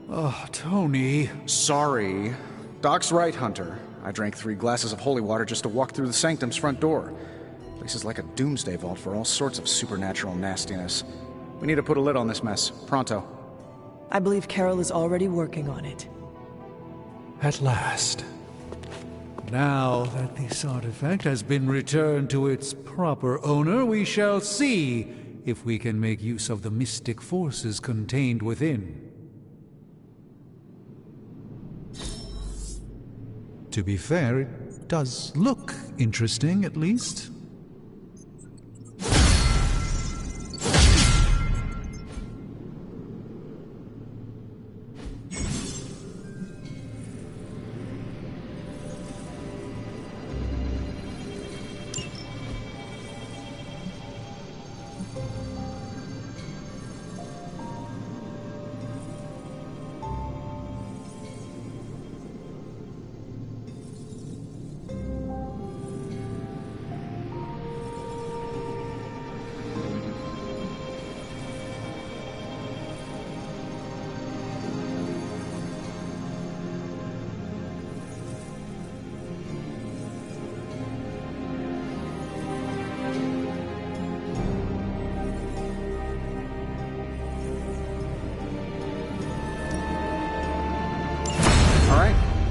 Speaker 4: Oh, Tony.
Speaker 6: Sorry. Doc's right, Hunter. I drank 3 glasses of holy water just to walk through the Sanctum's front door. Place is like a doomsday vault for all sorts of supernatural nastiness. We need to put a lid on this mess. Pronto.
Speaker 12: I believe Carol is already working on it.
Speaker 4: At last. Now that this artifact has been returned to its proper owner, we shall see if we can make use of the mystic forces contained within. To be fair, it does look interesting, at least.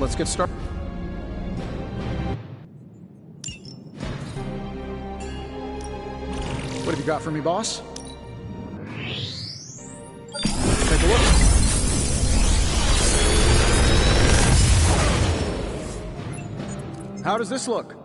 Speaker 6: Let's get started. What have you got for me, boss? Take a look. How does this look?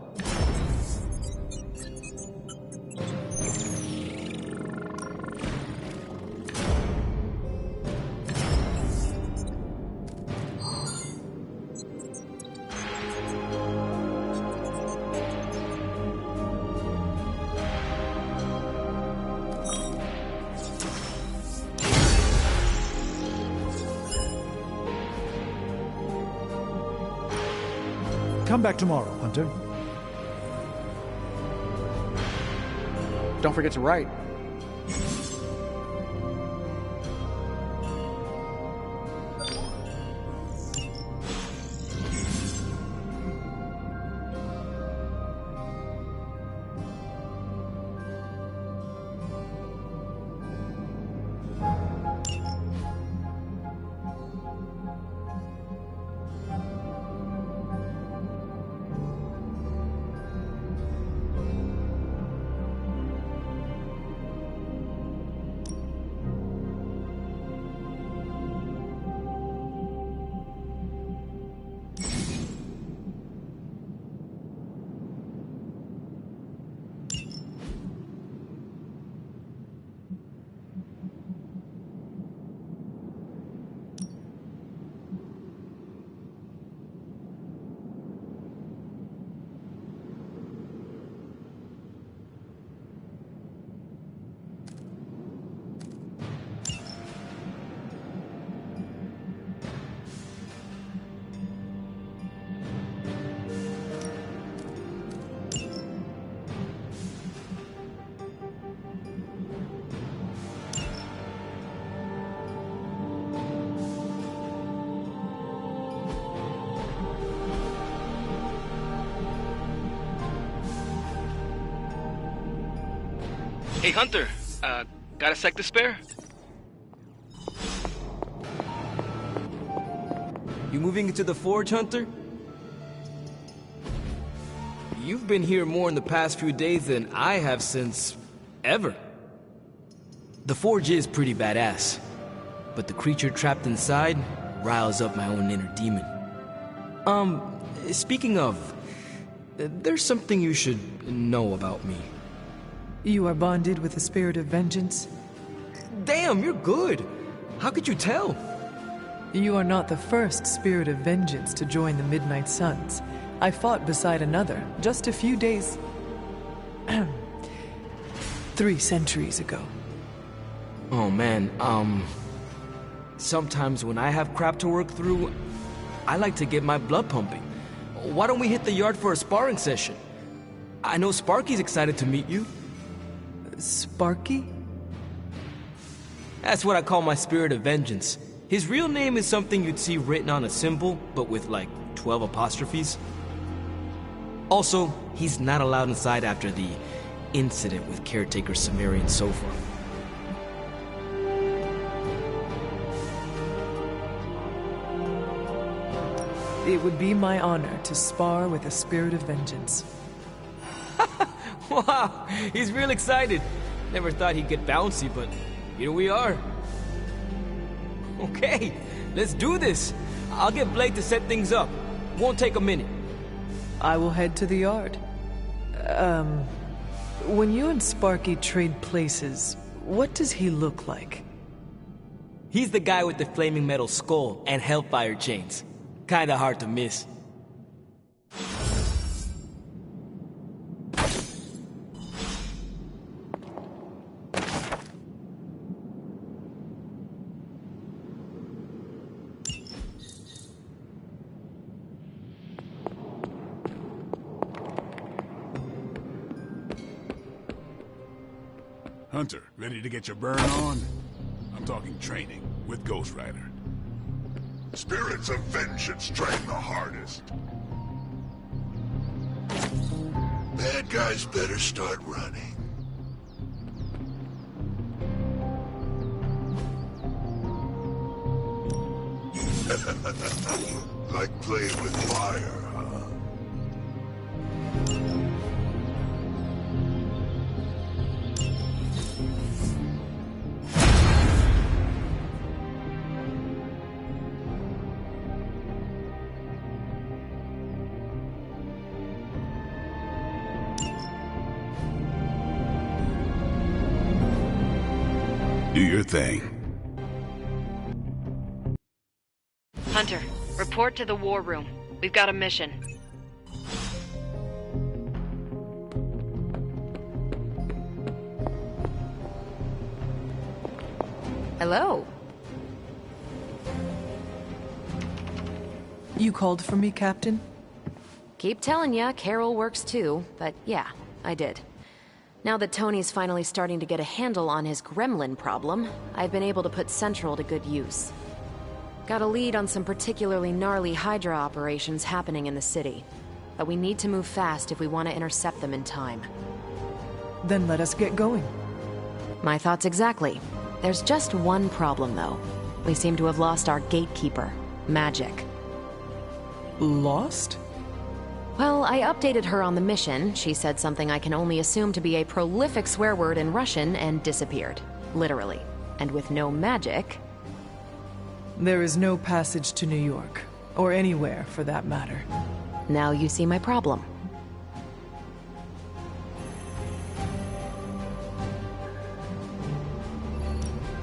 Speaker 4: Come back tomorrow, Hunter.
Speaker 6: Don't forget to write.
Speaker 13: Hey, Hunter. Got a sec to spare? You moving into the Forge, Hunter? You've been here more in the past few days than I have since... ever. The Forge is pretty badass, but the creature trapped inside riles up my own inner demon. Speaking of, there's something you should know about me.
Speaker 12: You are bonded with the spirit of vengeance?
Speaker 13: Damn, you're good! How could you tell?
Speaker 12: You are not the first spirit of vengeance to join the Midnight Suns. I fought beside another just a few days... 3 centuries ago.
Speaker 13: Oh man, sometimes when I have crap to work through, I like to get my blood pumping. Why don't we hit the yard for a sparring session? I know Sparky's excited to meet you.
Speaker 12: Sparky?
Speaker 13: That's what I call my spirit of vengeance. His real name is something you'd see written on a symbol, but with like 12 apostrophes. Also, he's not allowed inside after the incident with caretaker Sumerian Sofa.
Speaker 12: It would be my honor to spar with a spirit of vengeance.
Speaker 13: Wow, he's real excited. Never thought he'd get bouncy, but here we are. Okay, let's do this. I'll get Blake to set things up. Won't take a minute.
Speaker 12: I will head to the yard. When you and Sparky trade places, what does he look like?
Speaker 13: He's the guy with the flaming metal skull and hellfire chains. Kinda hard to miss.
Speaker 1: Hunter, ready to get your burn on? I'm talking training with Ghost Rider.
Speaker 21: Spirits of vengeance train the hardest. Bad guys better start running. Like playing with fire, huh?
Speaker 1: Do your thing.
Speaker 9: Hunter, report to the war room. We've got a mission. Hello.
Speaker 12: You called for me, Captain?
Speaker 9: Keep telling ya, Carol works too, but yeah, I did. Now that Tony's finally starting to get a handle on his gremlin problem, I've been able to put Central to good use. Got a lead on some particularly gnarly Hydra operations happening in the city. But we need to move fast if we want to intercept them in time.
Speaker 12: Then let us get going.
Speaker 9: My thoughts exactly. There's just one problem, though. We seem to have lost our gatekeeper, Magic.
Speaker 12: Lost?
Speaker 9: Well, I updated her on the mission. She said something I can only assume to be a prolific swear word in Russian and disappeared. Literally. And with no magic...
Speaker 12: There is no passage to New York. Or anywhere, for that matter.
Speaker 9: Now you see my problem.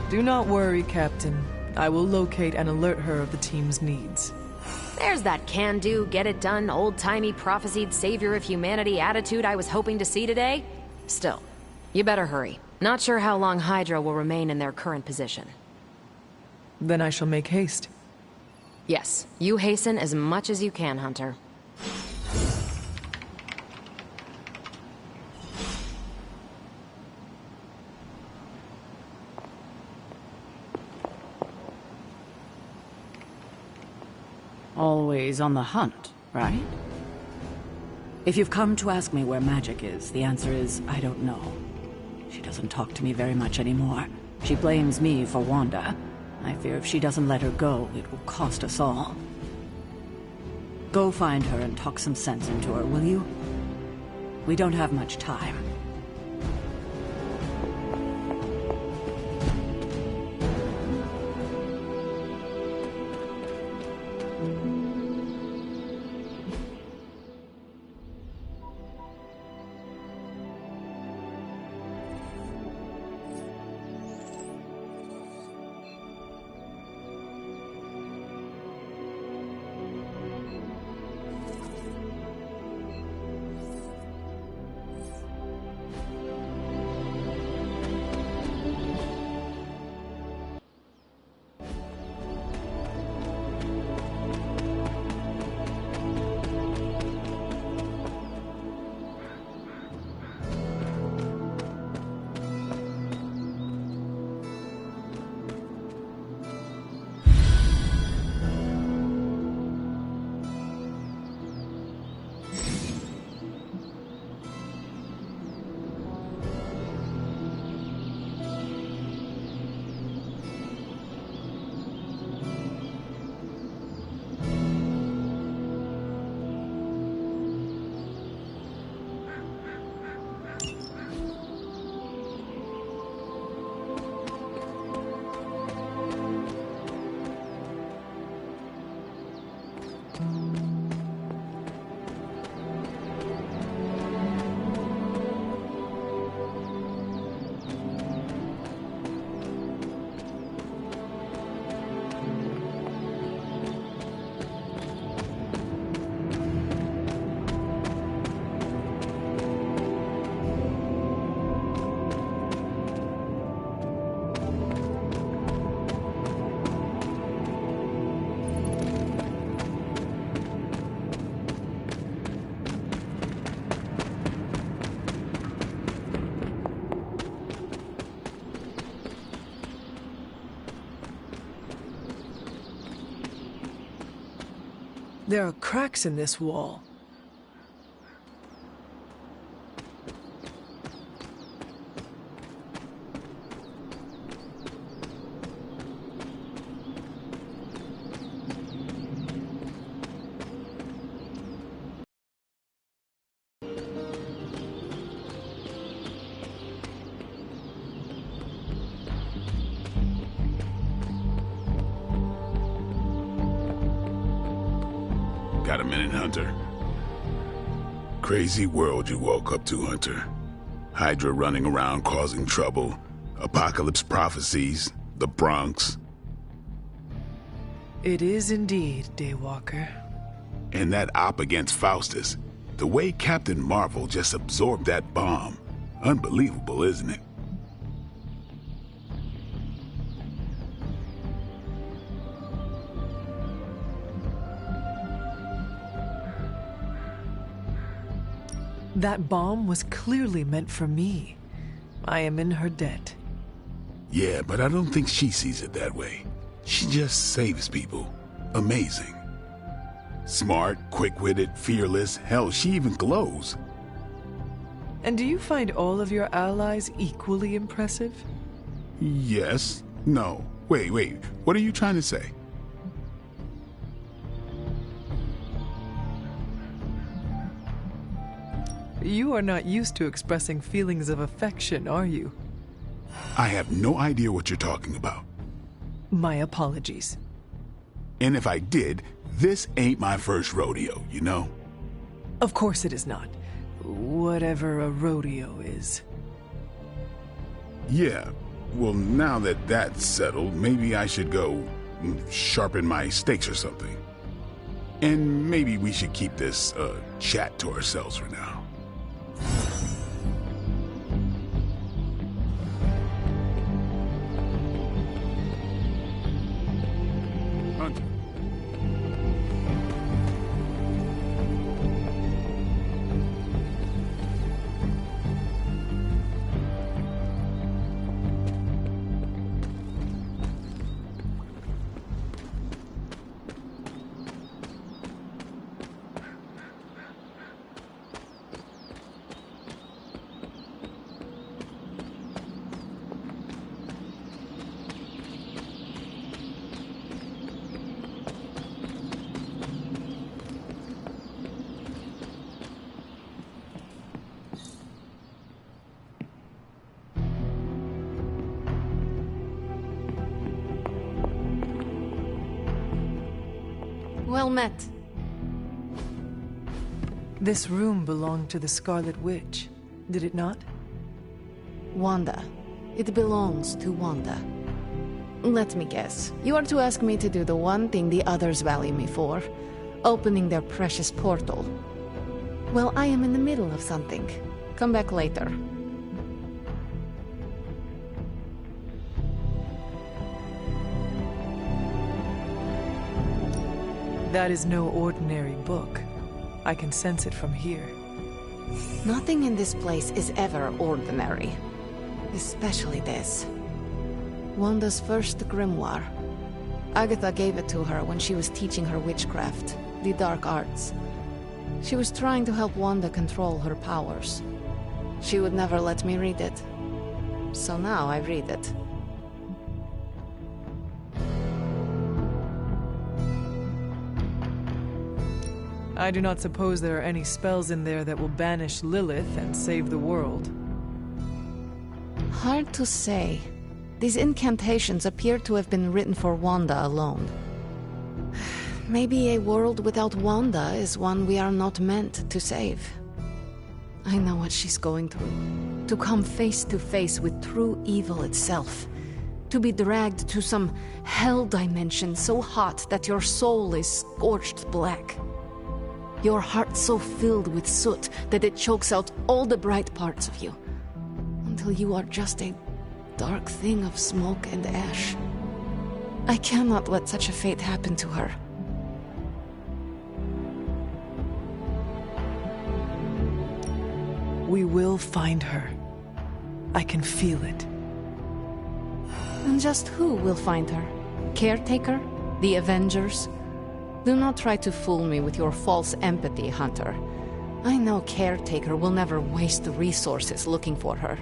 Speaker 12: Do not worry, Captain. I will locate and alert her of the team's needs.
Speaker 9: There's that can-do, get-it-done, old-timey prophesied savior of humanity attitude I was hoping to see today. Still, you better hurry. Not sure how long Hydra will remain in their current position.
Speaker 12: Then I shall make haste.
Speaker 9: Yes, you hasten as much as you can, Hunter.
Speaker 11: Always on the hunt, right? If you've come to ask me where Magic is, the answer is, I don't know. She doesn't talk to me very much anymore. She blames me for Wanda. I fear if she doesn't let her go, it will cost us all. Go find her and talk some sense into her, will you? We don't have much time.
Speaker 12: There are cracks in this wall.
Speaker 1: Got a minute, Hunter? Crazy world you woke up to, Hunter. Hydra running around causing trouble, apocalypse prophecies, the Bronx.
Speaker 12: It is indeed, Daywalker.
Speaker 1: And that op against Faustus. The way Captain Marvel just absorbed that bomb. Unbelievable, isn't it?
Speaker 12: That bomb was clearly meant for me. I am in her debt.
Speaker 1: Yeah, but I don't think she sees it that way. She just saves people. Amazing. Smart, quick-witted, fearless. Hell, she even glows.
Speaker 12: And do you find all of your allies equally impressive?
Speaker 1: Yes. No. Wait. What are you trying to say?
Speaker 12: You are not used to expressing feelings of affection, are you?
Speaker 1: I have no idea what you're talking about.
Speaker 12: My apologies.
Speaker 1: And if I did, this ain't my first rodeo, you know?
Speaker 12: Of course it is not. Whatever a rodeo is.
Speaker 1: Yeah. Well, now that that's settled, maybe I should go sharpen my stakes or something. And maybe we should keep this chat to ourselves for now. Hunter.
Speaker 9: Well met.
Speaker 12: This room belonged to the Scarlet Witch, did it not?
Speaker 9: Wanda. It belongs to Wanda. Let me guess. You are to ask me to do the one thing the others value me for. Opening their precious portal. Well, I am in the middle of something. Come back later.
Speaker 12: That is no ordinary book. I can sense it from here.
Speaker 9: Nothing in this place is ever ordinary. Especially this. Wanda's first grimoire. Agatha gave it to her when she was teaching her witchcraft, the dark arts. She was trying to help Wanda control her powers. She would never let me read it. So now I read it.
Speaker 12: I do not suppose there are any spells in there that will banish Lilith and save the world.
Speaker 9: Hard to say. These incantations appear to have been written for Wanda alone. Maybe a world without Wanda is one we are not meant to save. I know what she's going through. To come face to face with true evil itself. To be dragged to some hell dimension so hot that your soul is scorched black. Your heart so filled with soot that it chokes out all the bright parts of you. Until you are just a dark thing of smoke and ash. I cannot let such a fate happen to her.
Speaker 12: We will find her. I can feel it.
Speaker 9: And just who will find her? Caretaker? The Avengers? Do not try to fool me with your false empathy, Hunter. I know Caretaker will never waste resources looking for her.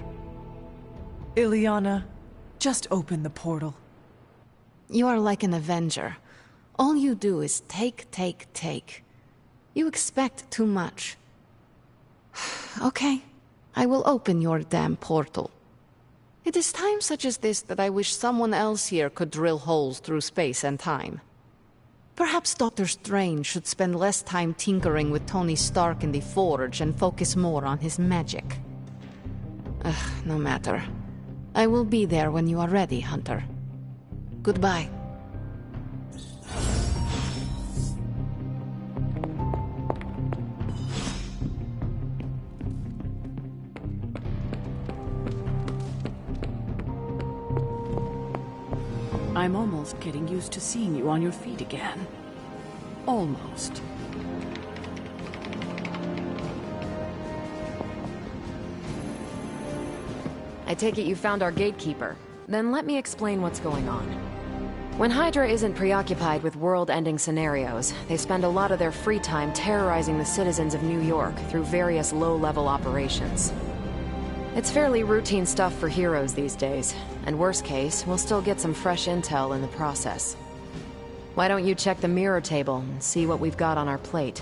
Speaker 12: Illyana, just open the portal.
Speaker 9: You are like an Avenger. All you do is take, take, take. You expect too much. Okay, I will open your damn portal. It is times such as this that I wish someone else here could drill holes through space and time. Perhaps Doctor Strange should spend less time tinkering with Tony Stark in the Forge and focus more on his magic. No matter. I will be there when you are ready, Hunter. Goodbye.
Speaker 11: I'm almost getting used to seeing you on your feet again. Almost.
Speaker 9: I take it you found our gatekeeper. Then let me explain what's going on. When Hydra isn't preoccupied with world-ending scenarios, they spend a lot of their free time terrorizing the citizens of New York through various low-level operations. It's fairly routine stuff for heroes these days, and worst case, we'll still get some fresh intel in the process. Why don't you check the mirror table and see what we've got on our plate?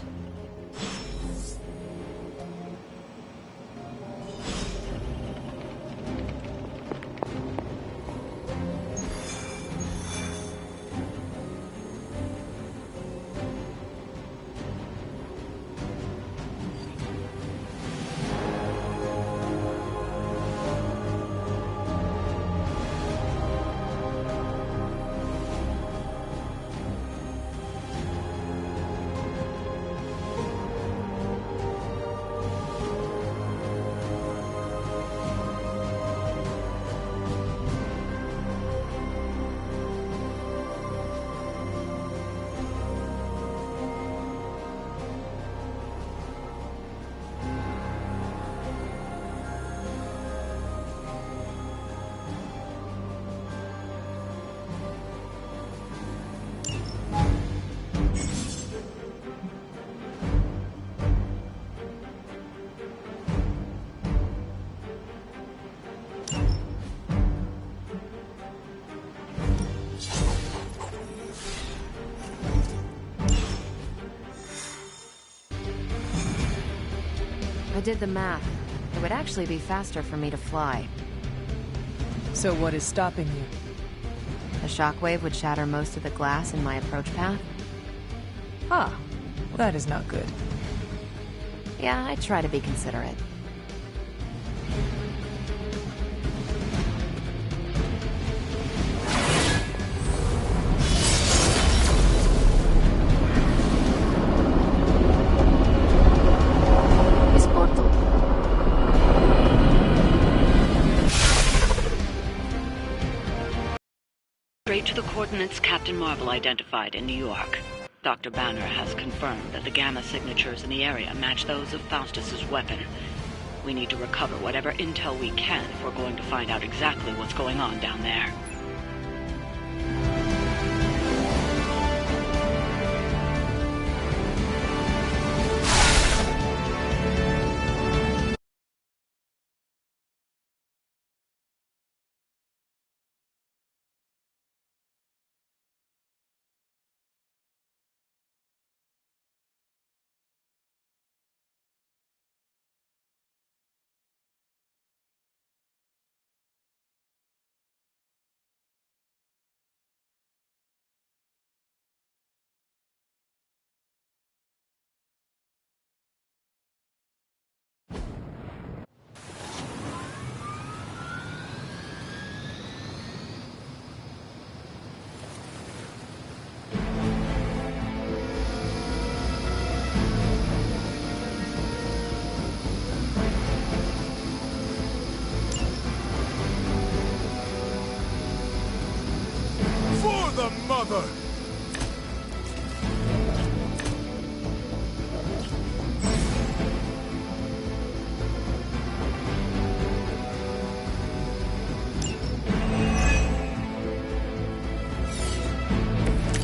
Speaker 9: I did the math. It would actually be faster for me to fly.
Speaker 12: So what is stopping you?
Speaker 9: A shockwave would shatter most of the glass in my approach path.
Speaker 12: Ah, well, that is not good.
Speaker 9: Yeah, I try to be considerate.
Speaker 16: Straight to the coordinates Captain Marvel identified in New York. Dr. Banner has confirmed that the gamma signatures in the area match those of Faustus's weapon. We need to recover whatever intel we can if we're going to find out exactly what's going on down there.
Speaker 17: For the mother!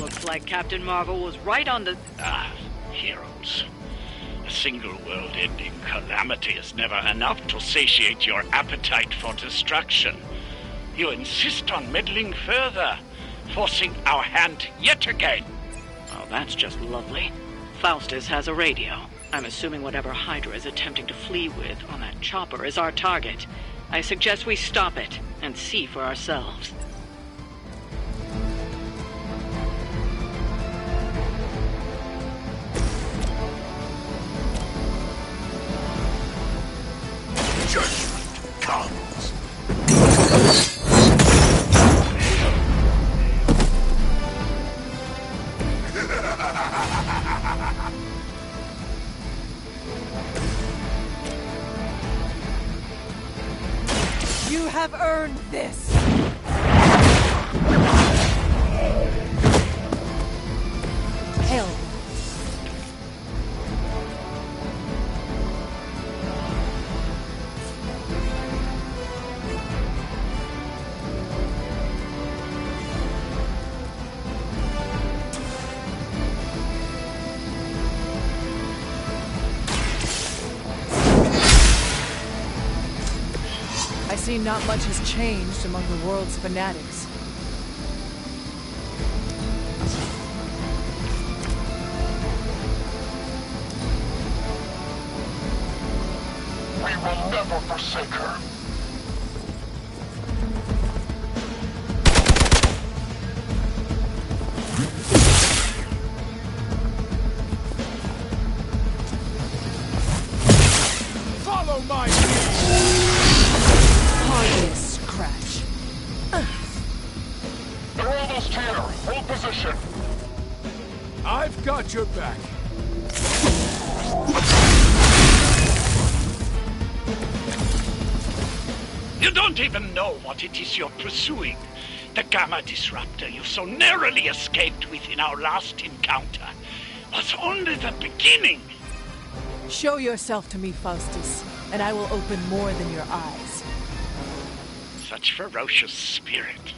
Speaker 16: Looks like Captain Marvel was right on the...
Speaker 2: Heroes. A single world-ending calamity is never enough to satiate your appetite for destruction. You insist on meddling further, forcing our hand yet again.
Speaker 16: Oh, that's just lovely. Faustus has a radio. I'm assuming whatever Hydra is attempting to flee with on that chopper is our target. I suggest we stop it and see for ourselves.
Speaker 2: Judgment comes.
Speaker 12: You have earned this! Hail. I see not much has changed among the world's fanatics.
Speaker 21: We will never forsake her.
Speaker 17: Follow my
Speaker 12: Hardly a scratch.
Speaker 21: They're almost here. Hold position.
Speaker 17: I've got your back.
Speaker 2: You don't even know what it is you're pursuing. The Gamma Disruptor you so narrowly escaped with in our last encounter was only the beginning.
Speaker 12: Show yourself to me, Faustus, and I will open more than your eyes.
Speaker 2: Such ferocious spirit.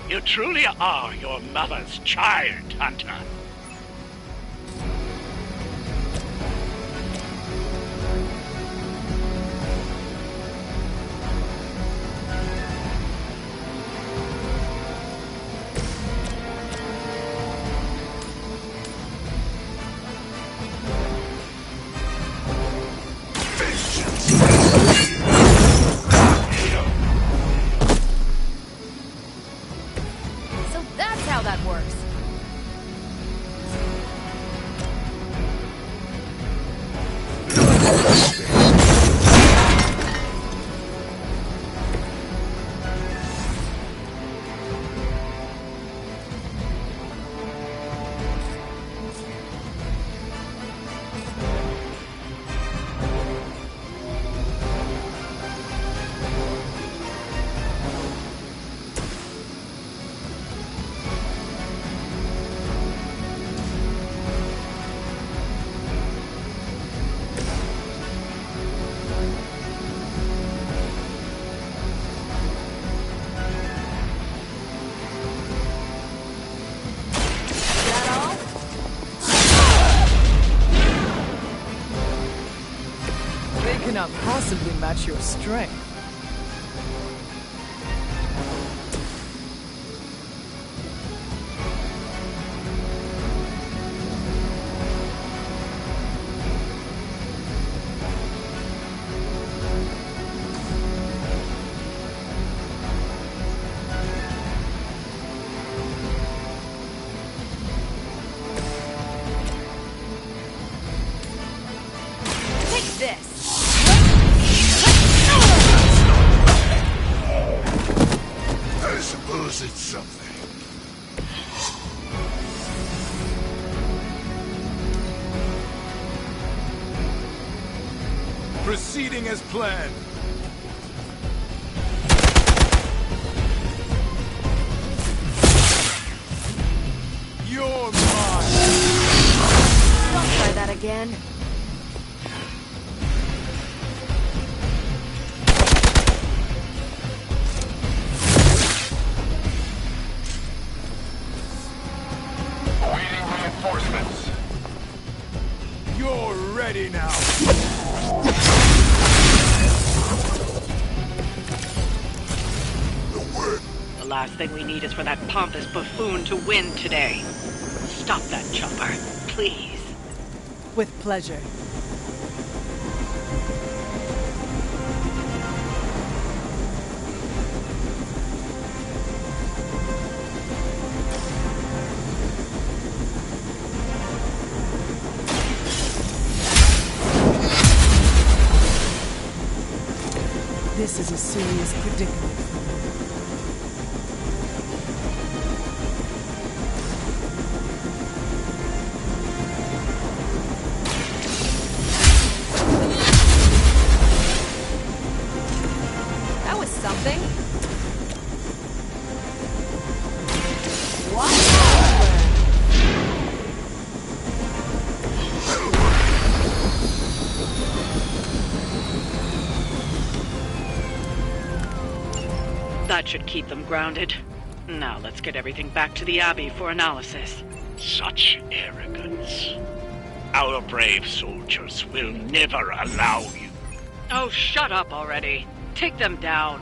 Speaker 2: You truly are your mother's child, Hunter.
Speaker 3: So that's how that works.
Speaker 12: cannot possibly match your strength.
Speaker 1: I suppose it's something.
Speaker 17: Proceeding as planned. You're mine.
Speaker 9: Don't try that again.
Speaker 21: Awaiting reinforcements.
Speaker 17: You're ready now.
Speaker 16: The last thing we need is for that pompous buffoon to win today. Stop that chopper, please.
Speaker 12: With pleasure. This is a serious predicament.
Speaker 9: That was something.
Speaker 16: That should keep them grounded. Now let's get everything back to the Abbey for analysis.
Speaker 2: Such arrogance. Our brave soldiers will never allow you.
Speaker 16: Oh, shut up already. Take them down.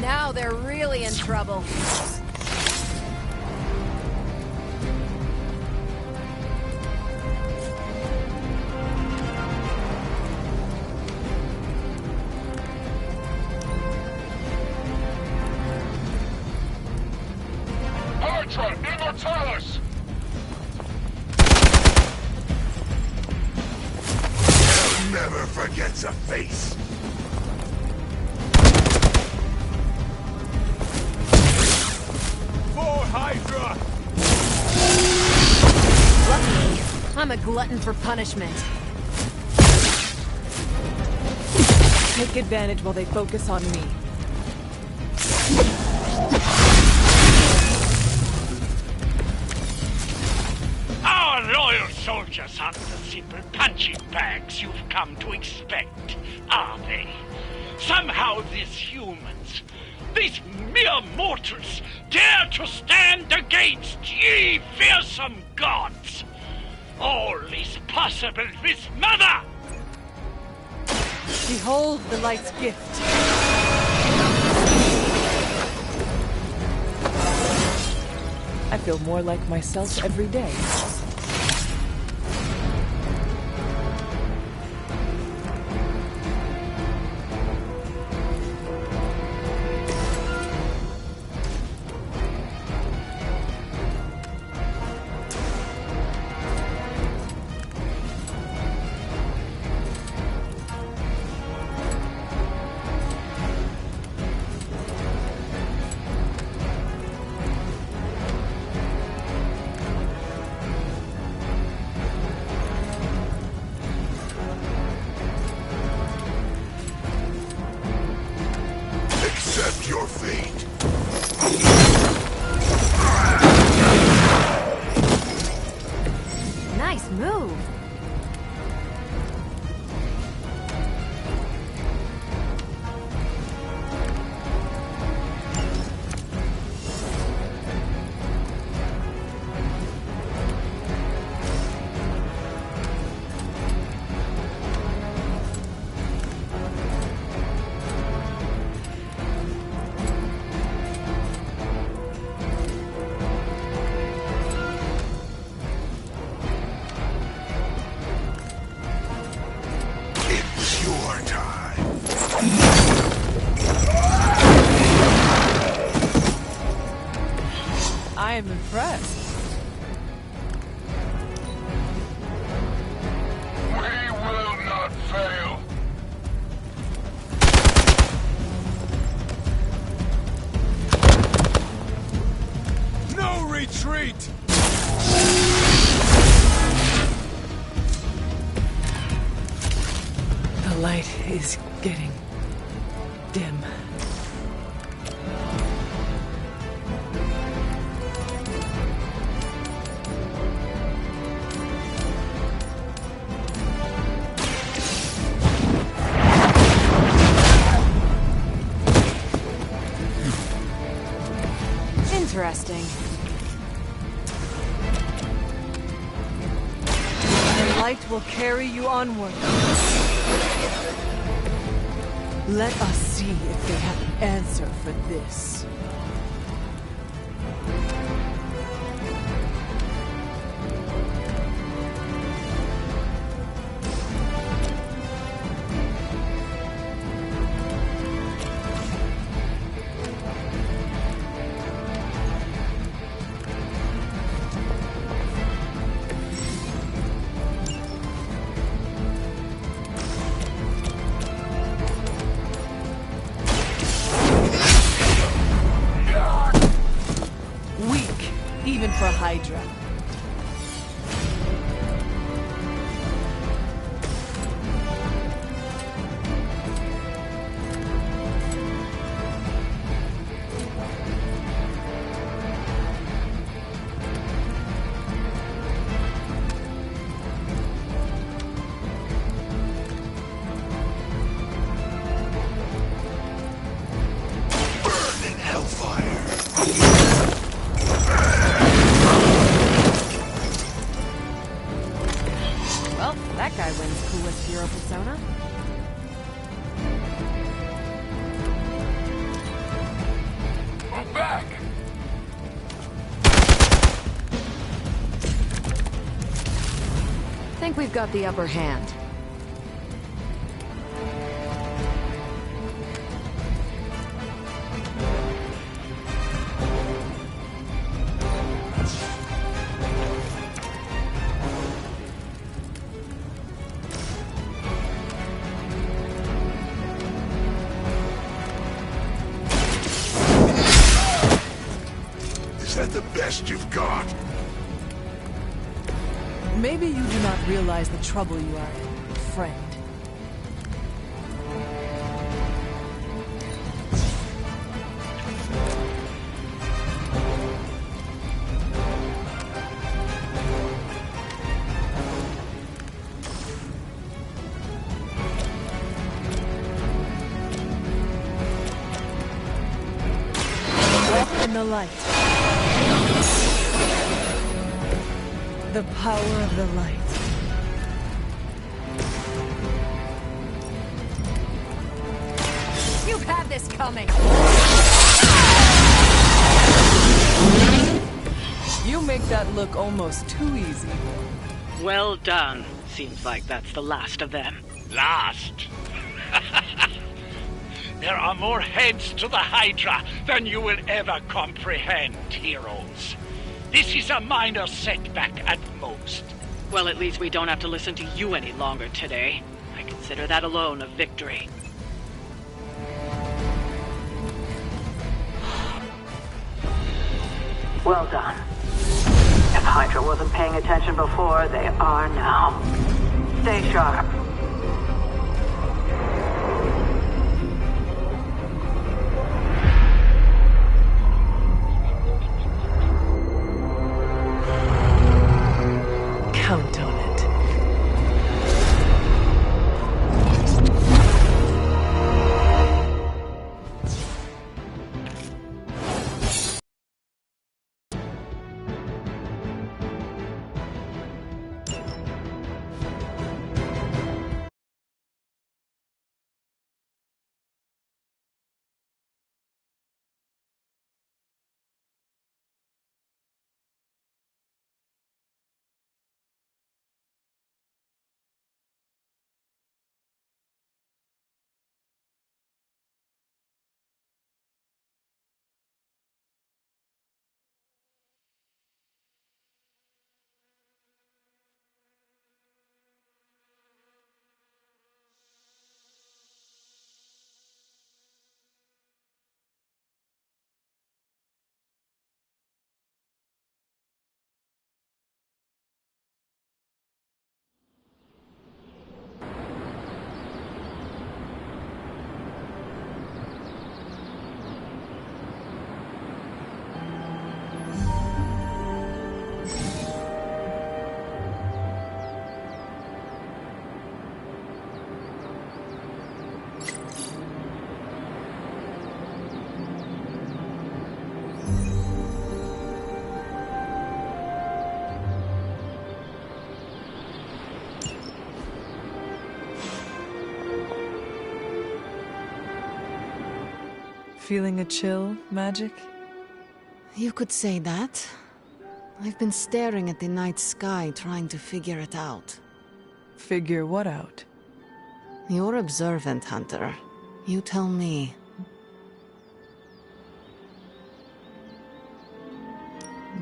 Speaker 9: Now they're really in trouble.
Speaker 21: Hydra, Immortalis!
Speaker 1: Hell never forgets a face.
Speaker 17: For Hydra!
Speaker 9: Lucky, I'm a glutton for punishment.
Speaker 12: Take advantage while they focus on me.
Speaker 2: Our loyal soldiers aren't the simple punching bags you've come to expect, are they? Somehow these humans, these mere mortals, dare to stand against ye fearsome gods. All is possible with Mother!
Speaker 12: Behold the light's gift. I feel more like myself every day. I'm impressed.
Speaker 21: We will not fail.
Speaker 17: No retreat!
Speaker 12: The light is getting dim.
Speaker 9: Interesting.
Speaker 12: The light will carry you onward. Let us see if they have an answer for this. Even for Hydra.
Speaker 1: Burning hellfire.
Speaker 9: Well, that guy wins coolest hero persona.
Speaker 21: Move back.
Speaker 9: Think we've got the upper hand.
Speaker 1: Is that the best you've got?
Speaker 12: Maybe you do not realize the trouble you are in, friend. Walk in the light. The power of the light.
Speaker 9: You've had this coming!
Speaker 12: You make that look almost too easy.
Speaker 16: Well done. Seems like that's the last of them.
Speaker 2: Last? There are more heads to the Hydra than you will ever comprehend, heroes. This is a minor setback at most.
Speaker 16: Well, at least we don't have to listen to you any longer today. I consider that alone a victory.
Speaker 15: Well done. If Hydra wasn't paying attention before, they are now. Stay sharp.
Speaker 12: Feeling a chill, Magic?
Speaker 7: You could say that. I've been staring at the night sky trying to figure it out.
Speaker 12: Figure what out?
Speaker 7: You're observant, Hunter. You tell me.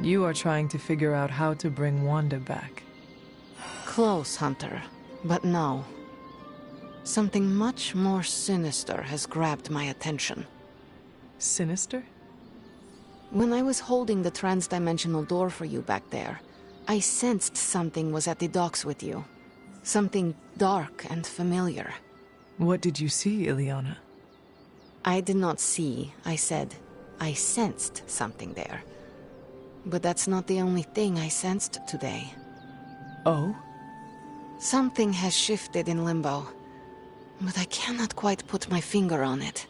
Speaker 12: You are trying to figure out how to bring Wanda back.
Speaker 7: Close, Hunter. But no. Something much more sinister has grabbed my attention.
Speaker 12: Sinister?
Speaker 7: When I was holding the trans-dimensional door for you back there, I sensed something was at the docks with you. Something dark and familiar.
Speaker 12: What did you see, Illyana?
Speaker 7: I did not see, I said. I sensed something there. But that's not the only thing I sensed today.
Speaker 12: Oh?
Speaker 7: Something has shifted in Limbo, but I cannot quite put my finger on it.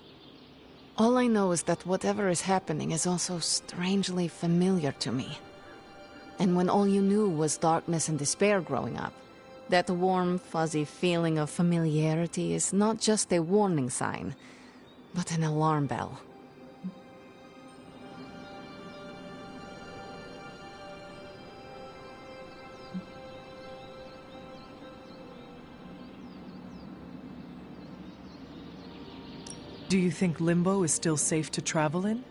Speaker 7: All I know is that whatever is happening is also strangely familiar to me. And when all you knew was darkness and despair growing up, that warm, fuzzy feeling of familiarity is not just a warning sign, but an alarm bell.
Speaker 12: Do you think Limbo is still safe to travel in?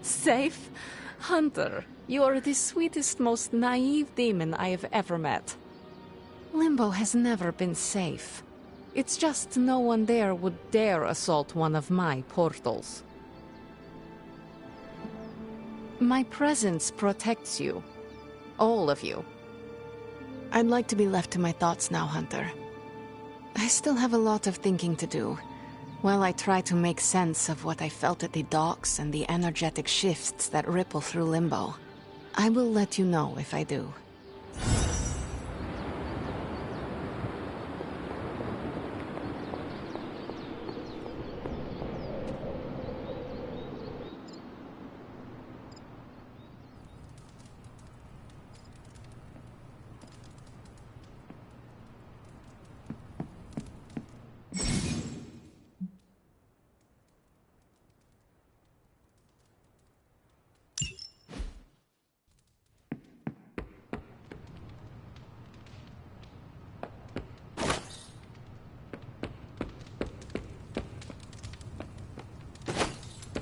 Speaker 7: Safe? Hunter, you are the sweetest, most naive demon I have ever met. Limbo has never been safe. It's just no one there would dare assault one of my portals. My presence protects you. All of you. I'd like to be left to my thoughts now, Hunter. I still have a lot of thinking to do. While I try to make sense of what I felt at the docks and the energetic shifts that ripple through Limbo, I will let you know if I do.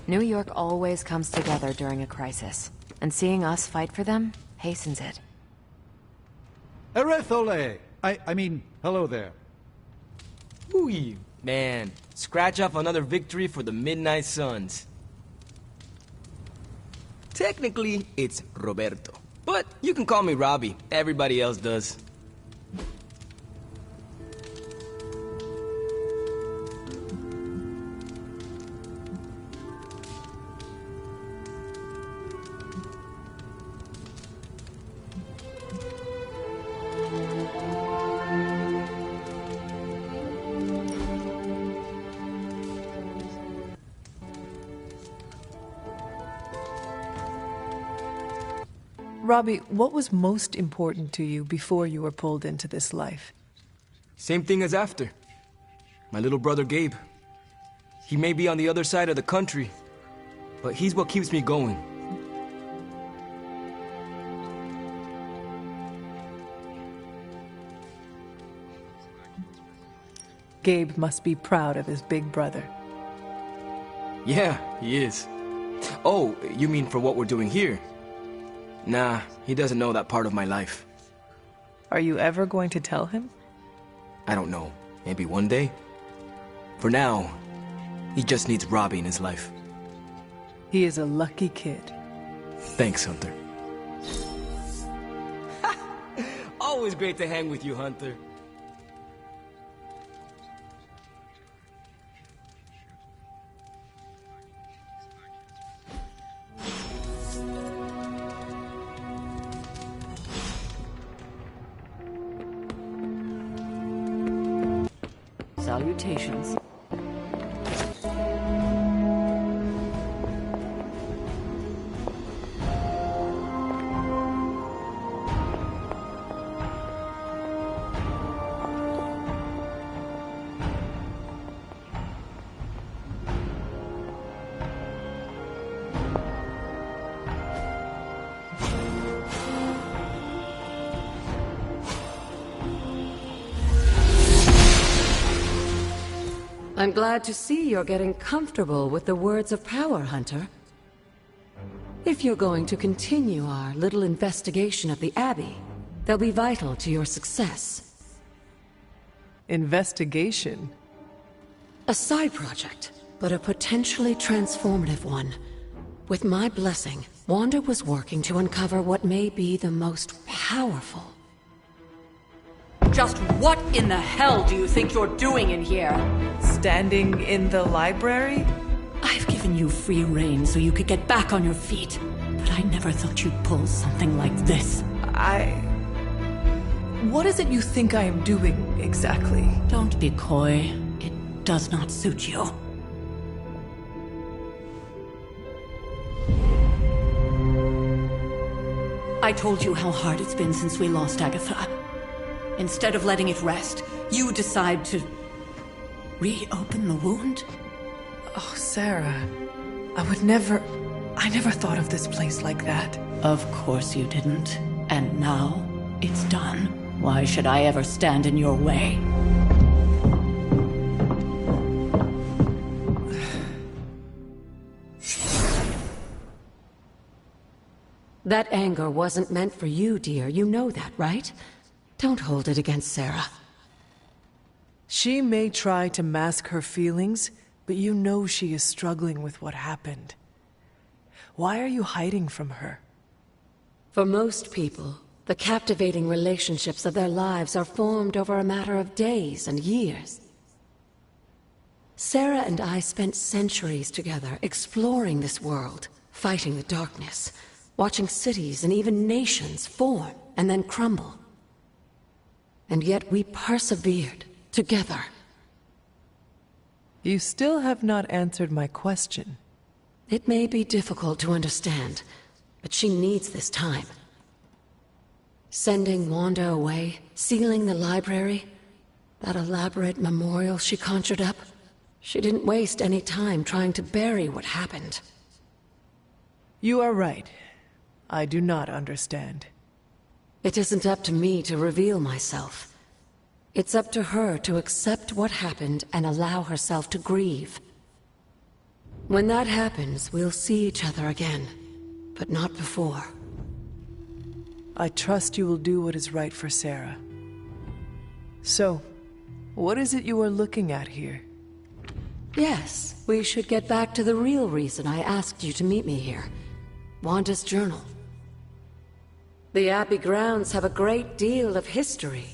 Speaker 9: New York always comes together during a crisis, and seeing us fight for them hastens it.
Speaker 18: Erethole! I mean, hello there.
Speaker 13: Ooh, man. Scratch off another victory for the Midnight Suns. Technically, it's Roberto. But you can call me Robbie. Everybody else does.
Speaker 12: Robbie, what was most important to you before you were pulled into this life?
Speaker 13: Same thing as after. My little brother Gabe. He may be on the other side of the country, but he's what keeps me going.
Speaker 12: Gabe must be proud of his big brother.
Speaker 13: Yeah, he is. Oh, you mean for what we're doing here? Nah, he doesn't know that part of my life.
Speaker 12: Are you ever going to tell him?
Speaker 13: I don't know. Maybe one day? For now, he just needs Robbie in his life.
Speaker 12: He is a lucky kid.
Speaker 13: Thanks, Hunter. Always great to hang with you, Hunter.
Speaker 11: Salutations.
Speaker 7: I'm glad to see you're getting comfortable with the words of power, Hunter. If you're going to continue our little investigation of the Abbey, they'll be vital to your success.
Speaker 12: Investigation?
Speaker 7: A side project, but a potentially transformative one. With my blessing, Wanda was working to uncover what may be the most powerful.
Speaker 11: Just what in the hell do you think you're doing in here?
Speaker 12: Standing in the library?
Speaker 11: I've given you free rein so you could get back on your feet. But I never thought you'd pull something like this.
Speaker 12: What is it you think I am doing, exactly?
Speaker 11: Don't be coy. It does not suit you. I told you how hard it's been since we lost Agatha. Instead of letting it rest, you decide to reopen the wound?
Speaker 12: Oh, Sarah. I never thought of this place like that.
Speaker 11: Of course you didn't. And now, it's done. Why should I ever stand in your way?
Speaker 7: That anger wasn't meant for you, dear. You know that, right? Don't hold it against Sarah.
Speaker 12: She may try to mask her feelings, but you know she is struggling with what happened. Why are you hiding from her?
Speaker 7: For most people, the captivating relationships of their lives are formed over a matter of days and years. Sarah and I spent centuries together exploring this world, fighting the darkness, watching cities and even nations form and then crumble. And yet we persevered, together.
Speaker 12: You still have not answered my question.
Speaker 7: It may be difficult to understand, but she needs this time. Sending Wanda away, sealing the library, that elaborate memorial she conjured up, she didn't waste any time trying to bury what happened.
Speaker 12: You are right. I do not understand.
Speaker 7: It isn't up to me to reveal myself. It's up to her to accept what happened and allow herself to grieve. When that happens, we'll see each other again, but not before.
Speaker 12: I trust you will do what is right for Sarah. So, what is it you are looking at here?
Speaker 7: Yes, we should get back to the real reason I asked you to meet me here. Wanda's journal. The Abbey grounds have a great deal of history.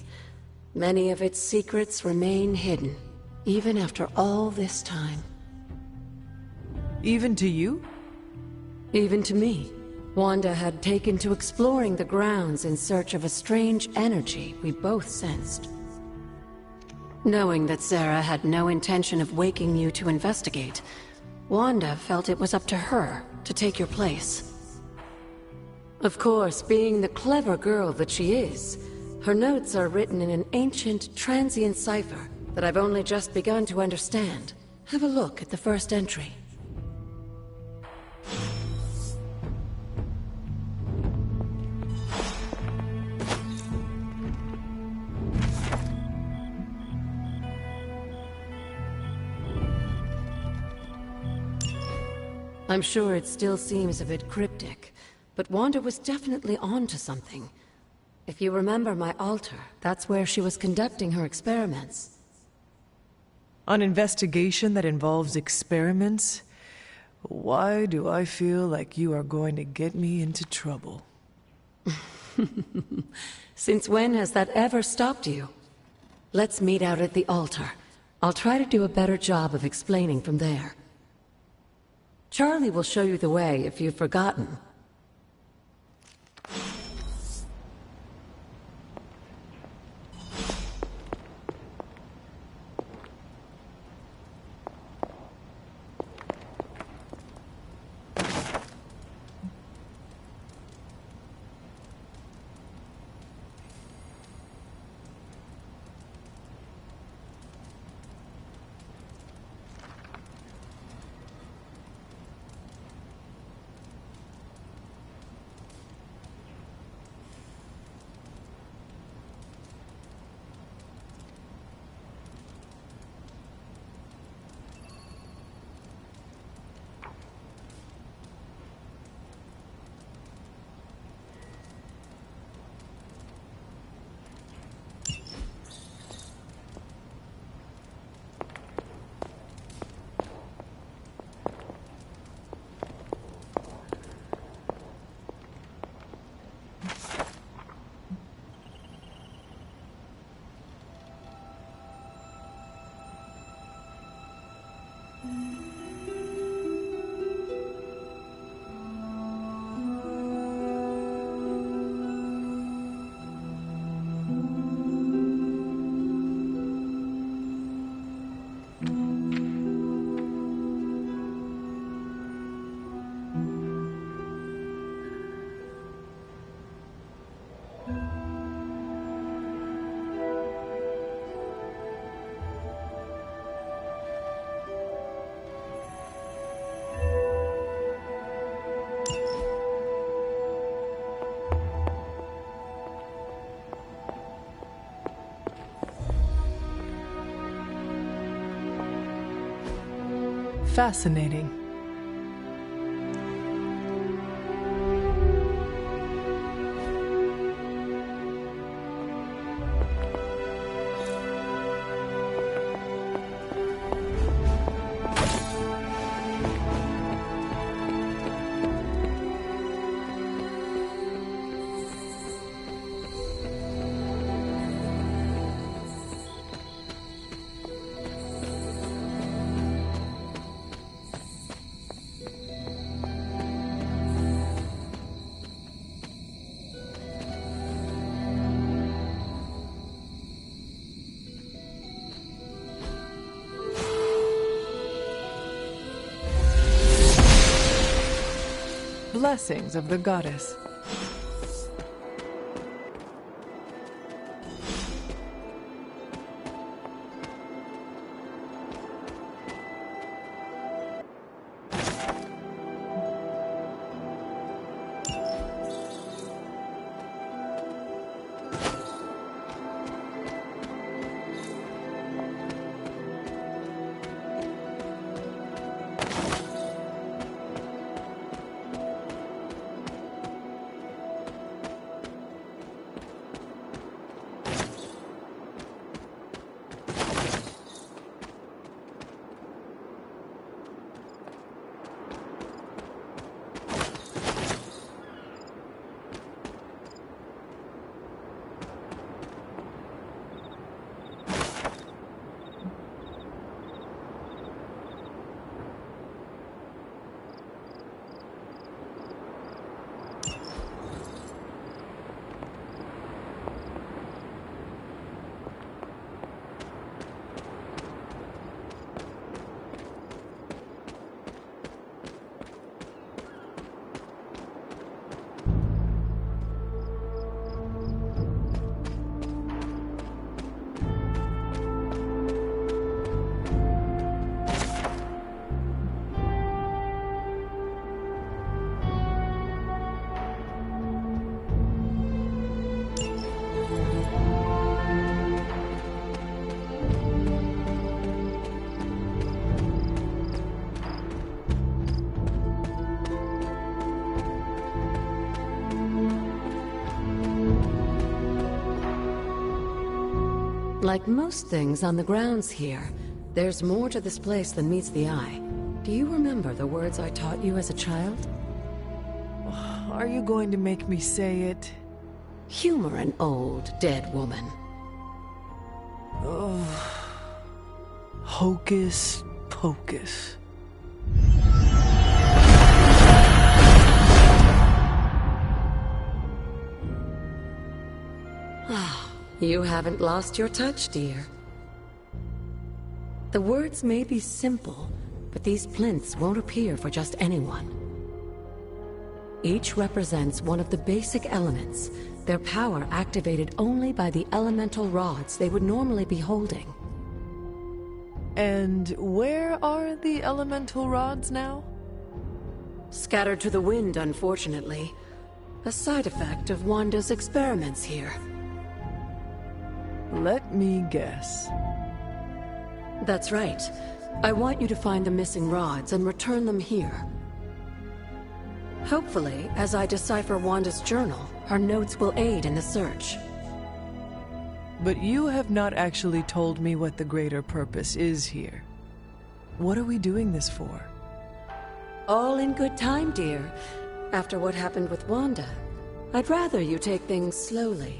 Speaker 7: Many of its secrets remain hidden, even after all this time.
Speaker 12: Even to you?
Speaker 7: Even to me. Wanda had taken to exploring the grounds in search of a strange energy we both sensed. Knowing that Sarah had no intention of waking you to investigate, Wanda felt it was up to her to take your place. Of course, being the clever girl that she is, her notes are written in an ancient, transient cipher that I've only just begun to understand. Have a look at the first entry. I'm sure it still seems a bit cryptic, but Wanda was definitely onto something. If you remember my altar, that's where she was conducting her experiments.
Speaker 12: An investigation that involves experiments? Why do I feel like you are going to get me into trouble?
Speaker 7: Since when has that ever stopped you? Let's meet out at the altar. I'll try to do a better job of explaining from there. Charlie will show you the way if you've forgotten.
Speaker 12: Fascinating. Blessings of the goddess.
Speaker 7: Like most things on the grounds here, there's more to this place than meets the eye. Do you remember the words I taught you as a child?
Speaker 12: Are you going to make me say it?
Speaker 7: Humor an old, dead woman.
Speaker 12: Oh. Hocus pocus.
Speaker 7: You haven't lost your touch, dear. The words may be simple, but these plinths won't appear for just anyone. Each represents one of the basic elements, their power activated only by the elemental rods they would normally be holding.
Speaker 12: And where are the elemental rods now?
Speaker 7: Scattered to the wind, unfortunately. A side effect of Wanda's experiments here.
Speaker 12: Let me guess.
Speaker 7: That's right. I want you to find the missing rods and return them here. Hopefully, as I decipher Wanda's journal, her notes will aid in the search.
Speaker 12: But you have not actually told me what the greater purpose is here. What are we doing this for?
Speaker 7: All in good time, dear. After what happened with Wanda, I'd rather you take things slowly.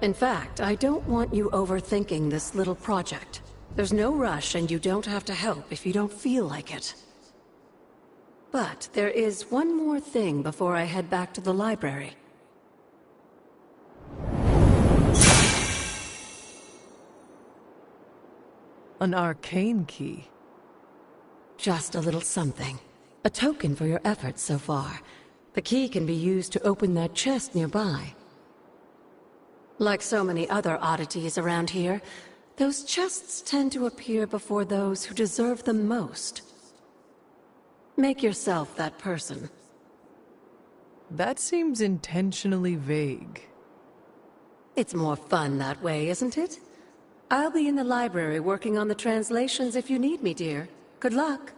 Speaker 7: In fact, I don't want you overthinking this little project. There's no rush, and you don't have to help if you don't feel like it. But there is one more thing before I head back to the library.
Speaker 12: An arcane key.
Speaker 7: Just a little something. A token for your efforts so far. The key can be used to open that chest nearby. Like so many other oddities around here, those chests tend to appear before those who deserve them most. Make yourself that person.
Speaker 12: That seems intentionally vague.
Speaker 7: It's more fun that way, isn't it? I'll be in the library working on the translations if you need me, dear. Good luck.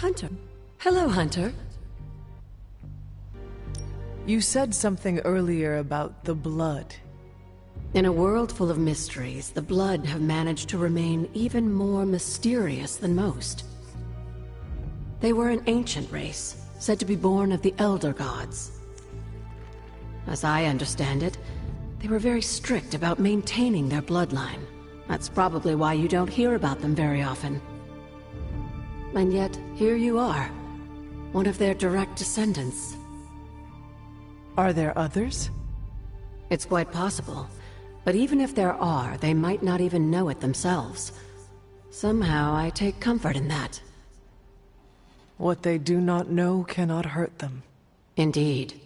Speaker 7: Hunter. Hello, Hunter.
Speaker 12: You said something earlier about the blood.
Speaker 7: In a world full of mysteries, the Blood have managed to remain even more mysterious than most. They were an ancient race, said to be born of the Elder Gods. As I understand it, they were very strict about maintaining their bloodline. That's probably why you don't hear about them very often. And yet, here you are, one of their direct descendants.
Speaker 12: Are there others?
Speaker 7: It's quite possible. But even if there are, they might not even know it themselves. Somehow, I take comfort in that.
Speaker 12: What they do not know cannot hurt them.
Speaker 7: Indeed.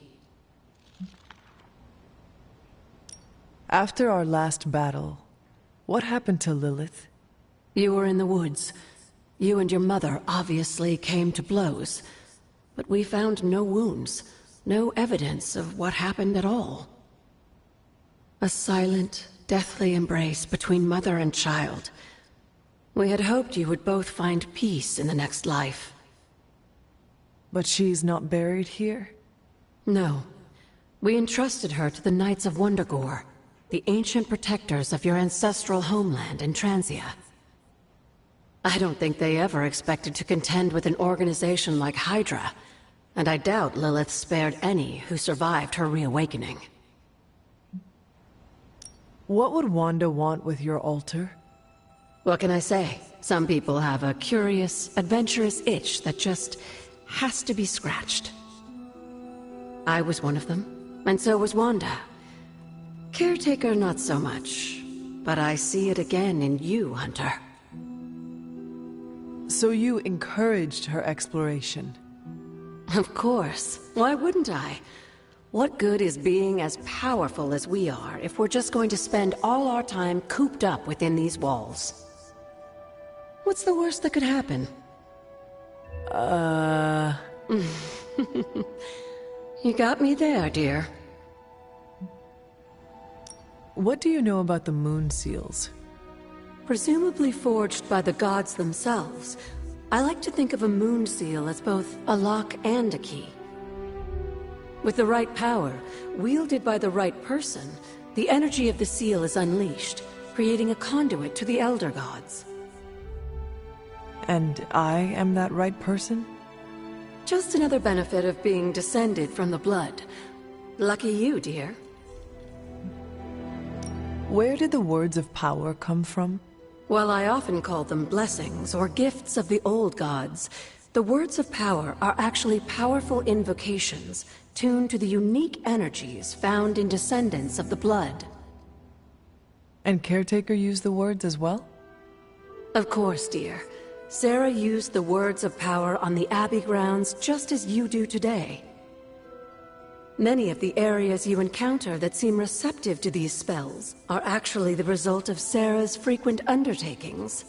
Speaker 12: After our last battle, what happened to Lilith?
Speaker 7: You were in the woods. You and your mother obviously came to blows. But we found no wounds, no evidence of what happened at all. A silent, deathly embrace between mother and child. We had hoped you would both find peace in the next life.
Speaker 12: But she's not buried here?
Speaker 7: No. We entrusted her to the Knights of Wundagore, the ancient protectors of your ancestral homeland in Transia. I don't think they ever expected to contend with an organization like Hydra, and I doubt Lilith spared any who survived her reawakening.
Speaker 12: What would Wanda want with your altar?
Speaker 7: What can I say? Some people have a curious, adventurous itch that just has to be scratched. I was one of them, and so was Wanda. Caretaker, not so much, but I see it again in you, Hunter.
Speaker 12: So you encouraged her exploration?
Speaker 7: Of course. Why wouldn't I? What good is being as powerful as we are if we're just going to spend all our time cooped up within these walls? What's the worst that could happen? You got me there, dear.
Speaker 12: What do you know about the moon seals?
Speaker 7: Presumably forged by the gods themselves, I like to think of a moon seal as both a lock and a key. With the right power, wielded by the right person, the energy of the seal is unleashed, creating a conduit to the Elder Gods.
Speaker 12: And I am that right person?
Speaker 7: Just another benefit of being descended from the blood. Lucky you, dear.
Speaker 12: Where did the words of power come from?
Speaker 7: While I often call them blessings or gifts of the old gods, the words of power are actually powerful invocations tuned to the unique energies found in descendants of the blood.
Speaker 12: And Caretaker used the words as well?
Speaker 7: Of course, dear. Sarah used the words of power on the Abbey grounds just as you do today. Many of the areas you encounter that seem receptive to these spells are actually the result of Sarah's frequent undertakings.